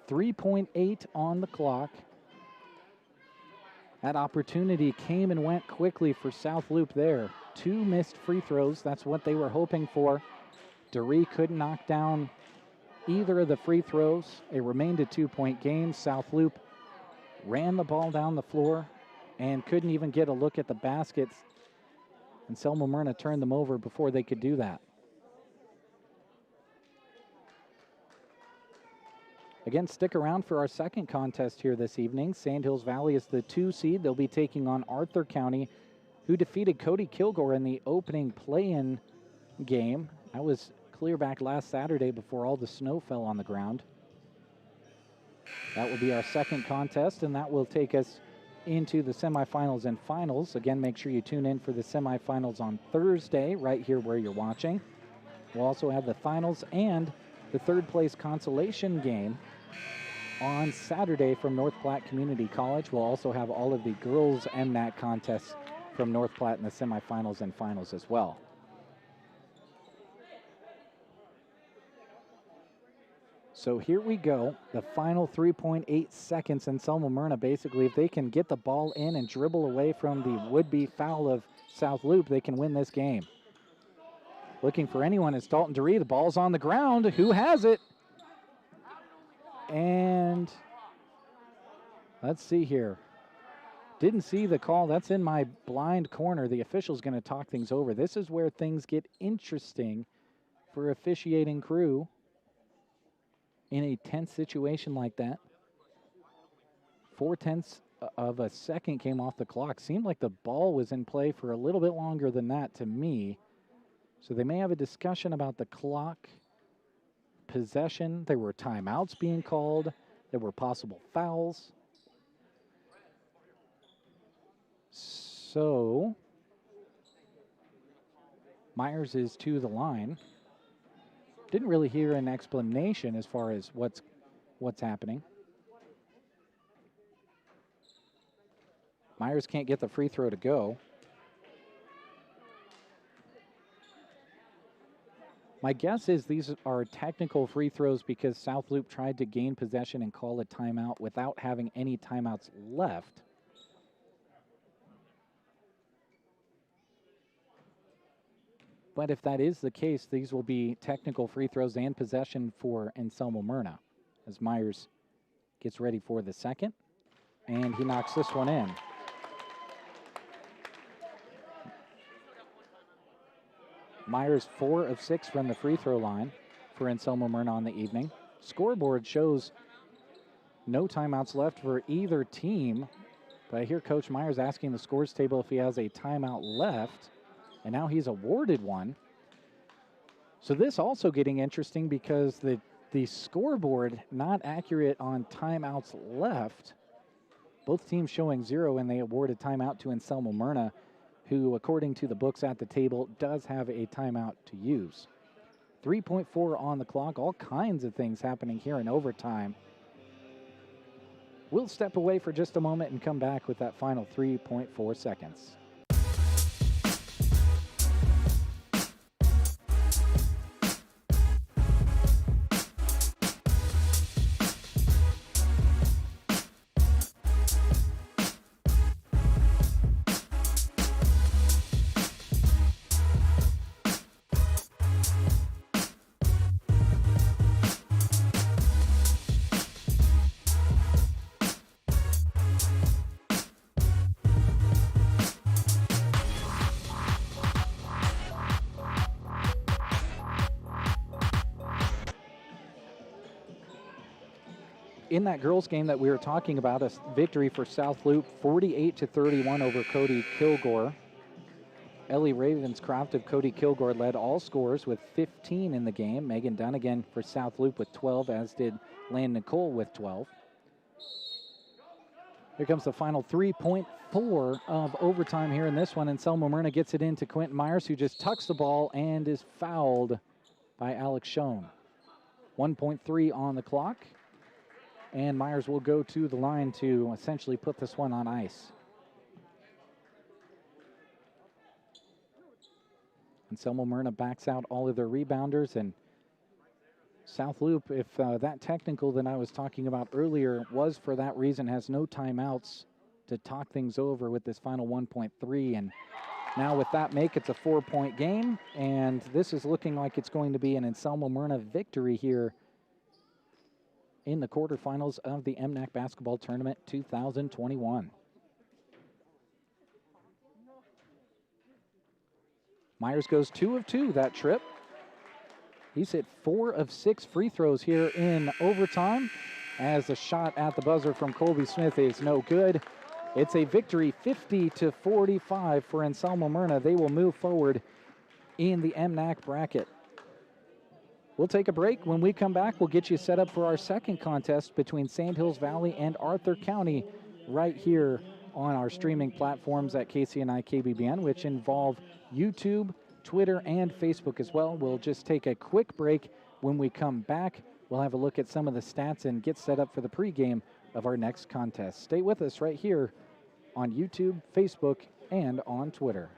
3.8 on the clock. That opportunity came and went quickly for South Loop there. 2 missed free throws. That's what they were hoping for. Duree couldn't knock down either of the free throws. It remained a 2-point game. South Loop ran the ball down the floor and couldn't even get a look at the baskets. And Selma Myrna turned them over before they could do that. Again, stick around for our second contest here this evening. Sandhills Valley is the 2 seed. They'll be taking on Arthur County, who defeated Cody Kilgore in the opening play-in game. That was clear back last Saturday before all the snow fell on the ground. That will be our second contest, and that will take us into the semifinals and finals. Again, make sure you tune in for the semifinals on Thursday, right here where you're watching. We'll also have the finals and the third place consolation game on Saturday from North Platte Community College. We'll also have all of the girls' MNAC contests from North Platte in the semifinals and finals as well. So here we go, the final 3.8 seconds, and Selma Myrna basically, if they can get the ball in and dribble away from the would-be foul of South Loop, they can win this game. Looking for anyone is Dalton Duree. The ball's on the ground. Who has it? And let's see here. Didn't see the call. That's in my blind corner. The official's going to talk things over. This is where things get interesting for officiating crew in a tense situation like that. 4/10 of a second came off the clock. Seemed like the ball was in play for a little bit longer than that to me. So they may have a discussion about the clock, possession. There were timeouts being called. There were possible fouls. So Myers is to the line. Didn't really hear an explanation as far as what's happening. Myers can't get the free throw to go. My guess is these are technical free throws because South Loop tried to gain possession and call a timeout without having any timeouts left. But if that is the case, these will be technical free throws and possession for Anselmo Myrna as Myers gets ready for the second. And he knocks this one in. Myers 4 of 6 from the free throw line for Anselmo Myrna on the evening. Scoreboard shows no timeouts left for either team. But I hear Coach Myers asking the scores table if he has a timeout left. And now he's awarded one. So this also getting interesting because the scoreboard not accurate on timeouts left. Both teams showing 0, and they award a timeout to Anselmo Myrna, who, according to the books at the table, does have a timeout to use. 3.4 on the clock. All kinds of things happening here in overtime. We'll step away for just a moment and come back with that final 3.4 seconds. in that girls game that we were talking about, a victory for South Loop, 48-31 over Cody Kilgore. Ellie Ravenscroft of Cody Kilgore led all scorers with 15 in the game. Megan Dunnigan for South Loop with 12, as did Lane Nicole with 12. Here comes the final 3.4 of overtime here in this one, and Selma Myrna gets it into Quentin Myers, who just tucks the ball and is fouled by Alex Schoen. 1.3 on the clock, and Myers will go to the line to essentially put this one on ice. And Selma Myrna backs out all of their rebounders, and South Loop, if that technical that I was talking about earlier was for that reason, has no timeouts to talk things over with this final 1.3. And now with that make, it's a 4-point game, and this is looking like it's going to be an Selma Myrna victory here in the quarterfinals of the MNAC Basketball Tournament 2021. Myers goes 2 of 2 that trip. He's hit 4 of 6 free throws here in overtime, as the shot at the buzzer from Colby Smith is no good. It's a victory 50-45 for Anselmo Myrna. They will move forward in the MNAC bracket. We'll take a break. When we come back, we'll get you set up for our second contest between Sandhills Valley and Arthur County right here on our streaming platforms at KCNI KBBN, which involve YouTube, Twitter, and Facebook as well. We'll just take a quick break. When we come back, we'll have a look at some of the stats and get set up for the pregame of our next contest. Stay with us right here on YouTube, Facebook, and on Twitter.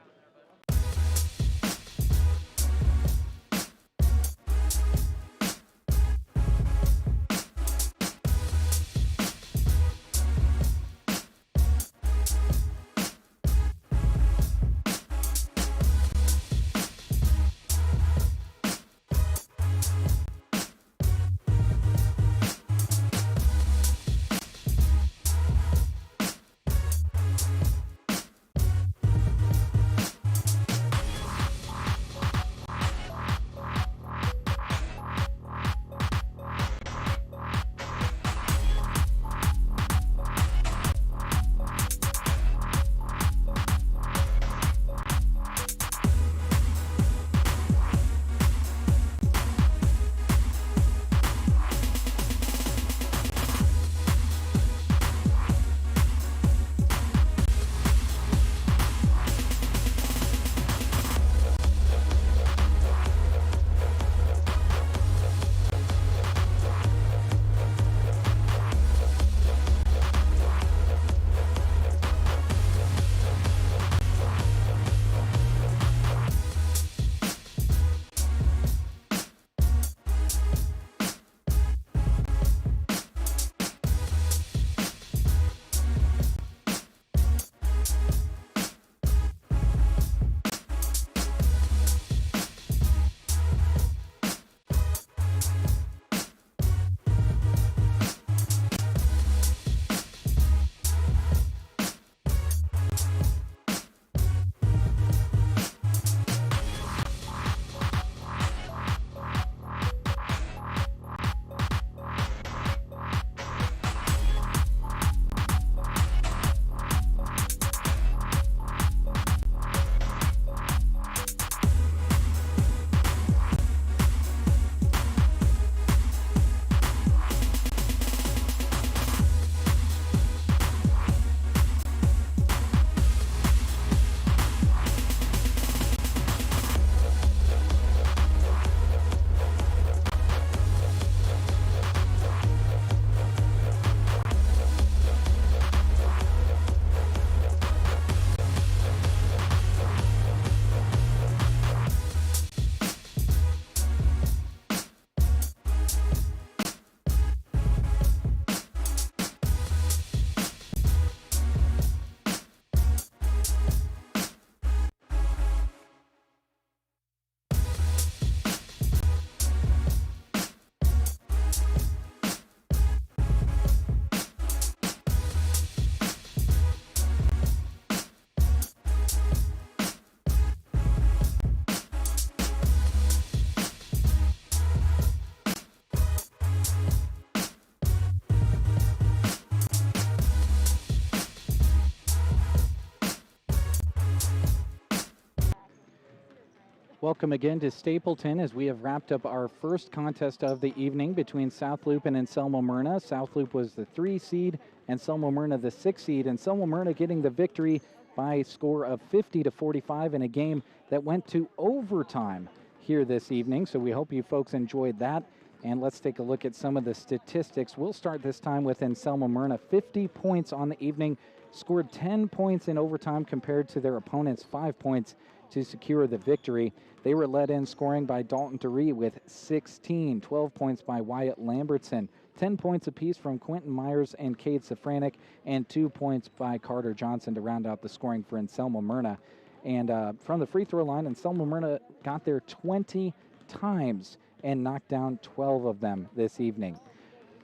Welcome again to Stapleton as we have wrapped up our first contest of the evening between South Loop and Anselmo Myrna. South Loop was the 3 seed, Anselmo Myrna the 6 seed. Anselmo Myrna getting the victory by a score of 50-45 in a game that went to overtime here this evening. So we hope you folks enjoyed that. And let's take a look at some of the statistics. We'll start this time with Anselmo Myrna. 50 points on the evening, scored 10 points in overtime compared to their opponents' 5 points to secure the victory. They were led in scoring by Dalton Duree with 16, 12 points by Wyatt Lambertson, 10 points apiece from Quentin Myers and Cade Safranek, and 2 points by Carter Johnson to round out the scoring for Anselmo Myrna. And from the free throw line, Anselmo Myrna got there 20 times and knocked down 12 of them this evening.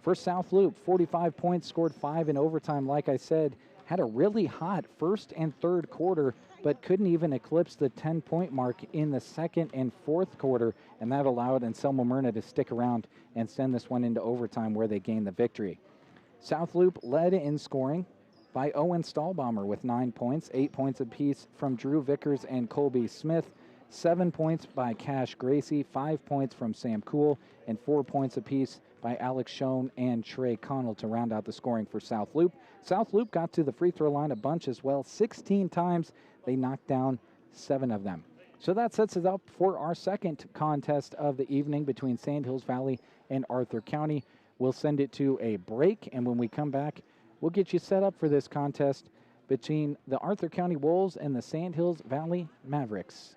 For South Loop, 45 points, scored 5 in overtime. Like I said, had a really hot first and third quarter, but couldn't even eclipse the 10-point mark in the second and fourth quarter, and that allowed Anselmo Myrna to stick around and send this one into overtime where they gained the victory. South Loop led in scoring by Owen Stahlbaumer with 9 points, 8 points apiece from Drew Vickers and Colby Smith, 7 points by Cash Gracie, 5 points from Sam Cool, and 4 points apiece by Alex Schoen and Trey Connell to round out the scoring for South Loop. South Loop got to the free throw line a bunch as well, 16 times. They knocked down 7 of them. So that sets us up for our second contest of the evening between Sandhills Valley and Arthur County. We'll send it to a break, and when we come back, we'll get you set up for this contest between the Arthur County Wolves and the Sandhills Valley Mavericks.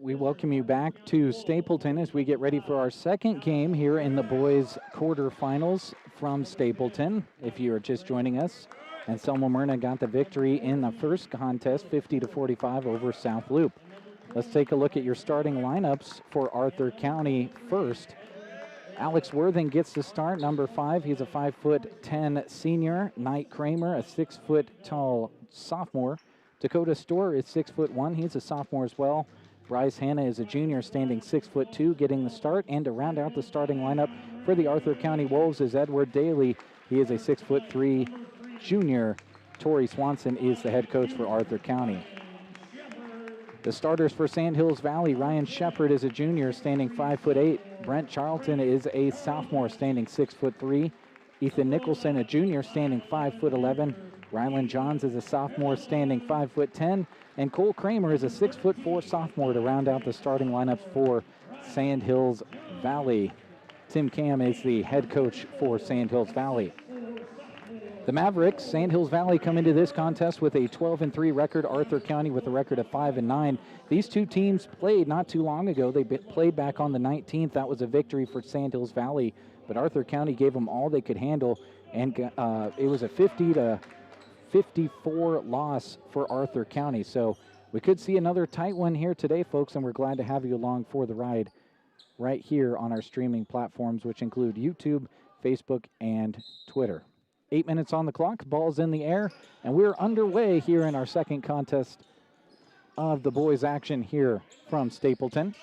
We welcome you back to Stapleton as we get ready for our second game here in the boys' quarterfinals from Stapleton. If you are just joining us, Anselmo Myrna got the victory in the first contest, 50-45 over South Loop. Let's take a look at your starting lineups for Arthur County first. Alex Worthing gets the start, number 5. He's a 5'10" senior. Knight Kramer, a 6-foot tall sophomore. Dakota Storr is 6'1". He's a sophomore as well. Bryce Hanna is a junior, standing 6'2", getting the start. And to round out the starting lineup for the Arthur County Wolves is Edward Daly. He is a 6'3" junior. Tori Swanson is the head coach for Arthur County. The starters for Sandhills Valley, Ryan Shepard is a junior, standing 5'8". Brent Charlton is a sophomore, standing 6'3". Ethan Nicholson, a junior, standing 5'11". Rylan Johns is a sophomore, standing 5'10". And Cole Kramer is a 6'4" sophomore to round out the starting lineups for Sandhills Valley. Tim Cam is the head coach for Sandhills Valley. The Mavericks, Sandhills Valley, come into this contest with a 12-3 record. Arthur County with a record of 5-9. These two teams played not too long ago. They played back on the 19th. That was a victory for Sandhills Valley, but Arthur County gave them all they could handle, and it was a 50-54 loss for Arthur County. So we could see another tight one here today, folks, and we're glad to have you along for the ride right here on our streaming platforms, which include YouTube, Facebook, and Twitter. 8 minutes on the clock, ball's in the air, and we're underway here in our second contest of the boys' action here from Stapleton.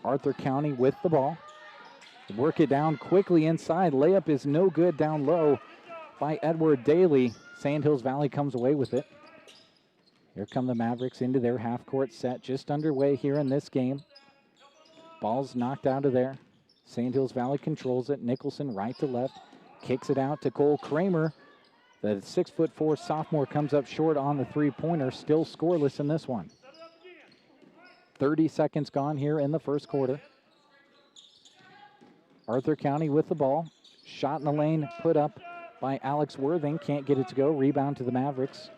Arthur County with the ball. Work it down quickly inside. Layup is no good down low by Edward Daly. Sandhills Valley comes away with it. Here come the Mavericks into their half-court set, just underway here in this game. Ball's knocked out of there. Sandhills Valley controls it. Nicholson right to left. Kicks it out to Cole Kramer. The 6'4" sophomore comes up short on the three-pointer. Still scoreless in this one. 30 seconds gone here in the first quarter. Arthur County with the ball. Shot in the lane put up by Alex Worthing. Can't get it to go. Rebound to the Mavericks.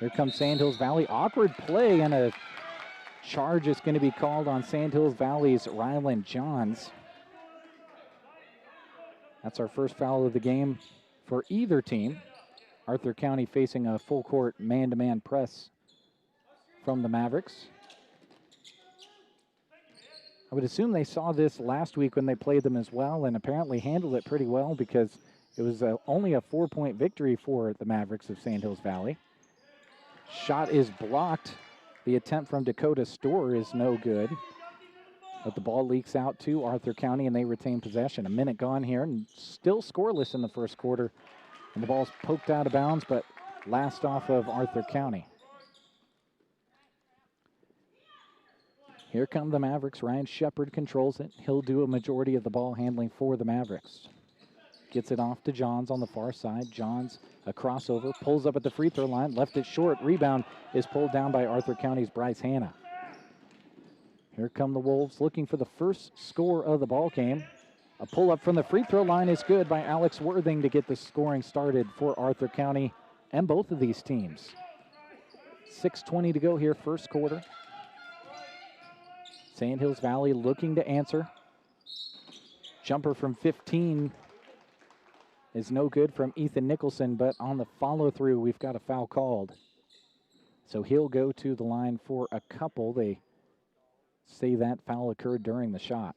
Here comes Sandhills Valley. Awkward play, and a charge is going to be called on Sandhills Valley's Rylan Johns. That's our first foul of the game for either team. Arthur County facing a full-court man-to-man press from the Mavericks. I would assume they saw this last week when they played them as well, and apparently handled it pretty well, because it was only a 4-point victory for the Mavericks of Sandhills Valley. Shot is blocked. The attempt from Dakota Storr is no good. But the ball leaks out to Arthur County, and they retain possession. A minute gone here, and still scoreless in the first quarter. And the ball's poked out of bounds, but last off of Arthur County. Here come the Mavericks. Ryan Shepard controls it. He'll do a majority of the ball handling for the Mavericks. Gets it off to Johns on the far side. Johns, a crossover, pulls up at the free throw line, left it short. Rebound is pulled down by Arthur County's Bryce Hanna. Here come the Wolves looking for the first score of the ball game. A pull-up from the free throw line is good by Alex Worthing to get the scoring started for Arthur County and both of these teams. 6:20 to go here, first quarter. Sandhills Valley looking to answer. Jumper from 15 is no good from Ethan Nicholson, but on the follow-through, we've got a foul called. So he'll go to the line for a couple. They say that foul occurred during the shot.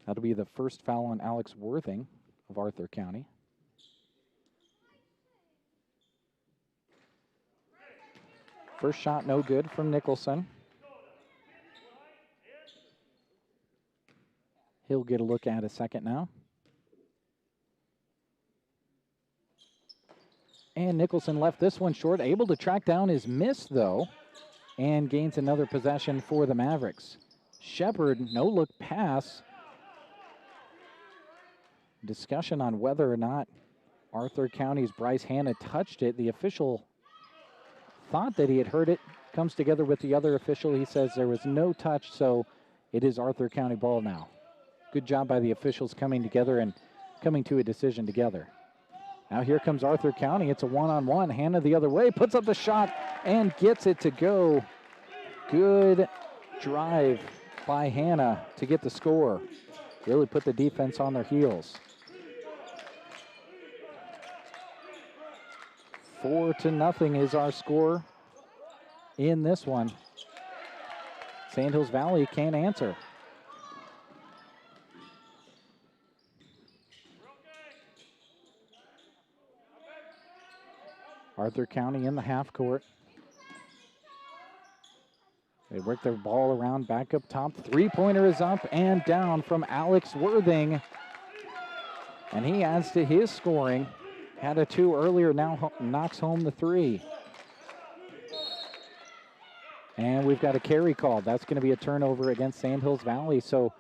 That'll be the first foul on Alex Worthing of Arthur County. First shot no good from Nicholson. He'll get a look at a second now. And Nicholson left this one short, able to track down his miss though, and gains another possession for the Mavericks. Shepard, no-look pass. Discussion on whether or not Arthur County's Bryce Hanna touched it. The official thought that he had heard it. Comes together with the other official. He says there was no touch, so it is Arthur County ball now. Good job by the officials coming together and coming to a decision together. Now here comes Arthur County. It's a one-on-one. Hannah the other way, puts up the shot and gets it to go. Good drive by Hannah to get the score. Really put the defense on their heels. 4-0 is our score in this one. Sandhills Valley can't answer. Arthur County in the half court. They work their ball around back up top. Three-pointer is up and down from Alex Worthing. And he adds to his scoring. Had a 2 earlier, now knocks home the 3. And we've got a carry called. That's going to be a turnover against Sandhills Valley. So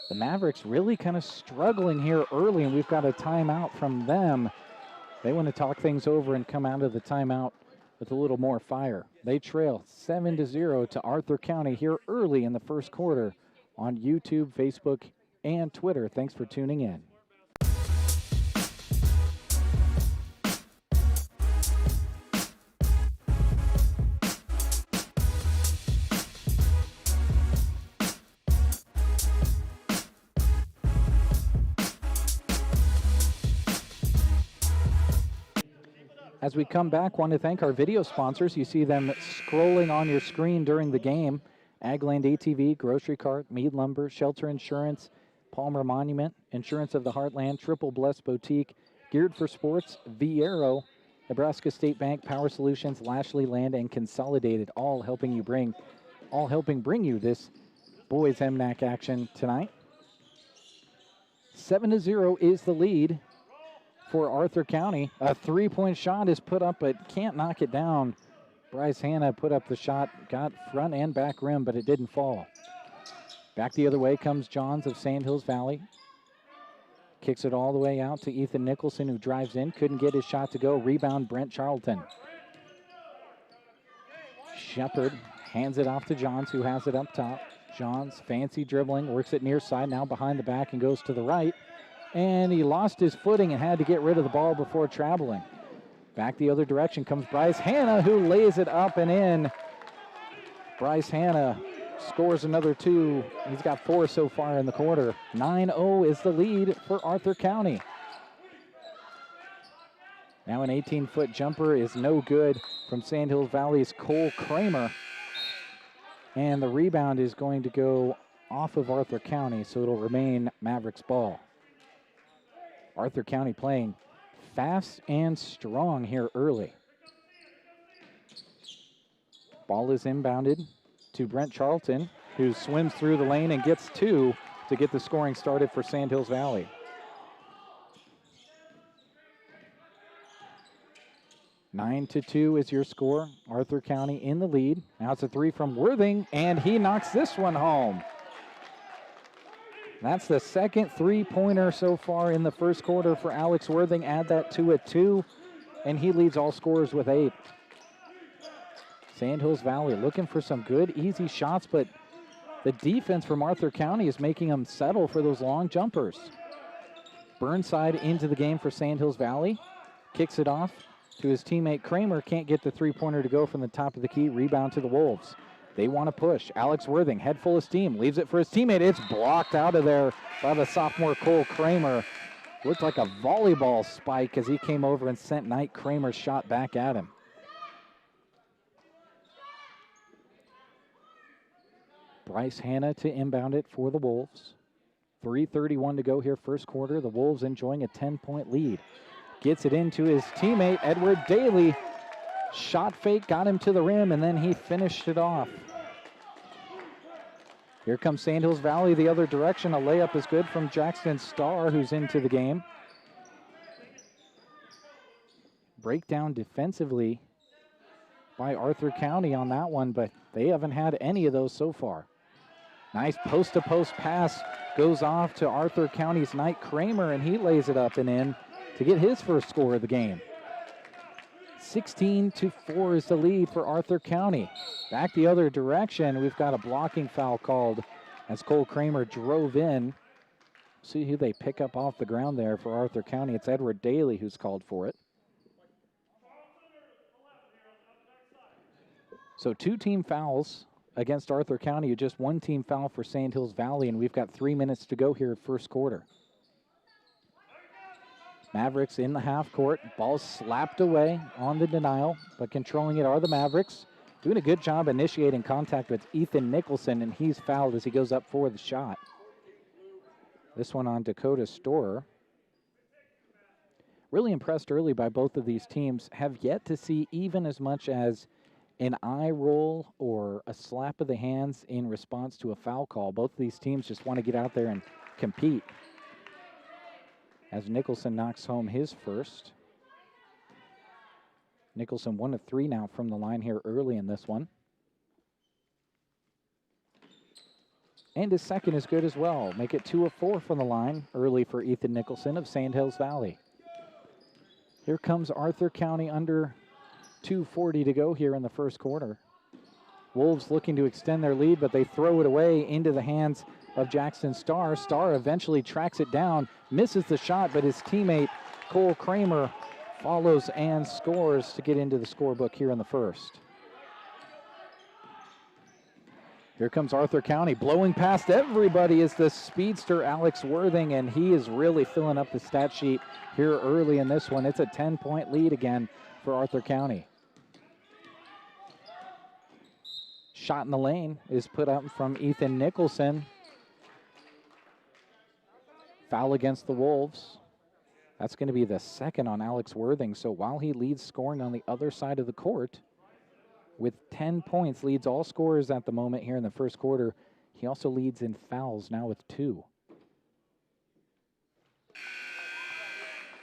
the Mavericks really kind of struggling here early, and we've got a timeout from them. They want to talk things over and come out of the timeout with a little more fire. They trail 7-0 to Arthur County here early in the first quarter on YouTube, Facebook, and Twitter. Thanks for tuning in. As we come back, want to thank our video sponsors. You see them scrolling on your screen during the game. Agland ATV, Grocery Cart, Mead Lumber, Shelter Insurance, Palmer Monument, Insurance of the Heartland, Triple Bless Boutique, Geared for Sports, Viero, Nebraska State Bank, Power Solutions, Lashley Land, and Consolidated, all helping bring you this boys MNAC action tonight. 7-0 is the lead for Arthur County. A three-point shot is put up, but can't knock it down. Bryce Hanna put up the shot, got front and back rim, but it didn't fall. Back the other way comes Johns of Sandhills Valley. Kicks it all the way out to Ethan Nicholson, who drives in. Couldn't get his shot to go. Rebound, Brent Charlton. Shepard hands it off to Johns, who has it up top. Johns, fancy dribbling, works it near side, now behind the back and goes to the right. And he lost his footing and had to get rid of the ball before traveling. Back the other direction comes Bryce Hanna, who lays it up and in. Bryce Hanna scores another 2. He's got 4 so far in the quarter. 9-0 is the lead for Arthur County. Now an 18-foot jumper is no good from Sandhills Valley's Cole Kramer. And the rebound is going to go off of Arthur County, so it'll remain Mavericks ball. Arthur County playing fast and strong here early. Ball is inbounded to Brent Charlton, who swims through the lane and gets 2 to get the scoring started for Sandhills Valley. 9-2 is your score. Arthur County in the lead. Now it's a 3 from Worthing, and he knocks this one home. That's the second three-pointer so far in the first quarter for Alex Worthing. Add that to a 2, and he leads all scorers with 8. Sandhills Valley looking for some good, easy shots, but the defense from Arthur County is making them settle for those long jumpers. Burnside into the game for Sandhills Valley. Kicks it off to his teammate Kramer. Can't get the three-pointer to go from the top of the key. Rebound to the Wolves. They want to push. Alex Worthing, head full of steam, leaves it for his teammate. It's blocked out of there by the sophomore Cole Kramer. Looked like a volleyball spike as he came over and sent Knight Kramer's shot back at him. Bryce Hanna to inbound it for the Wolves. 3:31 to go here first quarter. The Wolves enjoying a 10-point lead. Gets it into his teammate, Edward Daly. Shot fake, got him to the rim, and then he finished it off. Here comes Sandhills Valley the other direction. A layup is good from Jackson Starr, who's into the game. Breakdown defensively by Arthur County on that one, but they haven't had any of those so far. Nice post-to-post pass goes off to Arthur County's Knight Kramer, and he lays it up and in to get his first score of the game. 16-4 is the lead for Arthur County. Back the other direction, we've got a blocking foul called as Cole Kramer drove in See who they pick up off the ground there for Arthur County. It's Edward Daly who's called for it. So 2 team fouls against Arthur County, just 1 team foul for Sand Hills Valley, and we've got 3 minutes to go here first quarter. Mavericks in the half court. Ball slapped away on the denial, but controlling it are the Mavericks. Doing a good job initiating contact with Ethan Nicholson, and he's fouled as he goes up for the shot. This one on Dakota Storer. Really impressed early by both of these teams. Have yet to see even as much as an eye roll or a slap of the hands in response to a foul call. Both of these teams just want to get out there and compete. As Nicholson knocks home his first. Nicholson 1 of 3 now from the line here early in this one. And his second is good as well. Make it 2 of 4 from the line early for Ethan Nicholson of Sand Hills Valley. Here comes Arthur County under 2:40 to go here in the first quarter. Wolves looking to extend their lead, but they throw it away into the hands of Jackson Starr. Starr eventually tracks it down, misses the shot, but his teammate Cole Kramer follows and scores to get into the scorebook here in the first. Here comes Arthur County, blowing past everybody is the speedster Alex Worthing, and he is really filling up the stat sheet here early in this one. It's a 10-point lead again for Arthur County. Shot in the lane is put up from Ethan Nicholson. Foul against the Wolves. That's going to be the second on Alex Worthing. So while he leads scoring on the other side of the court with 10 points, leads all scorers at the moment here in the first quarter, he also leads in fouls now with 2.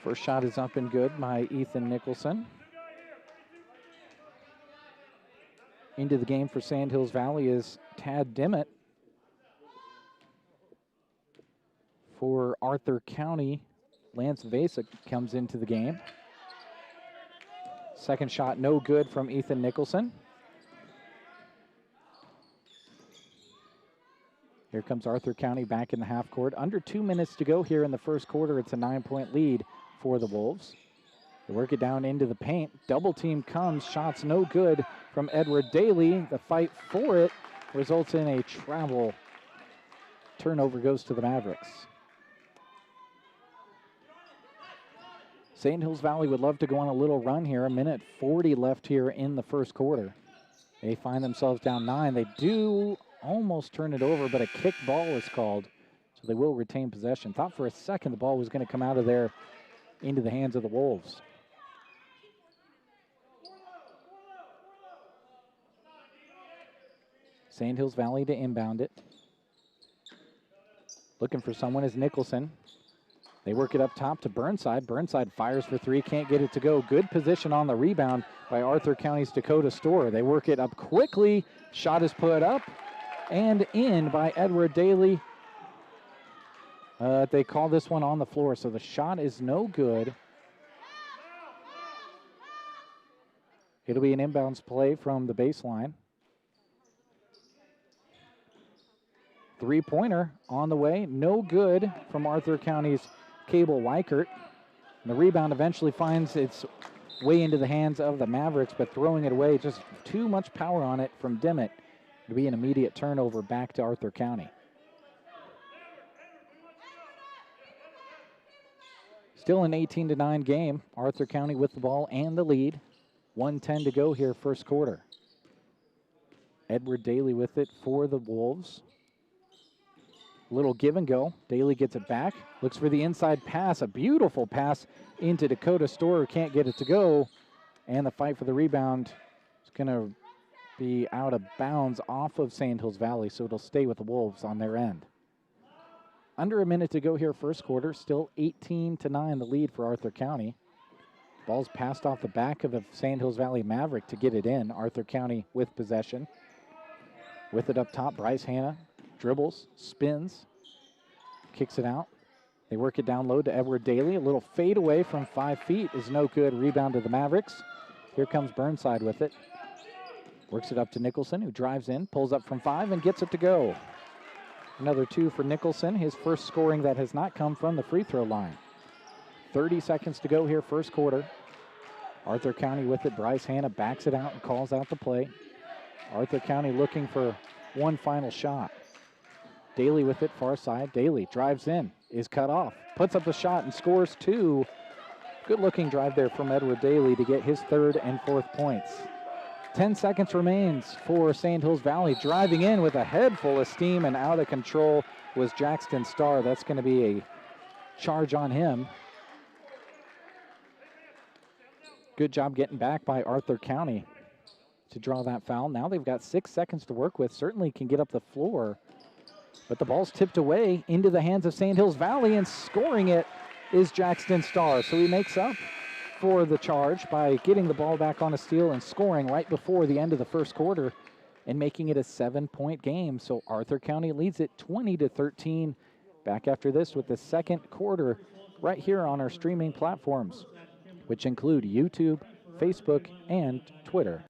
First shot is up and good by Ethan Nicholson. Into the game for Sand Hills Valley is Tad Dimmitt. For Arthur County, Lance Vasek comes into the game. Second shot no good from Ethan Nicholson. Here comes Arthur County back in the half court. Under 2 minutes to go here in the first quarter. It's a 9-point lead for the Wolves. They work it down into the paint. Double team comes. Shots no good from Edward Daly. The fight for it results in a travel. Turnover goes to the Mavericks. Sand Hills Valley would love to go on a little run here. 1:40 left here in the first quarter. They find themselves down 9. They do almost turn it over, but a kick ball is called, so they will retain possession. Thought for a second the ball was going to come out of there into the hands of the Wolves. Sand Hills Valley to inbound it. Looking for someone is Nicholson. They work it up top to Burnside. Burnside fires for 3, can't get it to go. Good position on the rebound by Arthur County's Dakota Storer. They work it up quickly. Shot is put up and in by Edward Daly. They call this one on the floor, so the shot is no good. It'll be an inbounds play from the baseline. 3-pointer on the way, no good from Arthur County's Cable Weichert. And the rebound eventually finds its way into the hands of the Mavericks, but throwing it away, just too much power on it from Dimmitt. It'll be an immediate turnover back to Arthur County. Still an 18-9 game. Arthur County with the ball and the lead. 1:10 to go here, first quarter. Edward Daly with it for the Wolves. Little give and go. Daly gets it back. Looks for the inside pass. A beautiful pass into Dakota Storer. Can't get it to go. And the fight for the rebound is going to be out of bounds off of Sand Hills Valley, so it'll stay with the Wolves on their end. Under a minute to go here, first quarter. Still 18-9 the lead for Arthur County. Ball's passed off the back of a Sand Hills Valley Maverick to get it in. Arthur County with possession. With it up top, Bryce Hanna. Dribbles, spins, kicks it out. They work it down low to Edward Daly. A little fade away from 5 feet is no good. Rebound to the Mavericks. Here comes Burnside with it. Works it up to Nicholson, who drives in, pulls up from 5, and gets it to go. Another 2 for Nicholson, his first scoring that has not come from the free throw line. 30 seconds to go here, first quarter. Arthur County with it. Bryce Hanna backs it out and calls out the play. Arthur County looking for one final shot. Daly with it, far side. Daly drives in, is cut off, puts up the shot and scores 2. Good looking drive there from Edward Daly to get his 3rd and 4th points. 10 seconds remains for Sand Hills Valley. Driving in with a head full of steam and out of control was Jackson Starr. That's going to be a charge on him. Good job getting back by Arthur County to draw that foul. Now they've got 6 seconds to work with. Certainly can get up the floor. But the ball's tipped away into the hands of Sand Hills Valley, and scoring it is Jackson Starr. So he makes up for the charge by getting the ball back on a steal and scoring right before the end of the first quarter and making it a 7-point game. So Arthur County leads it 20-13. Back after this with the second quarter right here on our streaming platforms, which include YouTube, Facebook, and Twitter.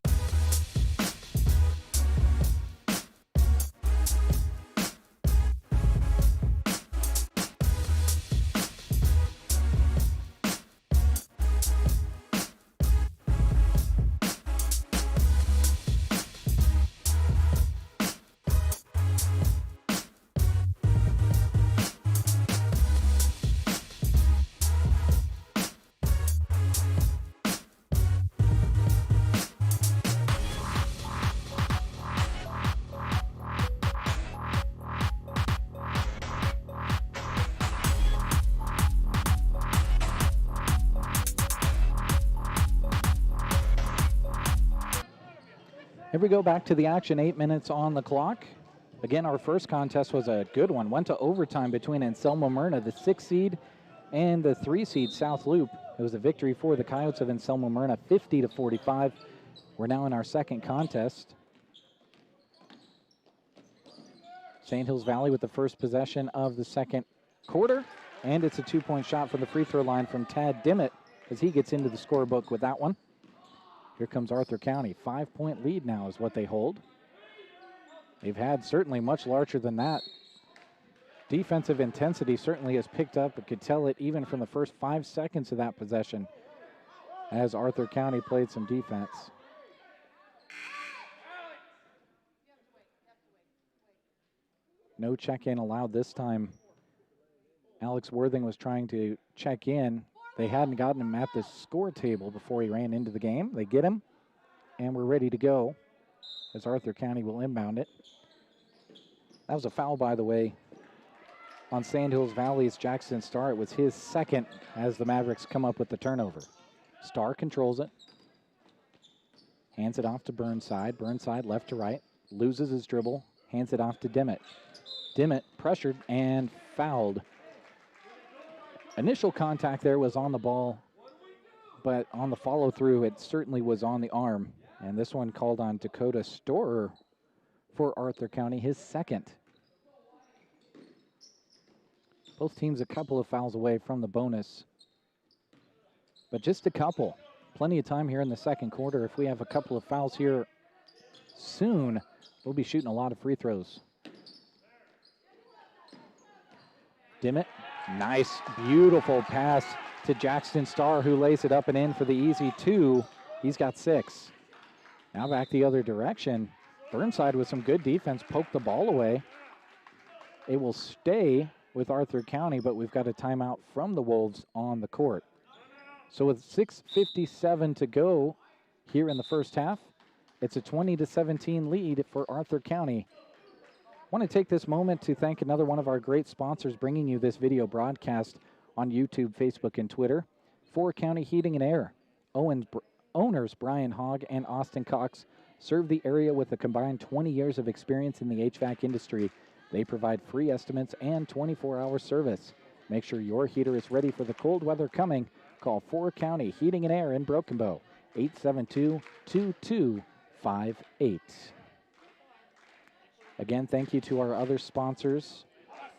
Here we go back to the action, 8 minutes on the clock. Again, our first contest was a good one. Went to overtime between Anselmo Myrna, the 6 seed, and the 3 seed South Loop. It was a victory for the Coyotes of Anselmo Myrna, 50-45. We're now in our second contest. St. Hills Valley with the first possession of the second quarter, and it's a 2-point shot from the free throw line from Tad Dimmitt as he gets into the scorebook with that one. Here comes Arthur County. 5-point lead now is what they hold. They've had certainly much larger than that. Defensive intensity certainly has picked up. You could tell it even from the first 5 seconds of that possession as Arthur County played some defense. No check-in allowed this time. Alex Worthing was trying to check in. They hadn't gotten him at the score table before he ran into the game. They get him, and we're ready to go as Arthur County will inbound it. That was a foul, by the way, on Sand Hills Valley's Jackson Starr. It was his second as the Mavericks come up with the turnover. Starr controls it. Hands it off to Burnside. Burnside left to right. Loses his dribble. Hands it off to Dimmitt. Dimmitt pressured and fouled. Initial contact there was on the ball, but on the follow-through, it certainly was on the arm. And this one called on Dakota Storer for Arthur County, his second. Both teams a couple of fouls away from the bonus, but just a couple. Plenty of time here in the second quarter. If we have a couple of fouls here soon, we'll be shooting a lot of free throws. Dimmitt. Nice, beautiful pass to Jackson Starr, who lays it up and in for the easy 2. He's got 6. Now back the other direction. Burnside with some good defense poked the ball away. It will stay with Arthur County, but we've got a timeout from the Wolves on the court. So with 6:57 to go here in the first half, it's a 20-17 lead for Arthur County. I want to take this moment to thank another one of our great sponsors bringing you this video broadcast on YouTube, Facebook, and Twitter. 4 County Heating and Air. Owners Brian Hogg and Austin Cox serve the area with a combined 20 years of experience in the HVAC industry. They provide free estimates and 24-hour service. Make sure your heater is ready for the cold weather coming. Call 4 County Heating and Air in Broken Bow, 872-2258. Again, thank you to our other sponsors,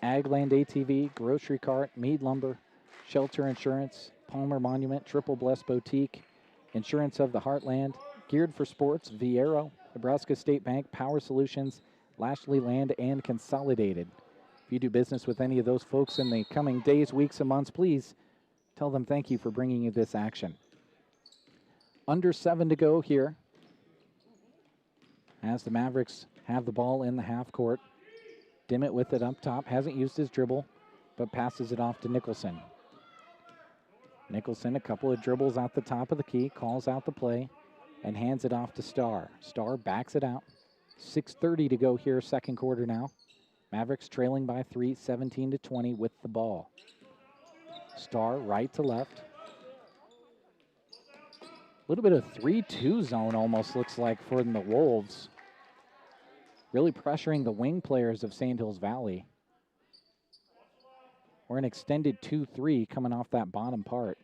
Agland ATV, Grocery Cart, Mead Lumber, Shelter Insurance, Palmer Monument, Triple Bless Boutique, Insurance of the Heartland, Geared for Sports, Viero, Nebraska State Bank, Power Solutions, Lashley Land, and Consolidated. If you do business with any of those folks in the coming days, weeks, and months, please tell them thank you for bringing you this action. Under 7 to go here as the Mavericks have the ball in the half court. Dimmitt with it up top. Hasn't used his dribble, but passes it off to Nicholson. Nicholson, a couple of dribbles out the top of the key, calls out the play, and hands it off to Starr. Starr backs it out. 6:30 to go here, second quarter now. Mavericks trailing by 3, 17-20 with the ball. Starr right to left. A little bit of 3-2 zone almost looks like for the Wolves. Really pressuring the wing players of Sandhills Valley. Or an extended 2-3 coming off that bottom part.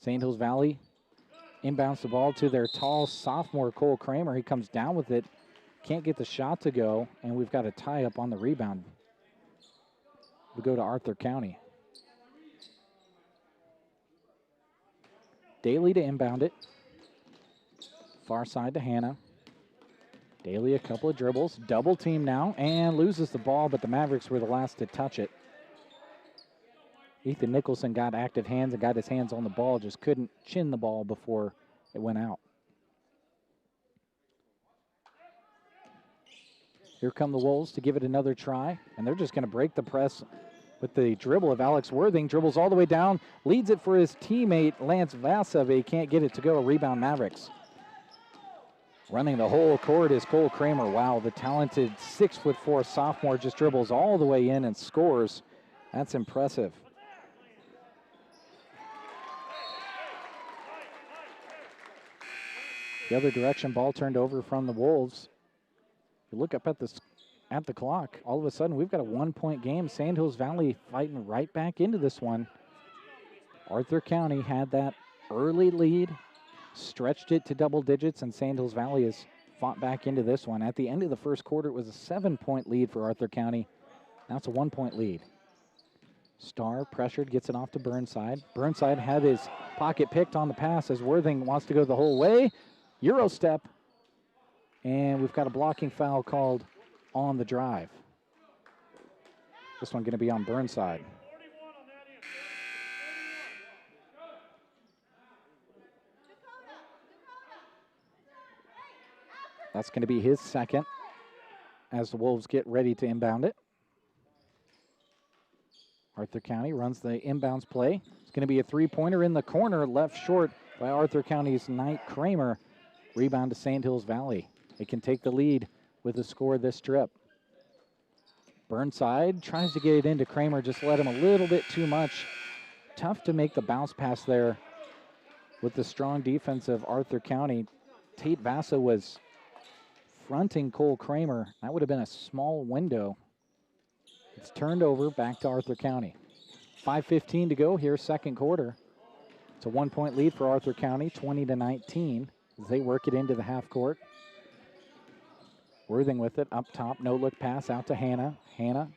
Sandhills Valley inbounds the ball to their tall sophomore Cole Kramer. He comes down with it. Can't get the shot to go, and we've got a tie up on the rebound. We go to Arthur County. Daly to inbound it. Far side to Hannah. Daly a couple of dribbles. Double team now, and loses the ball, but the Mavericks were the last to touch it. Ethan Nicholson got active hands and got his hands on the ball, just couldn't chin the ball before it went out. Here come the Wolves to give it another try, and they're just going to break the press with the dribble of Alex Worthing. Dribbles all the way down, leads it for his teammate Lance Vassa, but he can't get it to go. Rebound Mavericks. Running the whole court is Cole Kramer. Wow, the talented 6'4" sophomore just dribbles all the way in and scores. That's impressive. The other direction, ball turned over from the Wolves. You look up at the clock, all of a sudden we've got a 1-point game. Sandhills Valley fighting right back into this one. Arthur County had that early lead, stretched it to double digits, and Sandhills Valley has fought back into this one. At the end of the first quarter, it was a 7-point lead for Arthur County. Now it's a 1-point lead. Starr pressured, gets it off to Burnside. Burnside had his pocket picked on the pass as Worthing wants to go the whole way. Euro step. And we've got a blocking foul called on the drive. This one going to be on Burnside. That's going to be his second as the Wolves get ready to inbound it. Arthur County runs the inbounds play. It's going to be a three-pointer in the corner, left short by Arthur County's Knight Kramer. Rebound to Sandhills Valley. They can take the lead with a score this trip. Burnside tries to get it into Kramer, just let him a little bit too much. Tough to make the bounce pass there with the strong defense of Arthur County. Tate Vassa was fronting Cole Kramer. That would have been a small window. It's turned over back to Arthur County. 5:15 to go here, second quarter. It's a 1-point lead for Arthur County, 20-19, as they work it into the half court. Worthing with it up top, no look pass out to Hannah. Hannah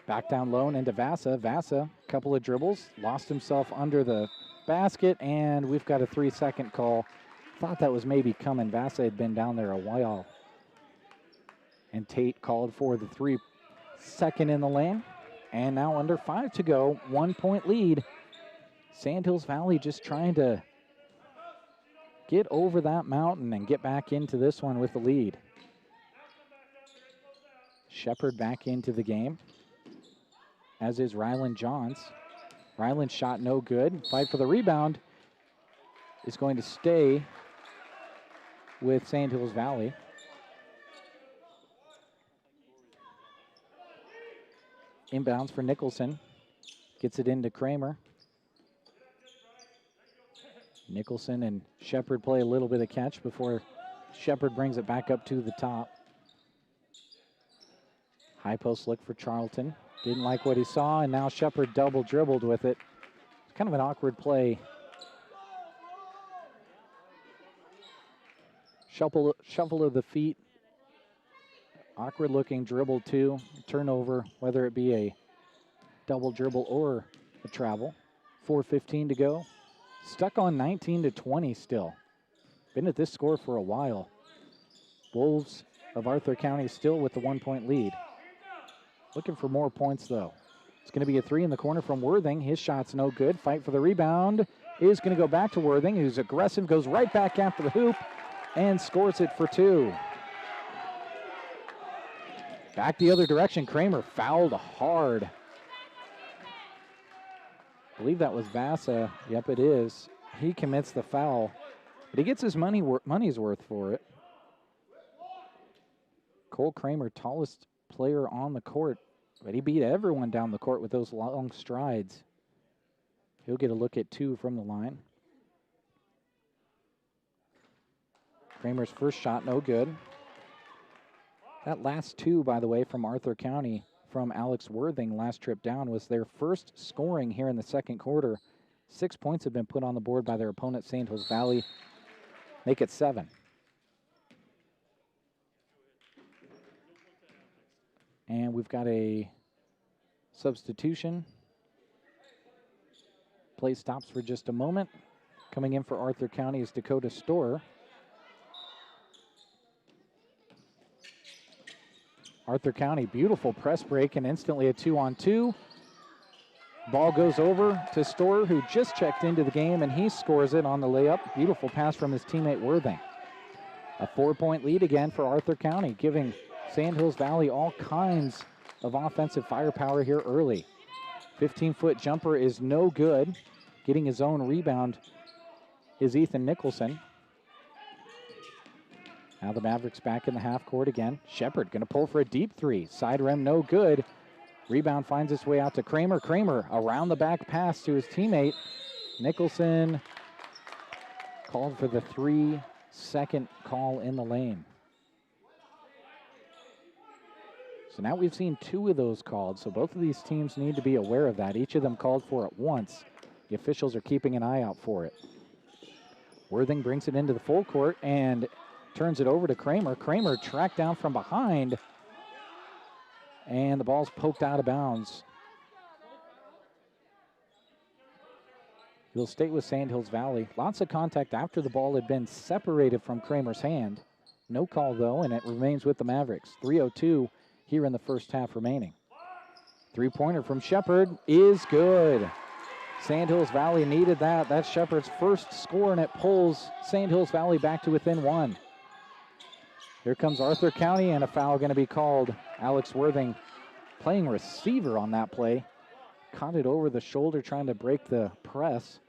back down low and into Vassa. Vassa, couple of dribbles, lost himself under the basket, and we've got a 3-second call. Thought that was maybe coming. Vassa had been down there a while. And Tate called for the 3-second in the lane. And now under 5 to go, 1-point lead. Sandhills Valley just trying to get over that mountain and get back into this one with the lead. Shepard back into the game, as is Ryland Johns. Ryland's shot no good. Fight for the rebound is going to stay with Sandhills Valley. Inbounds for Nicholson. Gets it into Kramer. Nicholson and Shepard play a little bit of catch before Shepard brings it back up to the top. High post look for Charlton. Didn't like what he saw, and now Shepard double dribbled with it. It's kind of an awkward play. Shuffle of the feet. Awkward looking dribble too. Turnover, whether it be a double dribble or a travel. 4:15 to go. Stuck on 19-20 still. Been at this score for a while. Wolves of Arthur County still with the 1-point lead. Looking for more points, though. It's going to be a 3 in the corner from Worthing. His shot's no good. Fight for the rebound is going to go back to Worthing, who's aggressive, goes right back after the hoop, and scores it for 2. Back the other direction. Kramer fouled hard. I believe that was Vasa. Yep, it is. He commits the foul, but he gets his money's worth for it. Cole Kramer, tallest player on the court, but he beat everyone down the court with those long strides. He'll get a look at 2 from the line. Kramer's first shot, no good. That last 2, by the way, from Arthur County, from Alex Worthing last trip down, was their first scoring here in the second quarter. 6 points have been put on the board by their opponent, Sandhills Valley. Make it 7. And we've got a substitution. Play stops for just a moment. Coming in for Arthur County is Dakota Storer. Arthur County, beautiful press break and instantly a 2-on-2. Ball goes over to Storer, who just checked into the game, and he scores it on the layup. Beautiful pass from his teammate Worthing. A 4-point lead again for Arthur County, giving Sandhills Valley all kinds of offensive firepower here early. 15-foot jumper is no good. Getting his own rebound is Ethan Nicholson. Now the Mavericks back in the half court again. Shepard going to pull for a deep 3. Side rim, no good. Rebound finds its way out to Kramer. Kramer around the back pass to his teammate. Nicholson called for the 3-second call in the lane. So now we've seen 2 of those called, so both of these teams need to be aware of that. Each of them called for it once. The officials are keeping an eye out for it. Worthing brings it into the full court and turns it over to Kramer. Kramer tracked down from behind, and the ball's poked out of bounds. He'll stay with Sandhills Valley. Lots of contact after the ball had been separated from Kramer's hand. No call, though, and it remains with the Mavericks. 3:02 here in the first half remaining. 3-pointer from Shepard is good. Sandhills Valley needed that. That's Shepard's first score, and it pulls Sandhills Valley back to within 1. Here comes Arthur County, and a foul going to be called. Alex Worthing playing receiver on that play. Caught it over the shoulder, trying to break the press.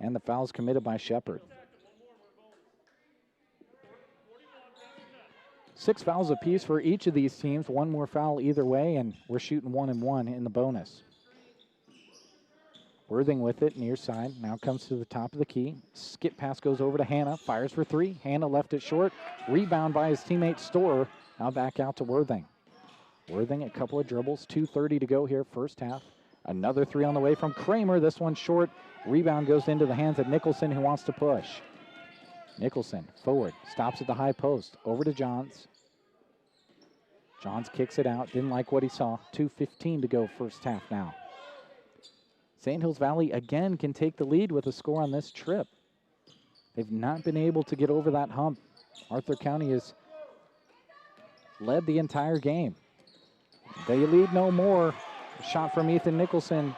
And the foul's committed by Shepard. 6 fouls apiece for each of these teams. 1 more foul either way, and we're shooting 1-and-1 in the bonus. Worthing with it, near side. Now comes to the top of the key. Skip pass goes over to Hannah. Fires for 3. Hannah left it short. Rebound by his teammate Storer. Now back out to Worthing. Worthing, a couple of dribbles. 2:30 to go here, first half. Another 3 on the way from Kramer. This one short. Rebound goes into the hands of Nicholson, who wants to push. Nicholson, forward. Stops at the high post. Over to Johns. Johns kicks it out. Didn't like what he saw. 2:15 to go, first half now. Sandhills Valley again can take the lead with a score on this trip. They've not been able to get over that hump. Arthur County has led the entire game. They lead no more. A shot from Ethan Nicholson.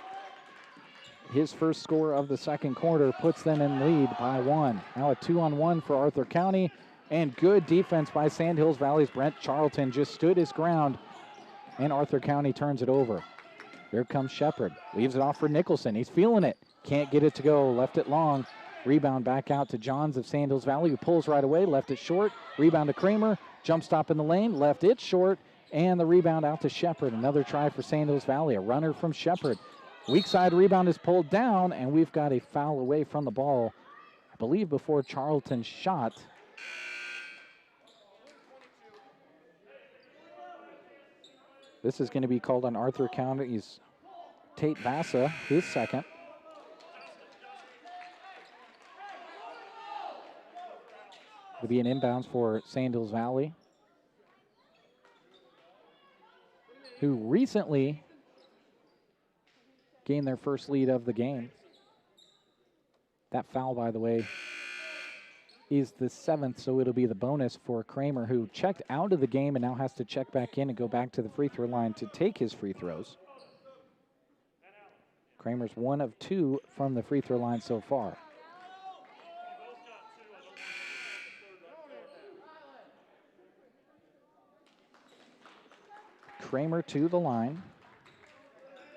His first score of the second quarter puts them in lead by 1. Now a 2-on-1 for Arthur County. And good defense by Sandhills Valley's Brent Charlton. Just stood his ground. And Arthur County turns it over. Here comes Shepard. Leaves it off for Nicholson. He's feeling it. Can't get it to go. Left it long. Rebound back out to Johns of Sandhills Valley, who pulls right away. Left it short. Rebound to Kramer. Jump stop in the lane. Left it short. And the rebound out to Shepard. Another try for Sandhills Valley. A runner from Shepard. Weak side rebound is pulled down, and we've got a foul away from the ball, I believe before Charlton's shot. This is going to be called on Arthur County's Tate Vasa, his second. It'll be an inbounds for Sandhills Valley, who recently gained their first lead of the game. That foul, by the way, is the 7th, so it'll be the bonus for Kramer, who checked out of the game and now has to check back in and go back to the free throw line to take his free throws. Kramer's 1 of 2 from the free throw line so far. Kramer to the line.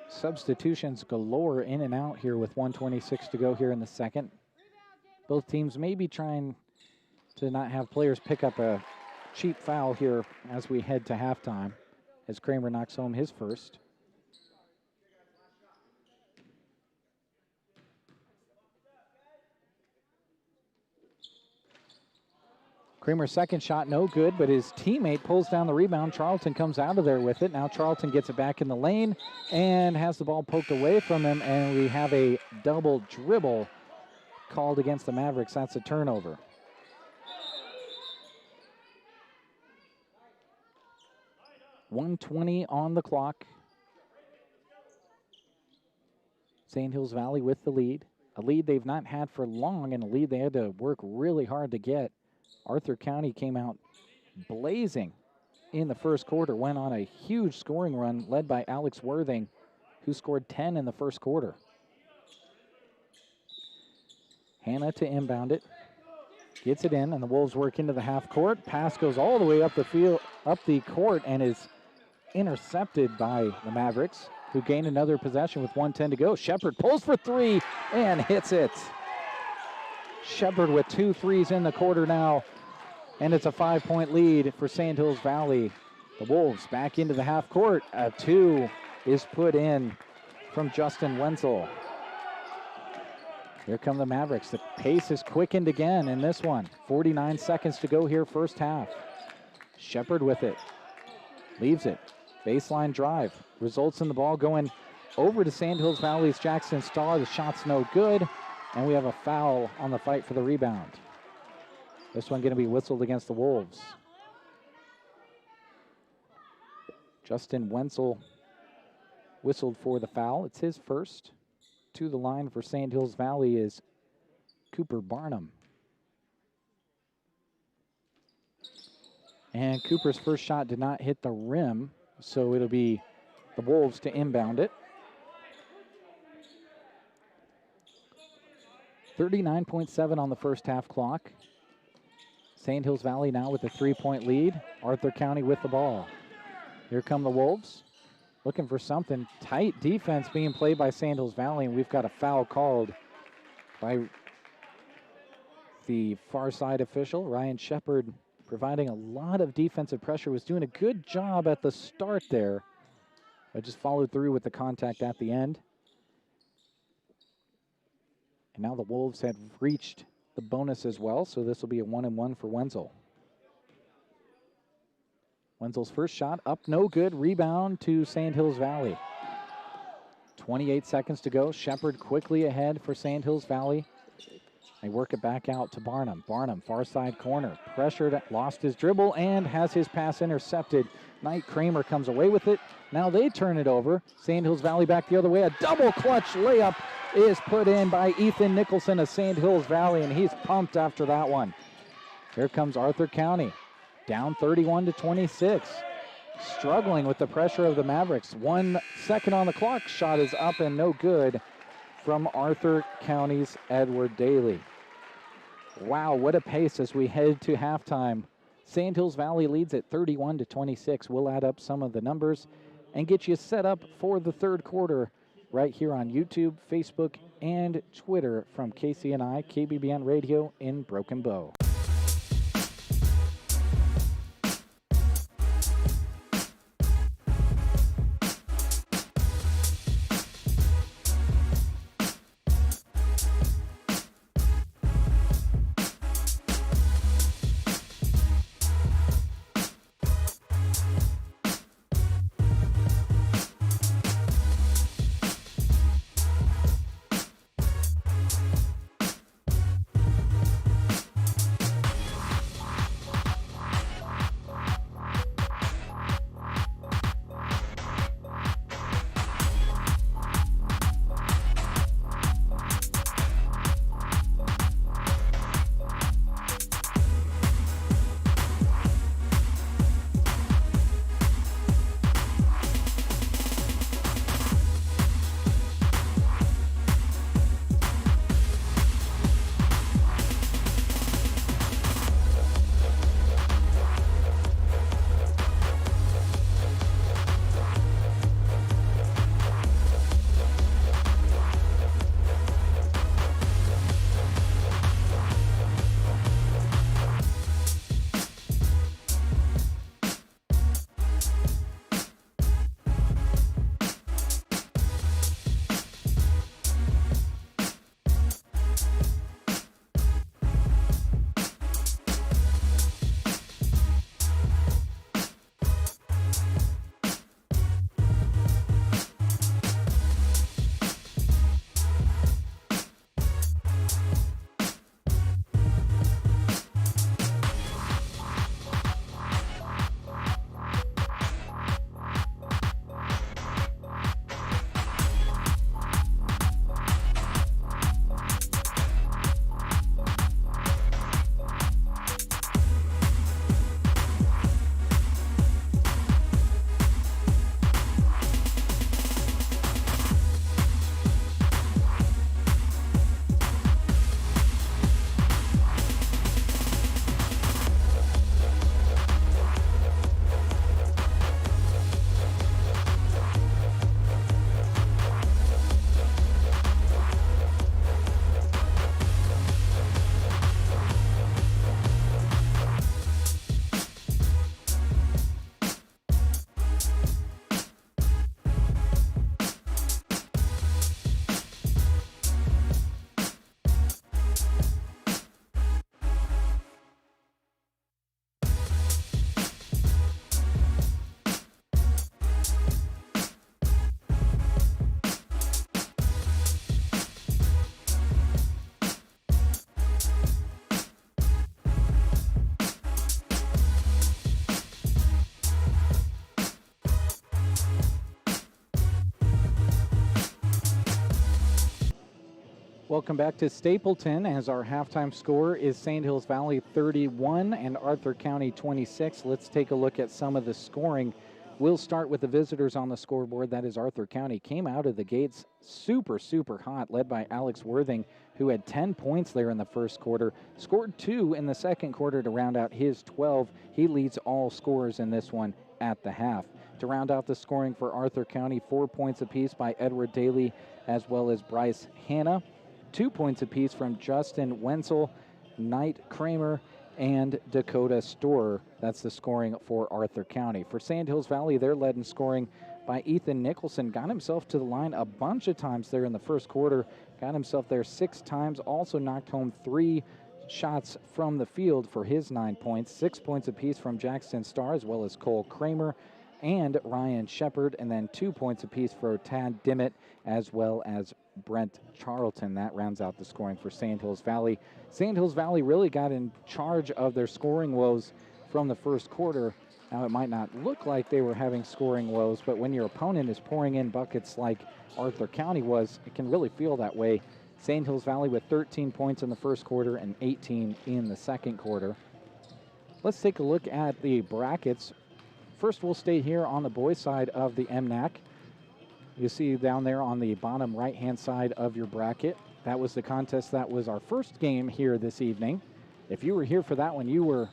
Substitutions galore in and out here with 1:26 to go here in the second. Both teams may be trying to not have players pick up a cheap foul here as we head to halftime, as Kramer knocks home his first. Kramer's second shot, no good, but his teammate pulls down the rebound. Charlton comes out of there with it. Now Charlton gets it back in the lane and has the ball poked away from him, and we have a double dribble called against the Mavericks. That's a turnover. .120 on the clock. St. Hills Valley with the lead. A lead they've not had for long, and a lead they had to work really hard to get. Arthur County came out blazing in the first quarter, went on a huge scoring run led by Alex Worthing, who scored 10 in the first quarter. Hannah to inbound it, gets it in, and the Wolves work into the half court. Pass goes all the way up the field, up the court, and is intercepted by the Mavericks, who gain another possession with 1:10 to go. Shepard pulls for 3 and hits it. Shepard with 2 threes in the quarter now, and it's a 5-point lead for St. Hills Valley. The Wolves back into the half court. A 2 is put in from Justin Wenzel. Here come the Mavericks. The pace is quickened again in this one. 49 seconds to go here, first half. Shepard with it. Leaves it. Baseline drive. Results in the ball going over to St. Hills Valley's Jackson Starr. The shot's no good, and we have a foul on the fight for the rebound. This one going to be whistled against the Wolves. Justin Wenzel whistled for the foul. It's his first. To the line for St. Hills Valley is Cooper Barnum. And Cooper's first shot did not hit the rim, so it'll be the Wolves to inbound it. 39.7 on the first half clock. St. Hills Valley now with a 3-point lead. Arthur County with the ball. Here come the Wolves. Looking for something. Tight defense being played by St. Hills Valley, and we've got a foul called by the far side official. Ryan Shepard providing a lot of defensive pressure. Was doing a good job at the start there, but just followed through with the contact at the end. And now the Wolves have reached the bonus as well, so this will be a 1-and-1 for Wenzel. Wenzel's first shot up, no good. Rebound to St. Hills Valley. 28 seconds to go. Shepard quickly ahead for St. Hills Valley. They work it back out to Barnum. Barnum, far side corner. Pressured, lost his dribble, and has his pass intercepted. Knight Kramer comes away with it. Now they turn it over. St. Hills Valley back the other way. A double clutch layup is put in by Ethan Nicholson of St. Hills Valley, and he's pumped after that one. Here comes Arthur County. Down 31-26. Struggling with the pressure of the Mavericks. 1 second on the clock. Shot is up and no good from Arthur County's Edward Daly. Wow, what a pace as we head to halftime. St. Hills Valley leads at 31-26. We'll add up some of the numbers and get you set up for the third quarter right here on YouTube, Facebook, and Twitter from KCNI, KBBN Radio in Broken Bow. Welcome back to Stapleton, as our halftime score is St. Hills Valley 31 and Arthur County 26. Let's take a look at some of the scoring. We'll start with the visitors on the scoreboard. That is Arthur County. Came out of the gates super hot, led by Alex Worthing, who had 10 points there in the first quarter. Scored 2 in the second quarter to round out his 12. He leads all scorers in this one at the half. To round out the scoring for Arthur County, 4 points apiece by Edward Daly as well as Bryce Hanna. 2 points apiece from Justin Wenzel, Knight Kramer, and Dakota Storer. That's the scoring for Arthur County. For Sand Hills Valley, they're led in scoring by Ethan Nicholson. Got himself to the line a bunch of times there in the first quarter. Got himself there 6 times. Also knocked home 3 shots from the field for his 9 points. 6 points apiece from Jackson Starr as well as Cole Kramer and Ryan Shepard. And then 2 points apiece for Tad Dimmitt as well as Brent Charlton. That rounds out the scoring for Sand Hills Valley. Sand Hills Valley really got in charge of their scoring woes from the first quarter. Now, it might not look like they were having scoring woes, but when your opponent is pouring in buckets like Arthur County was, it can really feel that way. Sand Hills Valley with 13 points in the first quarter and 18 in the second quarter. Let's take a look at the brackets. First, we'll stay here on the boys' side of the MNAC. You see down there on the bottom right-hand side of your bracket, that was the contest that was our first game here this evening. If you were here for that one, you were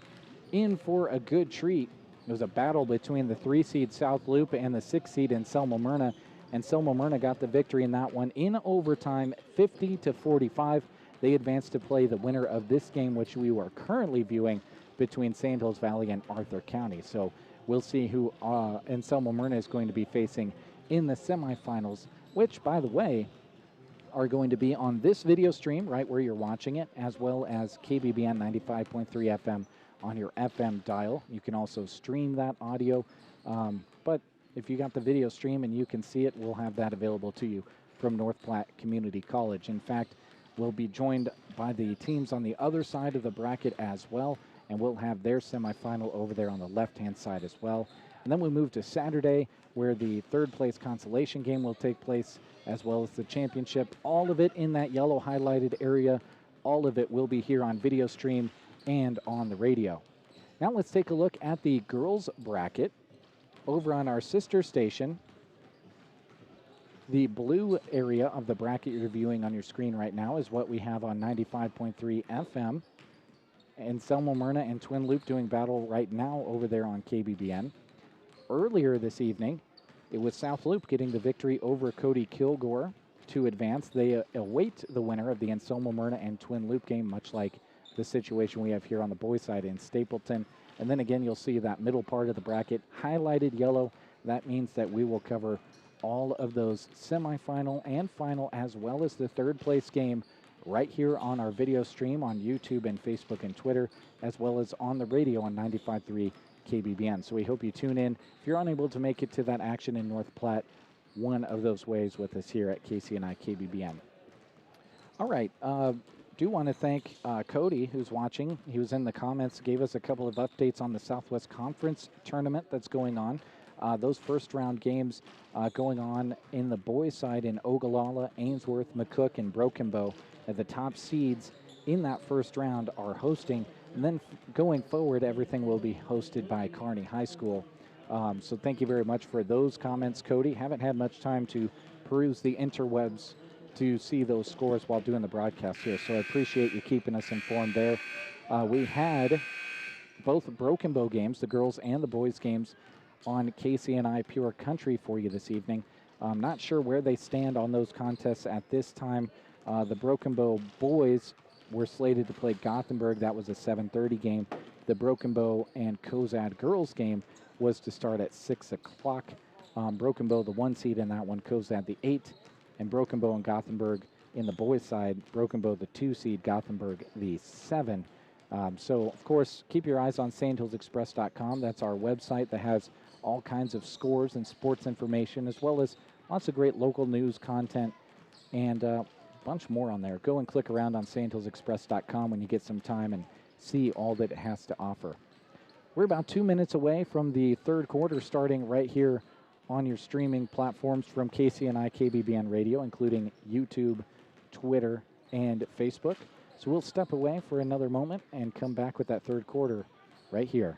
in for a good treat. It was a battle between the 3-seed South Loop and the 6-seed in Selma-Myrna, and Selma-Myrna got the victory in that one in overtime, 50-45. They advanced to play the winner of this game, which we are currently viewing between Sand Hills Valley and Arthur County. So we'll see who and Selma-Myrna is going to be facing in the semifinals, which, by the way, are going to be on this video stream right where you're watching it, as well as KBBN 95.3 FM on your FM dial. You can also stream that audio, but if you got the video stream and you can see it, we'll have that available to you from North Platte Community College. In fact, we'll be joined by the teams on the other side of the bracket as well, and we'll have their semifinal over there on the left-hand side as well. And then we move to Saturday, where the third-place consolation game will take place, as well as the championship. All of it in that yellow highlighted area. All of it will be here on video stream and on the radio. Now let's take a look at the girls' bracket over on our sister station. The blue area of the bracket you're viewing on your screen right now is what we have on 95.3 FM. And Selma-Myrna and Twin Loop doing battle right now over there on KBBN. Earlier this evening, it was South Loop getting the victory over Cody Kilgore to advance. They await the winner of the Selma-Myrna and Twin Loop game, much like the situation we have here on the boys' side in Stapleton. And then again, you'll see that middle part of the bracket highlighted yellow. That means that we will cover all of those semifinal and final, as well as the third place game right here on our video stream on YouTube and Facebook and Twitter, as well as on the radio on 95.3 KBBN. So we hope you tune in. If you're unable to make it to that action in North Platte, one of those ways with us here at KCNI KBBN. All right. Do want to thank Cody, who's watching. He was in the comments, gave us a couple of updates on the Southwest Conference tournament that's going on. Those first round games going on in the boys' side in Ogallala, Ainsworth, McCook, and Broken Bow. The top seeds in that first round are hosting. And then going forward, everything will be hosted by Kearney High School. So thank you very much for those comments, Cody. Haven't had much time to peruse the interwebs to see those scores while doing the broadcast here. So I appreciate you keeping us informed there. We had both Broken Bow games, the girls and the boys games, on KCNI Pure Country for you this evening. I'm not sure where they stand on those contests at this time. The Broken Bow boys were slated to play Gothenburg. That was a 7:30 game. The Broken Bow and Cozad girls game was to start at 6 o'clock. Broken Bow, the 1 seed in that one, Cozad the 8, and Broken Bow and Gothenburg in the boys' side. Broken Bow the 2 seed, Gothenburg the 7. So, of course, keep your eyes on sandhillsexpress.com. That's our website that has all kinds of scores and sports information, as well as lots of great local news content and bunch more on there. Go and click around on sandhillsexpress.com when you get some time and see all that it has to offer. We're about 2 minutes away from the third quarter, starting right here on your streaming platforms from KCNI KBBN Radio, including YouTube, Twitter, and Facebook. So we'll step away for another moment and come back with that third quarter right here.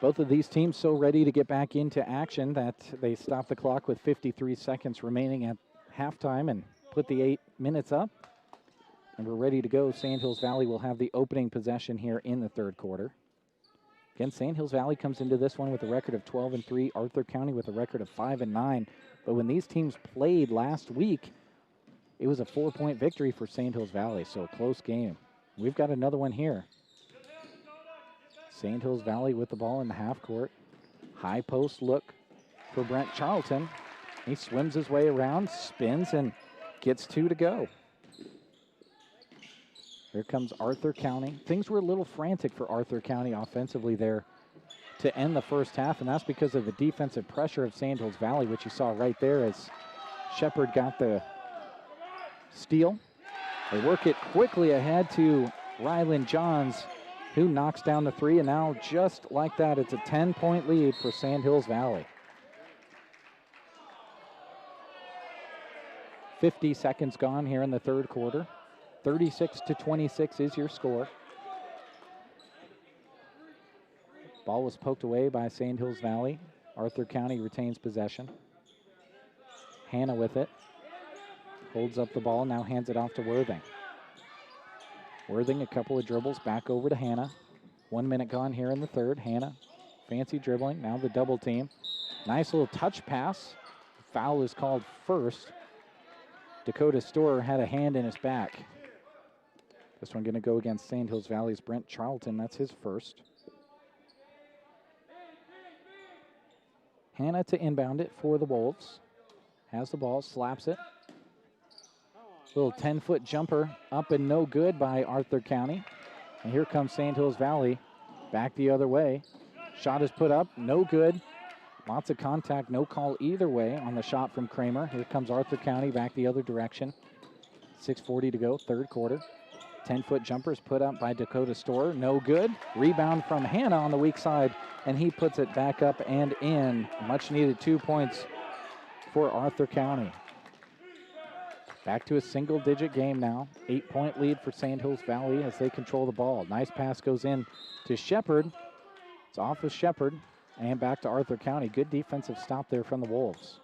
Both of these teams so ready to get back into action that they stop the clock with 53 seconds remaining at halftime and put the 8 minutes up. And we're ready to go. Sandhills Valley will have the opening possession here in the third quarter. Again, Sandhills Valley comes into this one with a record of 12-3. Arthur County with a record of 5-9. But when these teams played last week, it was a 4-point victory for Sandhills Valley, so a close game. We've got another one here. Sandhills Valley with the ball in the half court. High post look for Brent Charlton. He swims his way around, spins, and gets 2 to go. Here comes Arthur County. Things were a little frantic for Arthur County offensively there to end the first half, and that's because of the defensive pressure of Sandhills Valley, which you saw right there as Shepard got the steal. They work it quickly ahead to Ryland Johns, who knocks down the 3, and now just like that, it's a 10-point lead for Sandhills Valley. 50 seconds gone here in the third quarter. 36-26 is your score. Ball was poked away by Sandhills Valley. Arthur County retains possession. Hannah with it. Holds up the ball, now hands it off to Worthing. Worthing, a couple of dribbles back over to Hannah. 1 minute gone here in the third. Hannah, fancy dribbling, now the double team. Nice little touch pass. Foul is called first. Dakota Storer had a hand in his back. This one going to go against Sandhills Valley's Brent Charlton. That's his first. Hannah to inbound it for the Wolves. Has the ball, slaps it. Little 10-foot jumper up and no good by Arthur County. And here comes Sandhills Valley back the other way. Shot is put up, no good. Lots of contact, no call either way on the shot from Kramer. Here comes Arthur County back the other direction. 6:40 to go, third quarter. 10-foot jumper is put up by Dakota Storer, no good. Rebound from Hannah on the weak side, and he puts it back up and in. Much needed 2 points for Arthur County. Back to a single-digit game now. 8-point lead for Sandhills Valley as they control the ball. Nice pass goes in to Shepard. It's off of Shepard and back to Arthur County. Good defensive stop there from the Wolves.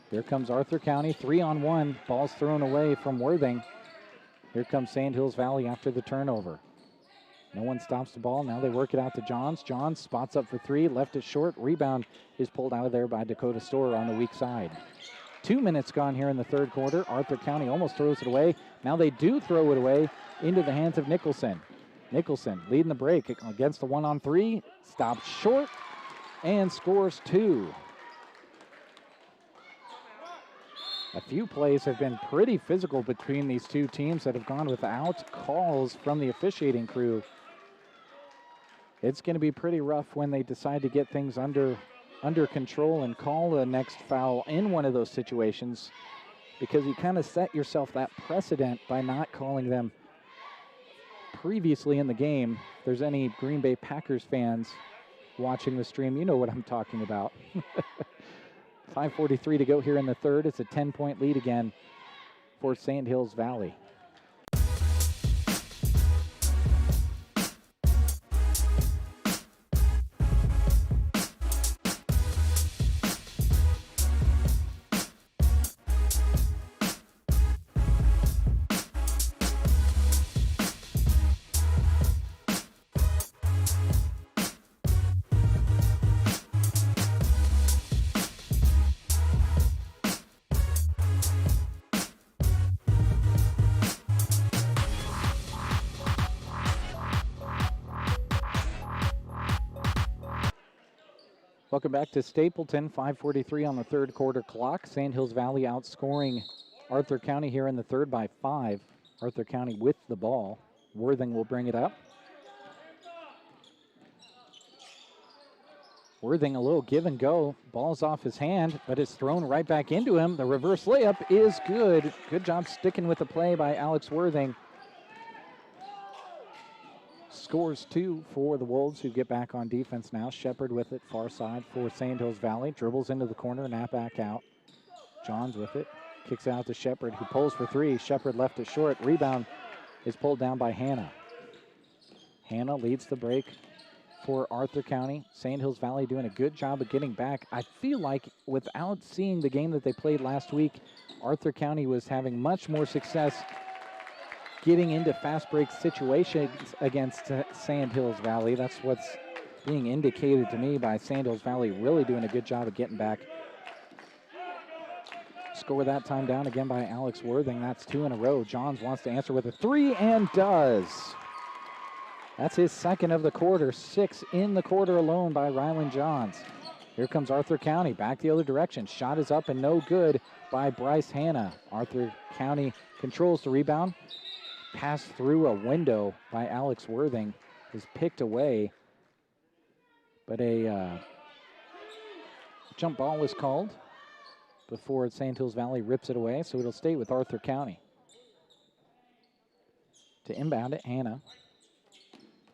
Here comes Arthur County, 3-on-1. Ball's thrown away from Worthing. Here comes Sandhills Valley after the turnover. No one stops the ball. Now they work it out to Johns. Johns spots up for 3, left it short. Rebound is pulled out of there by Dakota Storer on the weak side. 2 minutes gone here in the third quarter. Arthur County almost throws it away. Now they do throw it away into the hands of Nicholson. Nicholson leading the break against the 1-on-3. Stops short and scores 2. A few plays have been pretty physical between these two teams that have gone without calls from the officiating crew. It's going to be pretty rough when they decide to get things under control and call the next foul in one of those situations, because you kind of set yourself that precedent by not calling them previously in the game. If there's any Green Bay Packers fans watching the stream, you know what I'm talking about. 5:43 to go here in the third. It's a 10-point lead again for Sandhills Valley. Welcome back to Stapleton. 5:43 on the third quarter clock. Sandhills Valley outscoring Arthur County here in the third by 5. Arthur County with the ball. Worthing will bring it up. Worthing a little give and go. Ball's off his hand, but it's thrown right back into him. The reverse layup is good. Good job sticking with the play by Alex Worthing. Scores 2 for the Wolves, who get back on defense now. Shepard with it, far side for Sandhills Valley. Dribbles into the corner, nap back out. Johns with it. Kicks out to Shepard, who pulls for 3. Shepard left it short. Rebound is pulled down by Hannah. Hannah leads the break for Arthur County. Sandhills Valley doing a good job of getting back. I feel like without seeing the game that they played last week, Arthur County was having much more success getting into fast break situations against Sandhills Valley. That's what's being indicated to me by Sandhills Valley really doing a good job of getting back. Score that time down again by Alex Worthing. That's 2 in a row. Johns wants to answer with a 3 and does. That's his second of the quarter. 6 in the quarter alone by Rylan Johns. Here comes Arthur County back the other direction. Shot is up and no good by Bryce Hannah. Arthur County controls the rebound. Pass through a window by Alex Worthing is picked away, but a jump ball was called before Sandhills Valley rips it away, so it'll stay with Arthur County. To inbound it, Hannah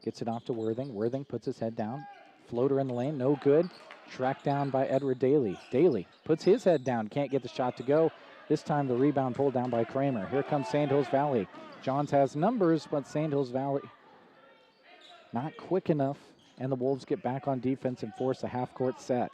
gets it off to Worthing. Worthing puts his head down. Floater in the lane, no good. Tracked down by Edward Daly. Daly puts his head down, can't get the shot to go. This time the rebound pulled down by Kramer. Here comes Sandhills Valley. Johns has numbers, but Sandhills Valley not quick enough, and the Wolves get back on defense and force a half-court set.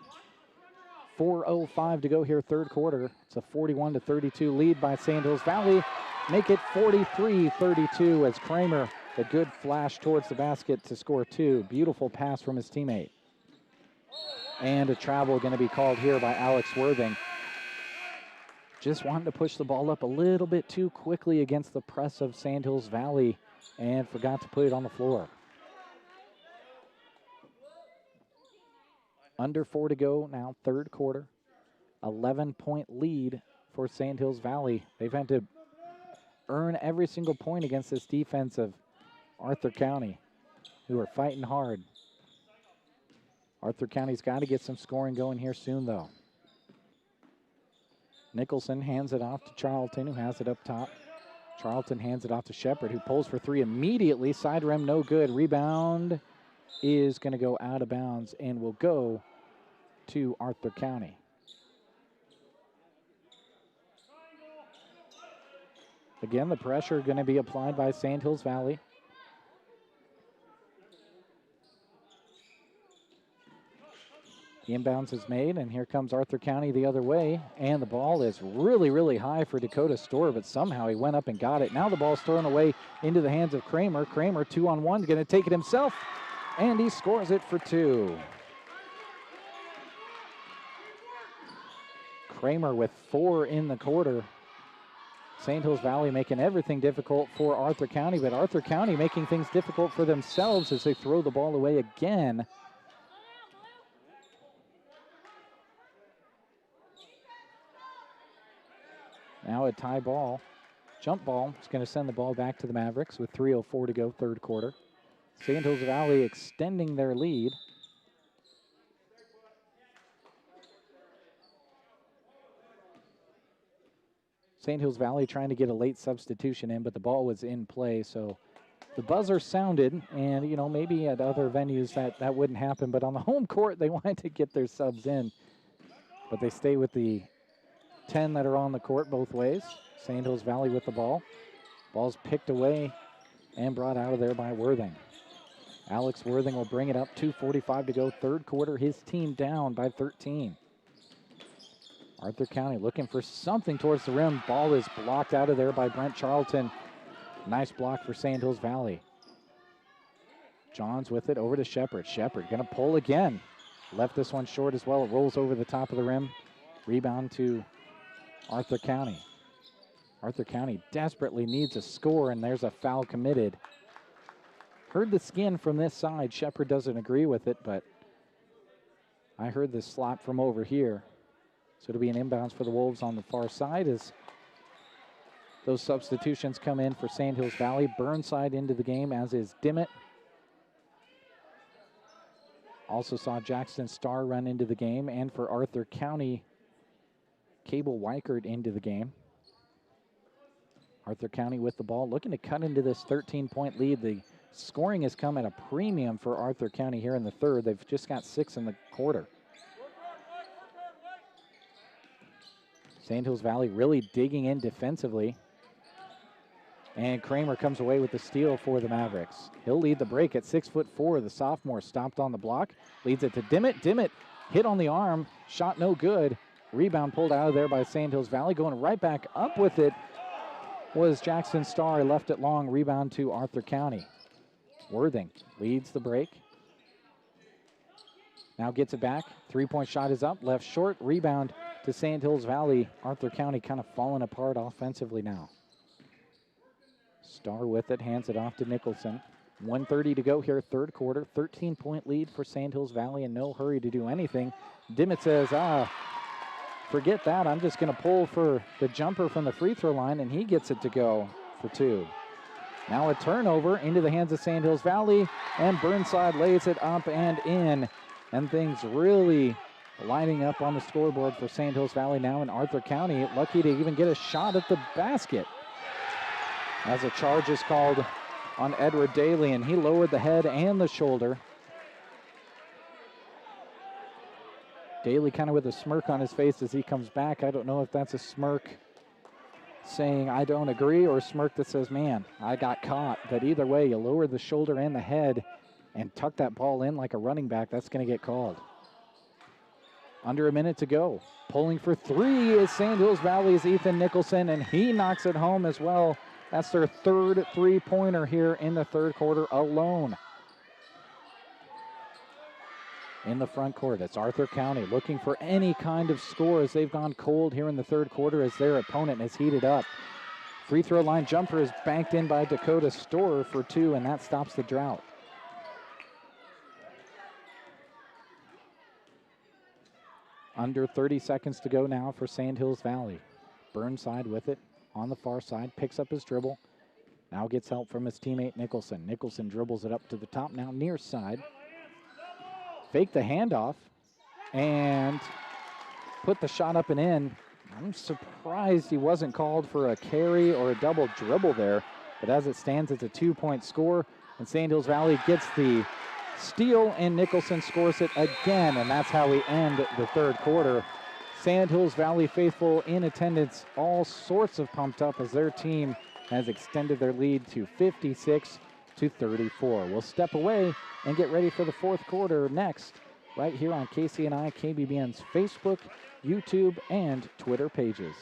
4:05 to go here, third quarter. It's a 41-32 lead by Sandhills Valley. Make it 43-32 as Kramer, a good flash towards the basket to score 2. Beautiful pass from his teammate. And a travel going to be called here by Alex Worthing. Just wanting to push the ball up a little bit too quickly against the press of Sandhills Valley and forgot to put it on the floor. Under 4 to go now, third quarter. 11-point lead for Sandhills Valley. They've had to earn every single point against this defense of Arthur County, who are fighting hard. Arthur County's got to get some scoring going here soon, though. Nicholson hands it off to Charlton, who has it up top. Charlton hands it off to Shepard, who pulls for 3 immediately. Side rim, no good. Rebound is going to go out of bounds and will go to Arthur County. Again, the pressure going to be applied by Sandhills Valley. The inbounds is made, and here comes Arthur County the other way. And the ball is really, really high for Dakota Storr, but somehow he went up and got it. Now the ball's thrown away into the hands of Kramer. Kramer, 2-on-1, going to take it himself, and he scores it for 2. Kramer with 4 in the quarter. Sandhills Valley making everything difficult for Arthur County, but Arthur County making things difficult for themselves as they throw the ball away again. Now a tie ball. Jump ball is going to send the ball back to the Mavericks with 3:04 to go, third quarter. Sandhills Valley extending their lead. Sandhills Valley trying to get a late substitution in, but the ball was in play, so the buzzer sounded, and, you know, maybe at other venues that wouldn't happen, but on the home court, they wanted to get their subs in, but they stay with the 10 that are on the court both ways. Sandhills Valley with the ball. Ball's picked away and brought out of there by Worthing. Alex Worthing will bring it up. 2:45 to go, third quarter. His team down by 13. Arthur County looking for something towards the rim. Ball is blocked out of there by Brent Charlton. Nice block for Sandhills Valley. Johns with it over to Shepard. Shepard going to pull again. Left this one short as well. It rolls over the top of the rim. Rebound to Arthur County. Arthur County desperately needs a score, and there's a foul committed. Heard the skin from this side. Shepard doesn't agree with it, but I heard this slap from over here. So it'll be an inbounds for the Wolves on the far side as those substitutions come in for Sand Hills Valley. Burnside into the game, as is Dimmitt. Also saw Jackson Starr run into the game, and for Arthur County, Cable Weichert into the game. Arthur County with the ball, looking to cut into this 13-point lead. The scoring has come at a premium for Arthur County here in the third. They've just got 6 in the quarter. Sand Hills Valley really digging in defensively. And Kramer comes away with the steal for the Mavericks. He'll lead the break at 6'4". The sophomore stopped on the block. Leads it to Dimmitt. Dimmitt hit on the arm. Shot no good. Rebound pulled out of there by Sand Hills Valley. Going right back up with it was Jackson Starr. Left it long. Rebound to Arthur County. Worthing leads the break. Now gets it back. 3-point shot is up. Left short. Rebound to Sand Hills Valley. Arthur County kind of falling apart offensively now. Starr with it, hands it off to Nicholson. 1:30 to go here, third quarter. 13-point lead for Sand Hills Valley, in no hurry to do anything. Dimmitt says, forget that. I'm just going to pull for the jumper from the free throw line, and he gets it to go for 2. Now a turnover into the hands of Sand Hills Valley, and Burnside lays it up and in. And things really lining up on the scoreboard for Sand Hills Valley now, in Arthur County lucky to even get a shot at the basket. As a charge is called on Edward Daly, and he lowered the head and the shoulder. Daly kind of with a smirk on his face as he comes back. I don't know if that's a smirk saying I don't agree or a smirk that says, man, I got caught. But either way, you lower the shoulder and the head and tuck that ball in like a running back, that's going to get called. Under a minute to go. Pulling for 3 is Sand Hills Valley's Ethan Nicholson, and he knocks it home as well. That's their third 3-pointer here in the third quarter alone. In the front court, it's Arthur County looking for any kind of score as they've gone cold here in the third quarter as their opponent has heated up. Free throw line jumper is banked in by Dakota Storer for 2, and that stops the drought. Under 30 seconds to go now for Sand Hills Valley. Burnside with it. On the far side, picks up his dribble. Now gets help from his teammate Nicholson. Nicholson dribbles it up to the top, now near side. Fake the handoff and put the shot up and in. I'm surprised he wasn't called for a carry or a double dribble there. But as it stands, it's a 2-point score. And Sand Hills Valley gets the steal, and Nicholson scores it again. And that's how we end the third quarter. Sand Hills Valley faithful in attendance, all sorts of pumped up as their team has extended their lead to 56-34. We'll step away and get ready for the fourth quarter next, right here on KCNI KBBN's Facebook, YouTube, and Twitter pages.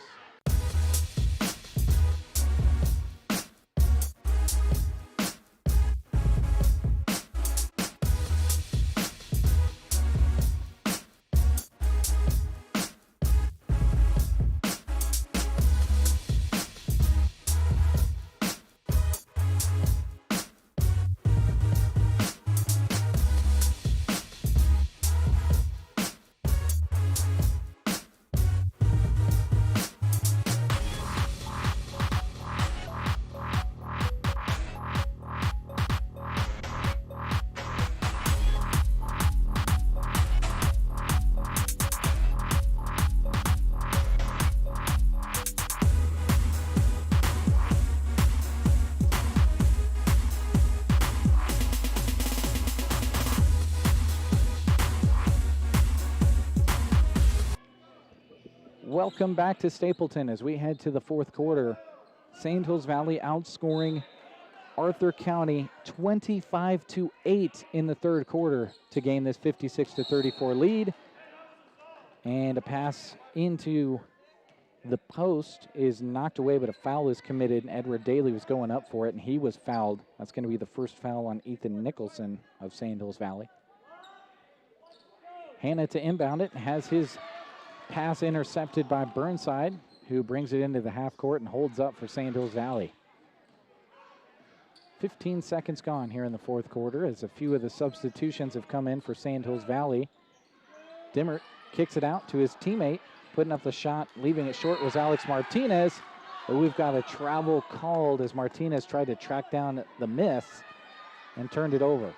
Welcome back to Stapleton as we head to the fourth quarter. Sand Hills Valley outscoring Arthur County 25-8 in the third quarter to gain this 56-34 lead. And a pass into the post is knocked away, but a foul is committed. And Edward Daly was going up for it, and he was fouled. That's going to be the first foul on Ethan Nicholson of Sand Hills Valley. Hanna to inbound it, has his pass intercepted by Burnside, who brings it into the half court and holds up for Sand Hills Valley. 15 seconds gone here in the fourth quarter as a few of the substitutions have come in for Sand Hills Valley. Dimmer kicks it out to his teammate. Putting up the shot, leaving it short was Alex Martinez. But we've got a travel called as Martinez tried to track down the miss and turned it over.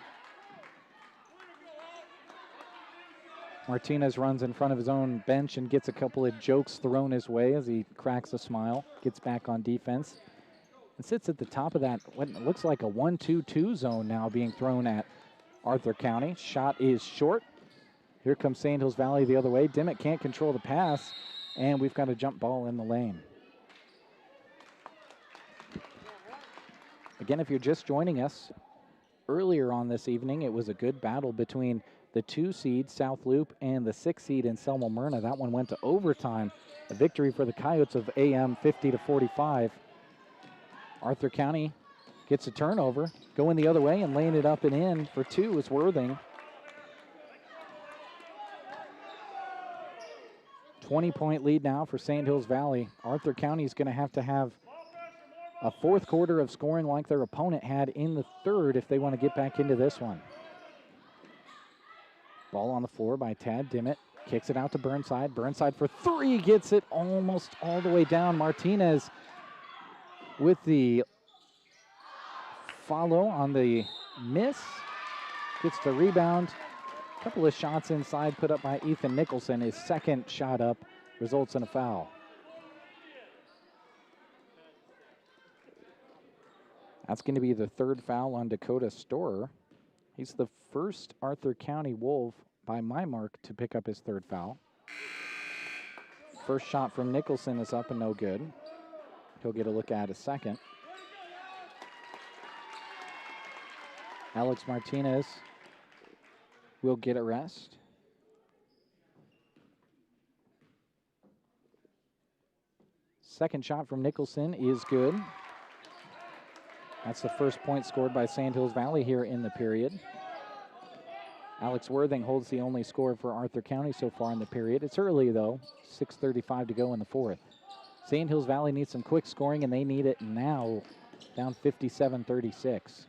Martinez runs in front of his own bench and gets a couple of jokes thrown his way as he cracks a smile, gets back on defense, and sits at the top of that, what looks like a 1-2-2 zone now being thrown at Arthur County. Shot is short. Here comes Sand Hills Valley the other way. Dimmitt can't control the pass, and we've got a jump ball in the lane. Again, if you're just joining us, earlier on this evening, it was a good battle between the 2 seed, South Loop, and the 6 seed in Selma Myrna. That one went to overtime. A victory for the Coyotes of AM, 50-45. Arthur County gets a turnover, going the other way and laying it up and in for 2 is Worthing. 20-point lead now for Sand Hills Valley. Arthur County is going to have a fourth quarter of scoring like their opponent had in the third if they want to get back into this one. Ball on the floor by Tad Dimmitt. Kicks it out to Burnside. Burnside for 3, gets it almost all the way down. Martinez with the follow on the miss. Gets the rebound. A couple of shots inside put up by Ethan Nicholson. His second shot up results in a foul. That's going to be the third foul on Dakota Storer. He's the first Arthur County Wolf, by my mark, to pick up his third foul. First shot from Nicholson is up and no good. He'll get a look at a second. Alex Martinez will get a rest. Second shot from Nicholson is good. That's the first point scored by Sand Hills Valley here in the period. Alex Worthing holds the only score for Arthur County so far in the period. It's early, though. 6:35 to go in the fourth. Sand Hills Valley needs some quick scoring, and they need it now, down 57-36.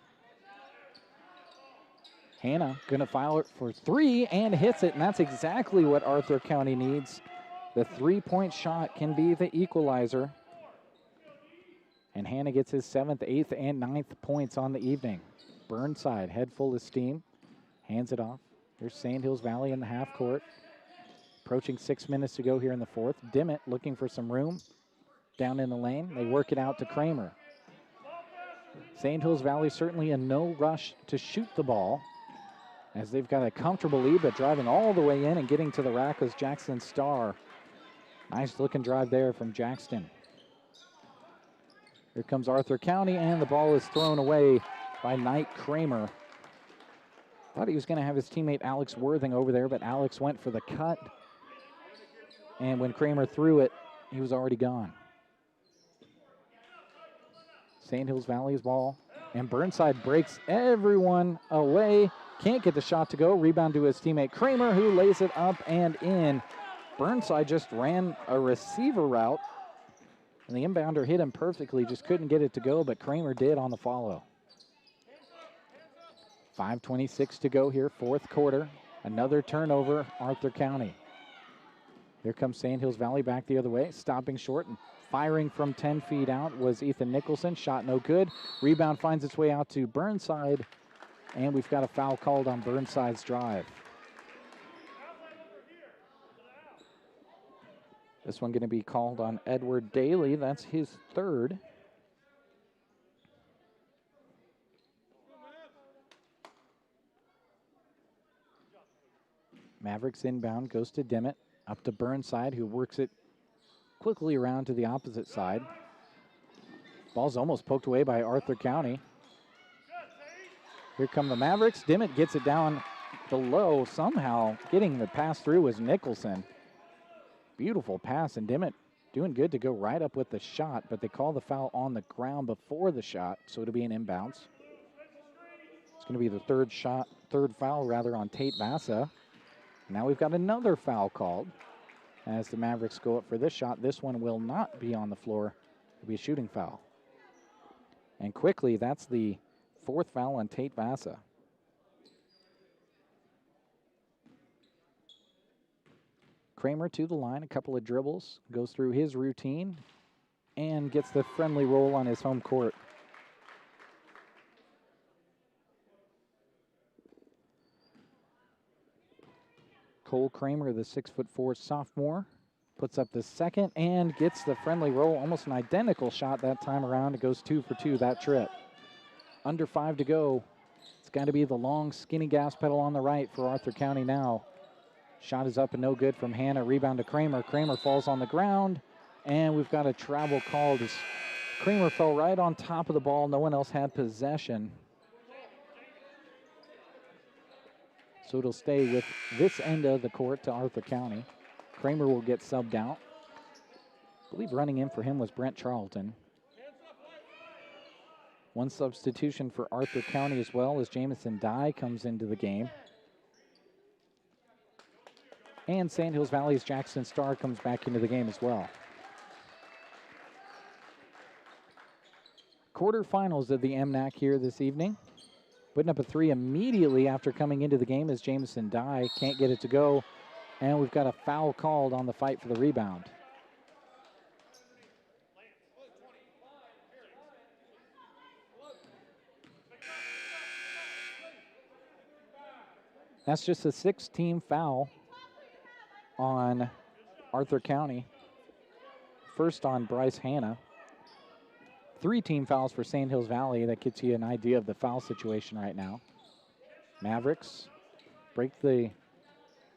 Hannah going to foul it for 3 and hits it, and that's exactly what Arthur County needs. The 3-point shot can be the equalizer. And Hannah gets his 7th, 8th, and 9th points on the evening. Burnside, head full of steam, hands it off. Here's Sand Hills Valley in the half court. Approaching 6 minutes to go here in the fourth. Dimmitt looking for some room down in the lane. They work it out to Kramer. Sand Hills Valley certainly in no rush to shoot the ball, as they've got a comfortable lead, but driving all the way in and getting to the rack was Jackson Starr. Nice looking drive there from Jackson. Here comes Arthur County, and the ball is thrown away by Knight Kramer. Thought he was going to have his teammate Alex Worthing over there, but Alex went for the cut. And when Kramer threw it, he was already gone. Sand Hills Valley's ball, and Burnside breaks everyone away. Can't get the shot to go. Rebound to his teammate Kramer, who lays it up and in. Burnside just ran a receiver route, and the inbounder hit him perfectly, just couldn't get it to go, but Kramer did on the follow. 5:26 to go here, fourth quarter. Another turnover, Arthur County. Here comes Sand Hills Valley back the other way, stopping short and firing from 10 feet out was Ethan Nicholson. Shot no good. Rebound finds its way out to Burnside, and we've got a foul called on Burnside's drive. This one going to be called on Edward Daly. That's his third. Mavericks inbound, goes to Dimmitt, up to Burnside, who works it quickly around to the opposite side. Ball's almost poked away by Arthur County. Here come the Mavericks. Dimmitt gets it down below. Somehow getting the pass through was Nicholson. Beautiful pass, and Dimmitt doing good to go right up with the shot, but they call the foul on the ground before the shot, so it'll be an inbounds. It's going to be the third foul on Tate Vassa. Now we've got another foul called as the Mavericks go up for this shot. This one will not be on the floor. It'll be a shooting foul. And quickly, that's the fourth foul on Tate Vassa. Kramer to the line, a couple of dribbles, goes through his routine, and gets the friendly roll on his home court. Cole Kramer, the 6'4" sophomore, puts up the second and gets the friendly roll, almost an identical shot that time around. It goes 2 for 2 that trip. Under 5 to go. It's got to be the long, skinny gas pedal on the right for Arthur County now. Shot is up and no good from Hannah. Rebound to Kramer. Kramer falls on the ground, and we've got a travel called as Kramer fell right on top of the ball. No one else had possession. So it'll stay with this end of the court to Arthur County. Kramer will get subbed out. I believe running in for him was Brent Charlton. One substitution for Arthur County as well as Jamison Dye comes into the game. And Sandhills Valley's Jackson Starr comes back into the game as well. Quarterfinals of the MNAC here this evening. Putting up a 3 immediately after coming into the game is Jamison Dye. Can't get it to go. And we've got a foul called on the fight for the rebound. That's just a 6-team foul on Arthur County. First on Bryce Hannah. 3-team fouls for Sandhills Valley. That gets you an idea of the foul situation right now. Mavericks break the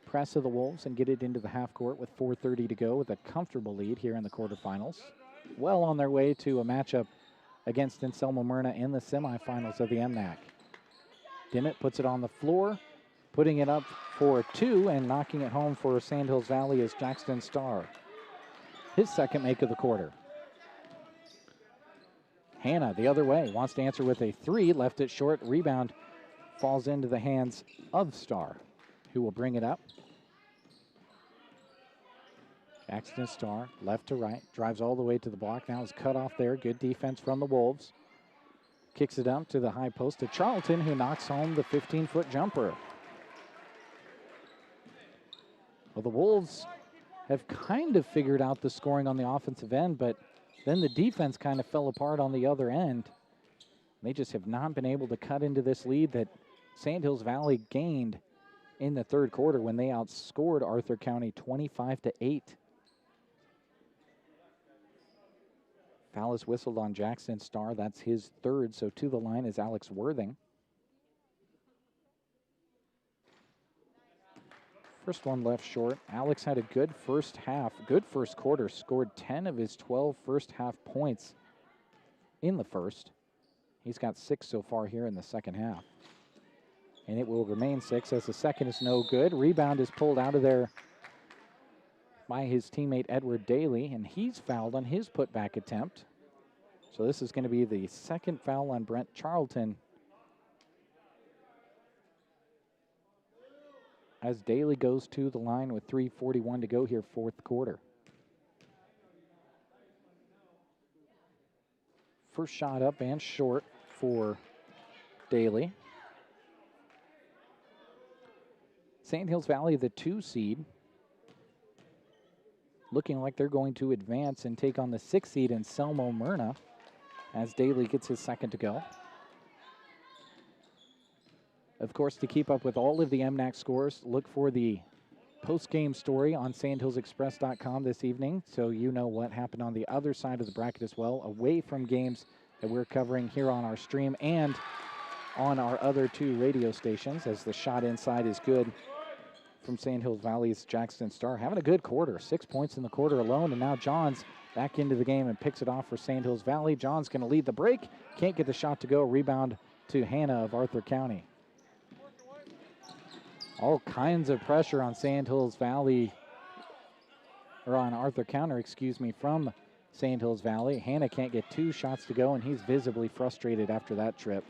press of the Wolves and get it into the half court with 4:30 to go with a comfortable lead here in the quarterfinals. Well on their way to a matchup against Anselmo Myrna in the semifinals of the MNAC. Dimmitt puts it on the floor, putting it up for 2 and knocking it home for Sandhills Valley is Jackson Starr. His second make of the quarter. Hannah the other way, wants to answer with a 3, left it short, rebound falls into the hands of Starr, who will bring it up. Jackson Starr, left to right, drives all the way to the block, now is cut off there, good defense from the Wolves. Kicks it up to the high post to Charlton, who knocks home the 15-foot jumper. Well, the Wolves have kind of figured out the scoring on the offensive end, but then the defense kind of fell apart on the other end. They just have not been able to cut into this lead that Sandhills Valley gained in the third quarter when they outscored Arthur County 25-8. Foul is whistled on Jackson Starr. That's his third, so to the line is Alex Worthing. First one left short. Alex had a good first half, good first quarter, scored 10 of his 12 first half points in the first. He's got 6 so far here in the second half. And it will remain 6 as the second is no good. Rebound is pulled out of there by his teammate Edward Daly, and he's fouled on his putback attempt. So this is going to be the second foul on Brent Charlton, as Daly goes to the line with 3:41 to go here, fourth quarter. First shot up and short for Daly. Sandhills Valley, the 2 seed, looking like they're going to advance and take on the 6 seed Anselmo Myrna as Daly gets his second to go. Of course, to keep up with all of the MNAC scores, look for the post-game story on sandhillsexpress.com this evening, so you know what happened on the other side of the bracket as well, away from games that we're covering here on our stream and on our other 2 radio stations, as the shot inside is good from Sandhills Valley's Jackson Starr. Having a good quarter, 6 points in the quarter alone, and now Johns back into the game and picks it off for Sandhills Valley. Johns going to lead the break, can't get the shot to go, rebound to Hannah of Arthur County. All kinds of pressure on Sandhills Valley, or on Arthur County, excuse me, from Sandhills Valley. Hannah can't get 2 shots to go, and he's visibly frustrated after that trip.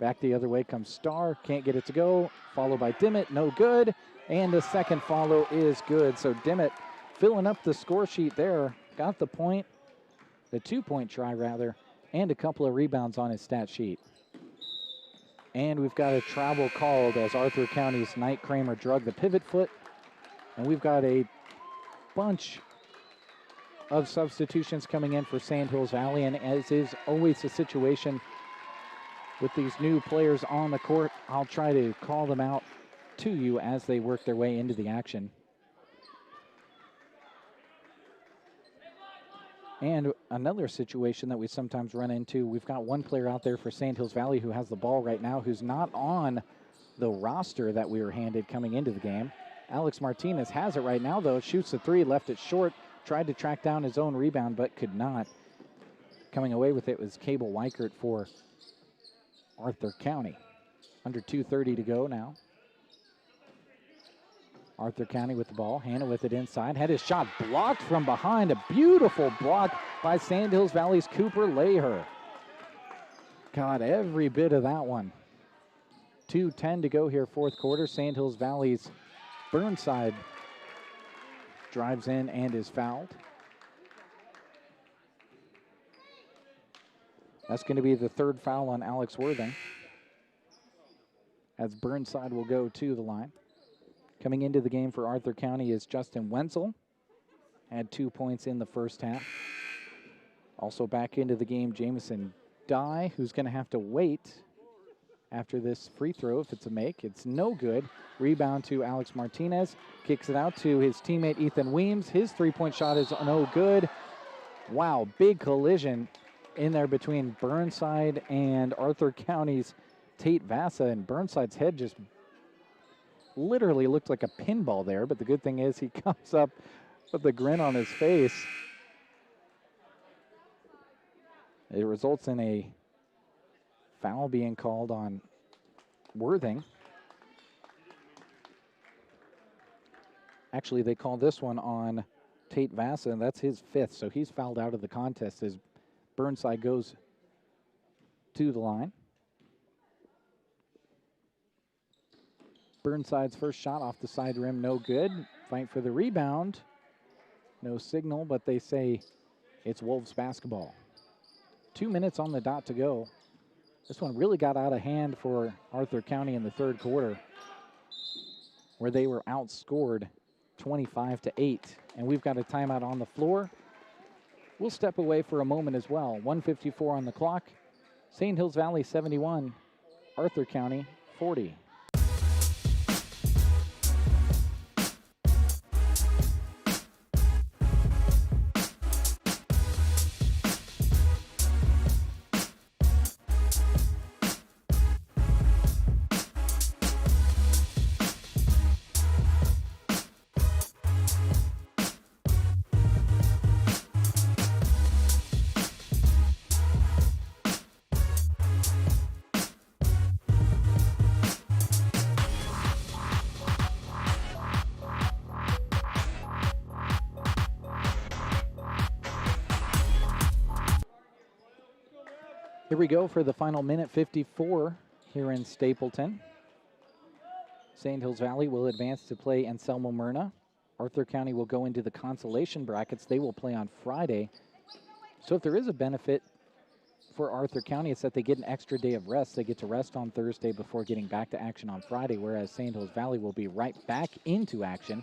Back the other way comes Starr, can't get it to go, followed by Dimmitt, no good, and the second follow is good. So Dimmitt filling up the score sheet there, got the point, the 2-point try rather, and a couple of rebounds on his stat sheet. And we've got a travel called as Arthur County's Knight Kramer drug the pivot foot. And we've got a bunch of substitutions coming in for Sandhills Valley, and as is always the situation with these new players on the court, I'll try to call them out to you as they work their way into the action. And another situation that we sometimes run into, we've got one player out there for Sandhills Valley who has the ball right now, who's not on the roster that we were handed coming into the game. Alex Martinez has it right now, though. Shoots the three, left it short, tried to track down his own rebound, but could not. Coming away with it was Cable Weichert for Arthur County. Under 2:30 to go now. Arthur County with the ball. Hanna with it inside. Had his shot blocked from behind. A beautiful block by Sandhills Valley's Cooper Laher. Got every bit of that one. 2:10 to go here, fourth quarter. Sandhills Valley's Burnside drives in and is fouled. That's going to be the third foul on Alex Worthing, as Burnside will go to the line. Coming into the game for Arthur County is Justin Wenzel. Had 2 points in the first half. Also back into the game, Jamison Dye, who's going to have to wait after this free throw if it's a make. It's no good. Rebound to Alex Martinez. Kicks it out to his teammate Ethan Weems. His three-point shot is no good. Wow, big collision in there between Burnside and Arthur County's Tate Vassa, and Burnside's head just literally looked like a pinball there, but the good thing is he comes up with a grin on his face. It results in a foul being called on Worthing. Actually, they called this one on Tate Vassa, and that's his fifth, so he's fouled out of the contest as Burnside goes to the line. Burnside's first shot off the side rim, no good. Fight for the rebound. No signal, but they say it's Wolves basketball. 2 minutes on the dot to go. This one really got out of hand for Arthur County in the third quarter, where they were outscored 25-8. And we've got a timeout on the floor. We'll step away for a moment as well. 1:54 on the clock. Sandhills Valley 71, Arthur County 40. Here we go for the final minute 54 here in Stapleton. Sandhills Valley will advance to play Anselmo Myrna. Arthur County will go into the consolation brackets. They will play on Friday. So if there is a benefit for Arthur County, it's that they get an extra day of rest. They get to rest on Thursday before getting back to action on Friday, whereas Sandhills Valley will be right back into action.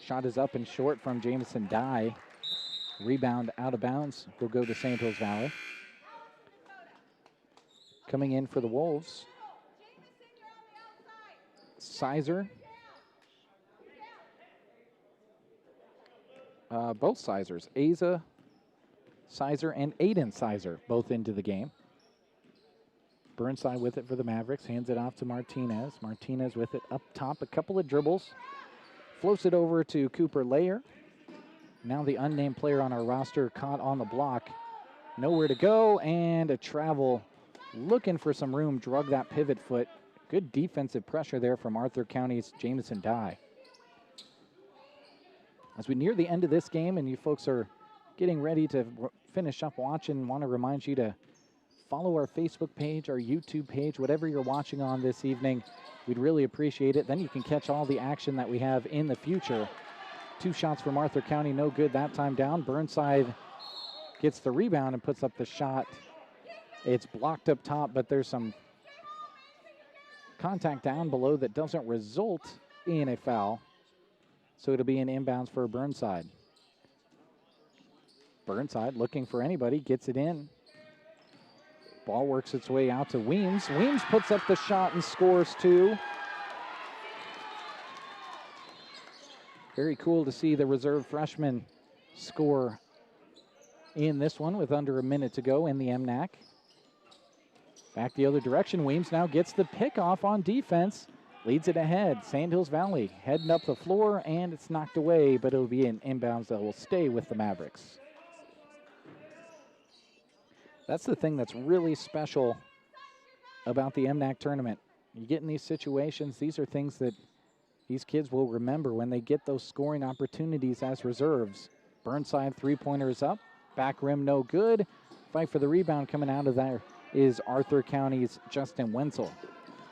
Shot is up and short from Jamison Dye. Rebound out of bounds will go to Sandhills Valley. Coming in for the Wolves, Sizer. Both Sizers, Asa Sizer and Aiden Sizer, both into the game. Burnside with it for the Mavericks, hands it off to Martinez. Martinez with it up top, a couple of dribbles. Floats it over to Cooper Laher. Now the unnamed player on our roster caught on the block. Nowhere to go, and a travel. Looking for some room, drug that pivot foot. Good defensive pressure there from Arthur County's Jamison Dye. As we near the end of this game and you folks are getting ready to finish up watching, want to remind you to follow our Facebook page, our YouTube page, whatever you're watching on this evening. We'd really appreciate it. Then you can catch all the action that we have in the future. 2 shots from Arthur County, no good that time down. Burnside gets the rebound and puts up the shot. It's blocked up top, but there's some contact down below that doesn't result in a foul. so it'll be an inbounds for Burnside. Burnside looking for anybody, gets it in. Ball works its way out to Weems. Weems puts up the shot and scores 2. Very cool to see the reserve freshman score in this one with under a minute to go in the MNAC. Back the other direction, Weems now gets the pick off on defense, leads it ahead. Sandhills Valley heading up the floor, and it's knocked away, but it'll be an inbounds that will stay with the Mavericks. That's the thing that's really special about the MNAC tournament. You get in these situations, these are things that these kids will remember when they get those scoring opportunities as reserves. Burnside three-pointer is up, back rim no good. Fight for the rebound coming out of there is Arthur County's Justin Wenzel.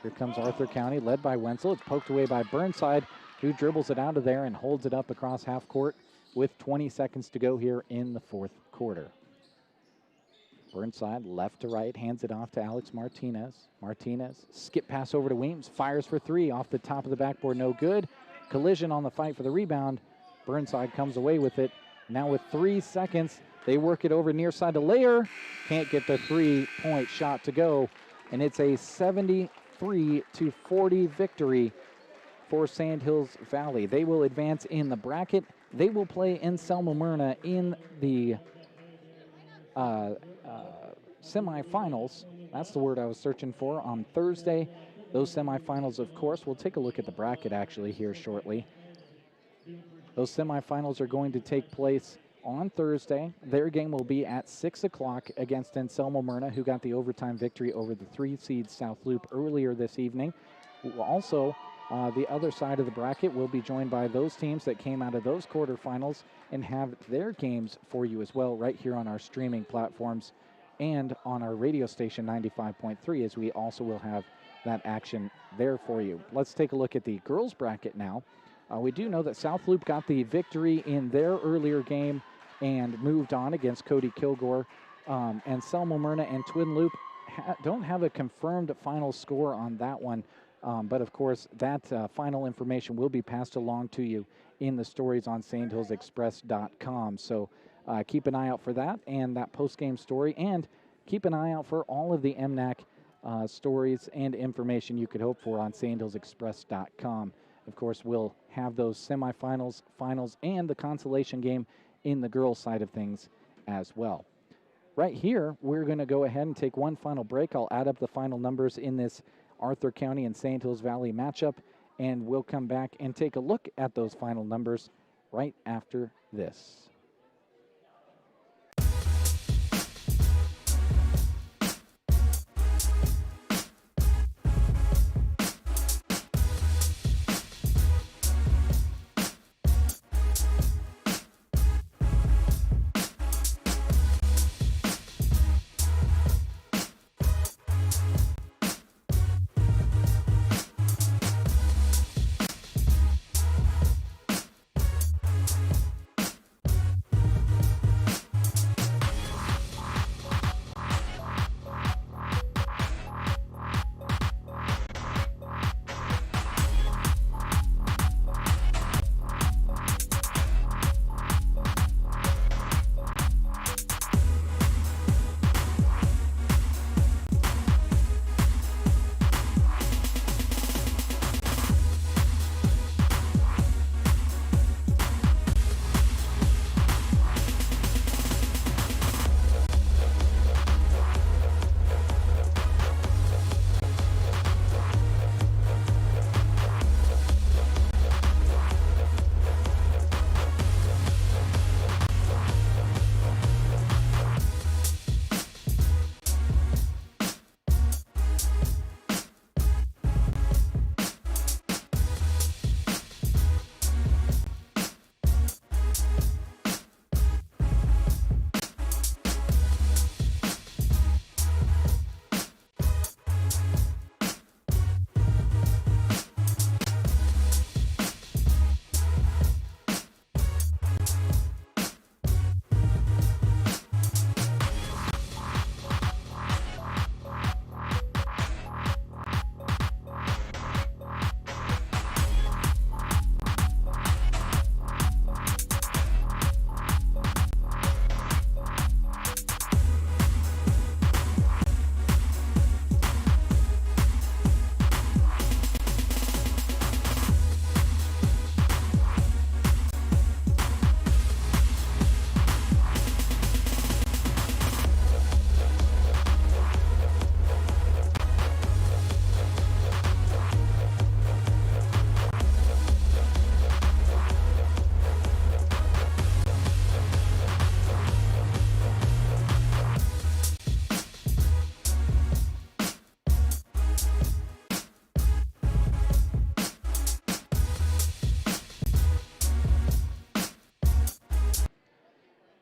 Here comes Arthur County, led by Wenzel. It's poked away by Burnside, who dribbles it out of there and holds it up across half court with 20 seconds to go here in the fourth quarter. Burnside, left to right, hands it off to Alex Martinez. Martinez, skip pass over to Weems, fires for 3 off the top of the backboard, no good. Collision on the fight for the rebound. Burnside comes away with it. Now with 3 seconds, they work it over near side to Layer. Can't get the 3-point shot to go, and it's a 73-40 victory for Sandhills Valley. They will advance in the bracket. They will play in Selma Myrna in the semifinals. That's the word I was searching for on Thursday. Those semifinals, of course, we'll take a look at the bracket actually here shortly. Those semifinals are going to take place on Thursday. Their game will be at 6 o'clock against Anselmo Myrna, who got the overtime victory over the 3-seed South Loop earlier this evening. Also, the other side of the bracket will be joined by those teams that came out of those quarterfinals and have their games for you as well right here on our streaming platforms and on our radio station 95.3, as we also will have that action there for you. Let's take a look at the girls bracket now. We do know that South Loop got the victory in their earlier game and moved on against Cody Kilgore. And Selma Myrna and Twin Loop don't have a confirmed final score on that one. But of course, that final information will be passed along to you in the stories on sandhillsexpress.com. So keep an eye out for that and that post-game story, and keep an eye out for all of the MNAC stories and information you could hope for on sandhillsexpress.com. Of course, we'll have those semifinals, finals, and the consolation game in the girls' side of things as well. Right here, we're going to go ahead and take one final break. I'll add up the final numbers in this Arthur County and Sandhills Valley matchup, and we'll come back and take a look at those final numbers right after this.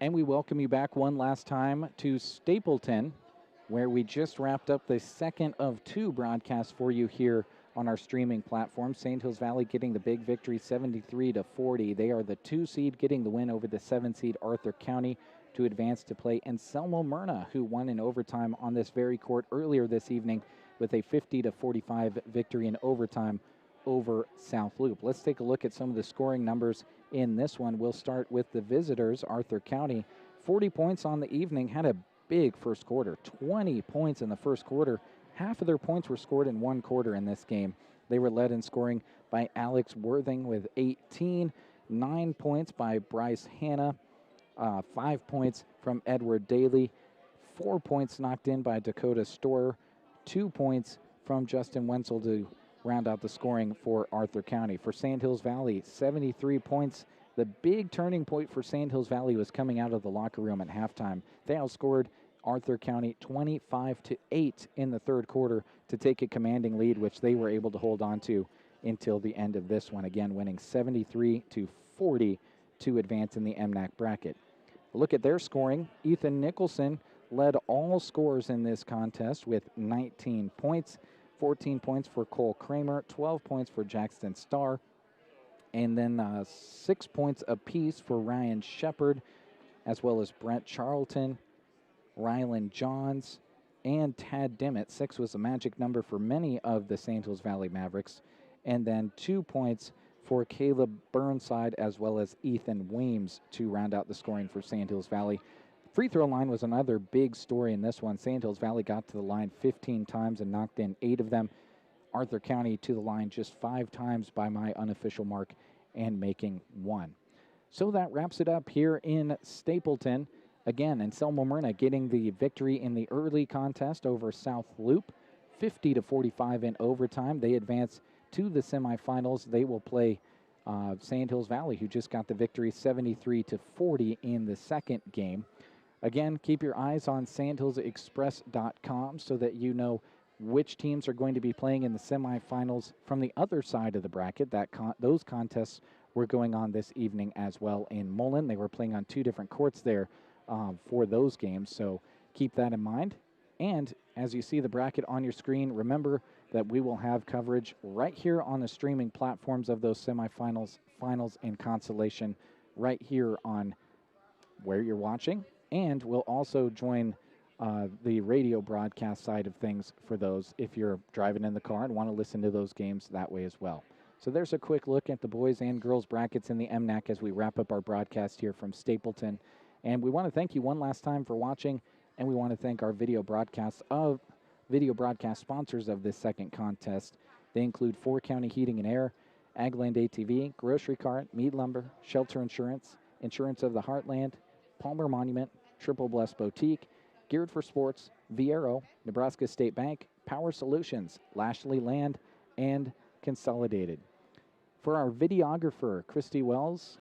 And we welcome you back one last time to Stapleton, where we just wrapped up the second of two broadcasts for you here on our streaming platform. St. Hills Valley getting the big victory, 73-40. They are the 2 seed, getting the win over the 7 seed Arthur County to advance to play Anselmo Myrna, who won in overtime on this very court earlier this evening with a 50-45 victory in overtime over South Loop. Let's take a look at some of the scoring numbers in this one. We'll start with the visitors, Arthur County. 40 points on the evening, had a big first quarter, 20 points in the first quarter. Half of their points were scored in one quarter in this game. They were led in scoring by Alex Worthing with 18, 9 points by Bryce Hanna, 5 points from Edward Daly, 4 points knocked in by Dakota Storer, 2 points from Justin Wenzel to round out the scoring for Arthur County. For Sand Hills Valley, 73 points. The big turning point for Sand Hills Valley was coming out of the locker room at halftime. They outscored Arthur County 25-8 in the third quarter to take a commanding lead, which they were able to hold on to until the end of this one, again winning 73-40 to advance in the MNAC bracket. Look at their scoring. Ethan Nicholson led all scorers in this contest with 19 points. 14 points for Cole Kramer, 12 points for Jackson Starr, and then 6 points apiece for Ryan Shepard, as well as Brent Charlton, Rylan Johns, and Tad Dimmitt. 6 was a magic number for many of the St. Hills Valley Mavericks, and then 2 points for Caleb Burnside, as well as Ethan Weems to round out the scoring for St. Hills Valley. Free throw line was another big story in this one. St. Hills Valley got to the line 15 times and knocked in 8 of them. Arthur County to the line just 5 times by my unofficial mark and making 1. So that wraps it up here in Stapleton. Again, Anselmo Myrna getting the victory in the early contest over South Loop, 50-45 in overtime. They advance to the semifinals. They will play St. Hills Valley, who just got the victory 73-40 in the second game. Again, keep your eyes on sandhillsexpress.com so that you know which teams are going to be playing in the semifinals from the other side of the bracket. Those contests were going on this evening as well in Mullen. They were playing on 2 different courts there for those games, so keep that in mind. And as you see the bracket on your screen, remember that we will have coverage right here on the streaming platforms of those semifinals, finals, and consolation right here on where you're watching. And we'll also join the radio broadcast side of things for those if you're driving in the car and want to listen to those games that way as well. So there's a quick look at the boys and girls brackets in the MNAC as we wrap up our broadcast here from Stapleton. And we want to thank you one last time for watching, and we want to thank our video broadcast sponsors of this second contest. They include 4 County Heating and Air, Agland ATV, Grocery Cart, Mead Lumber, Shelter Insurance, Insurance of the Heartland, Palmer Monument, Triple Bless Boutique, Geared for Sports, Viero, Nebraska State Bank, Power Solutions, Lashley Land, and Consolidated. For our videographer, Christy Wells,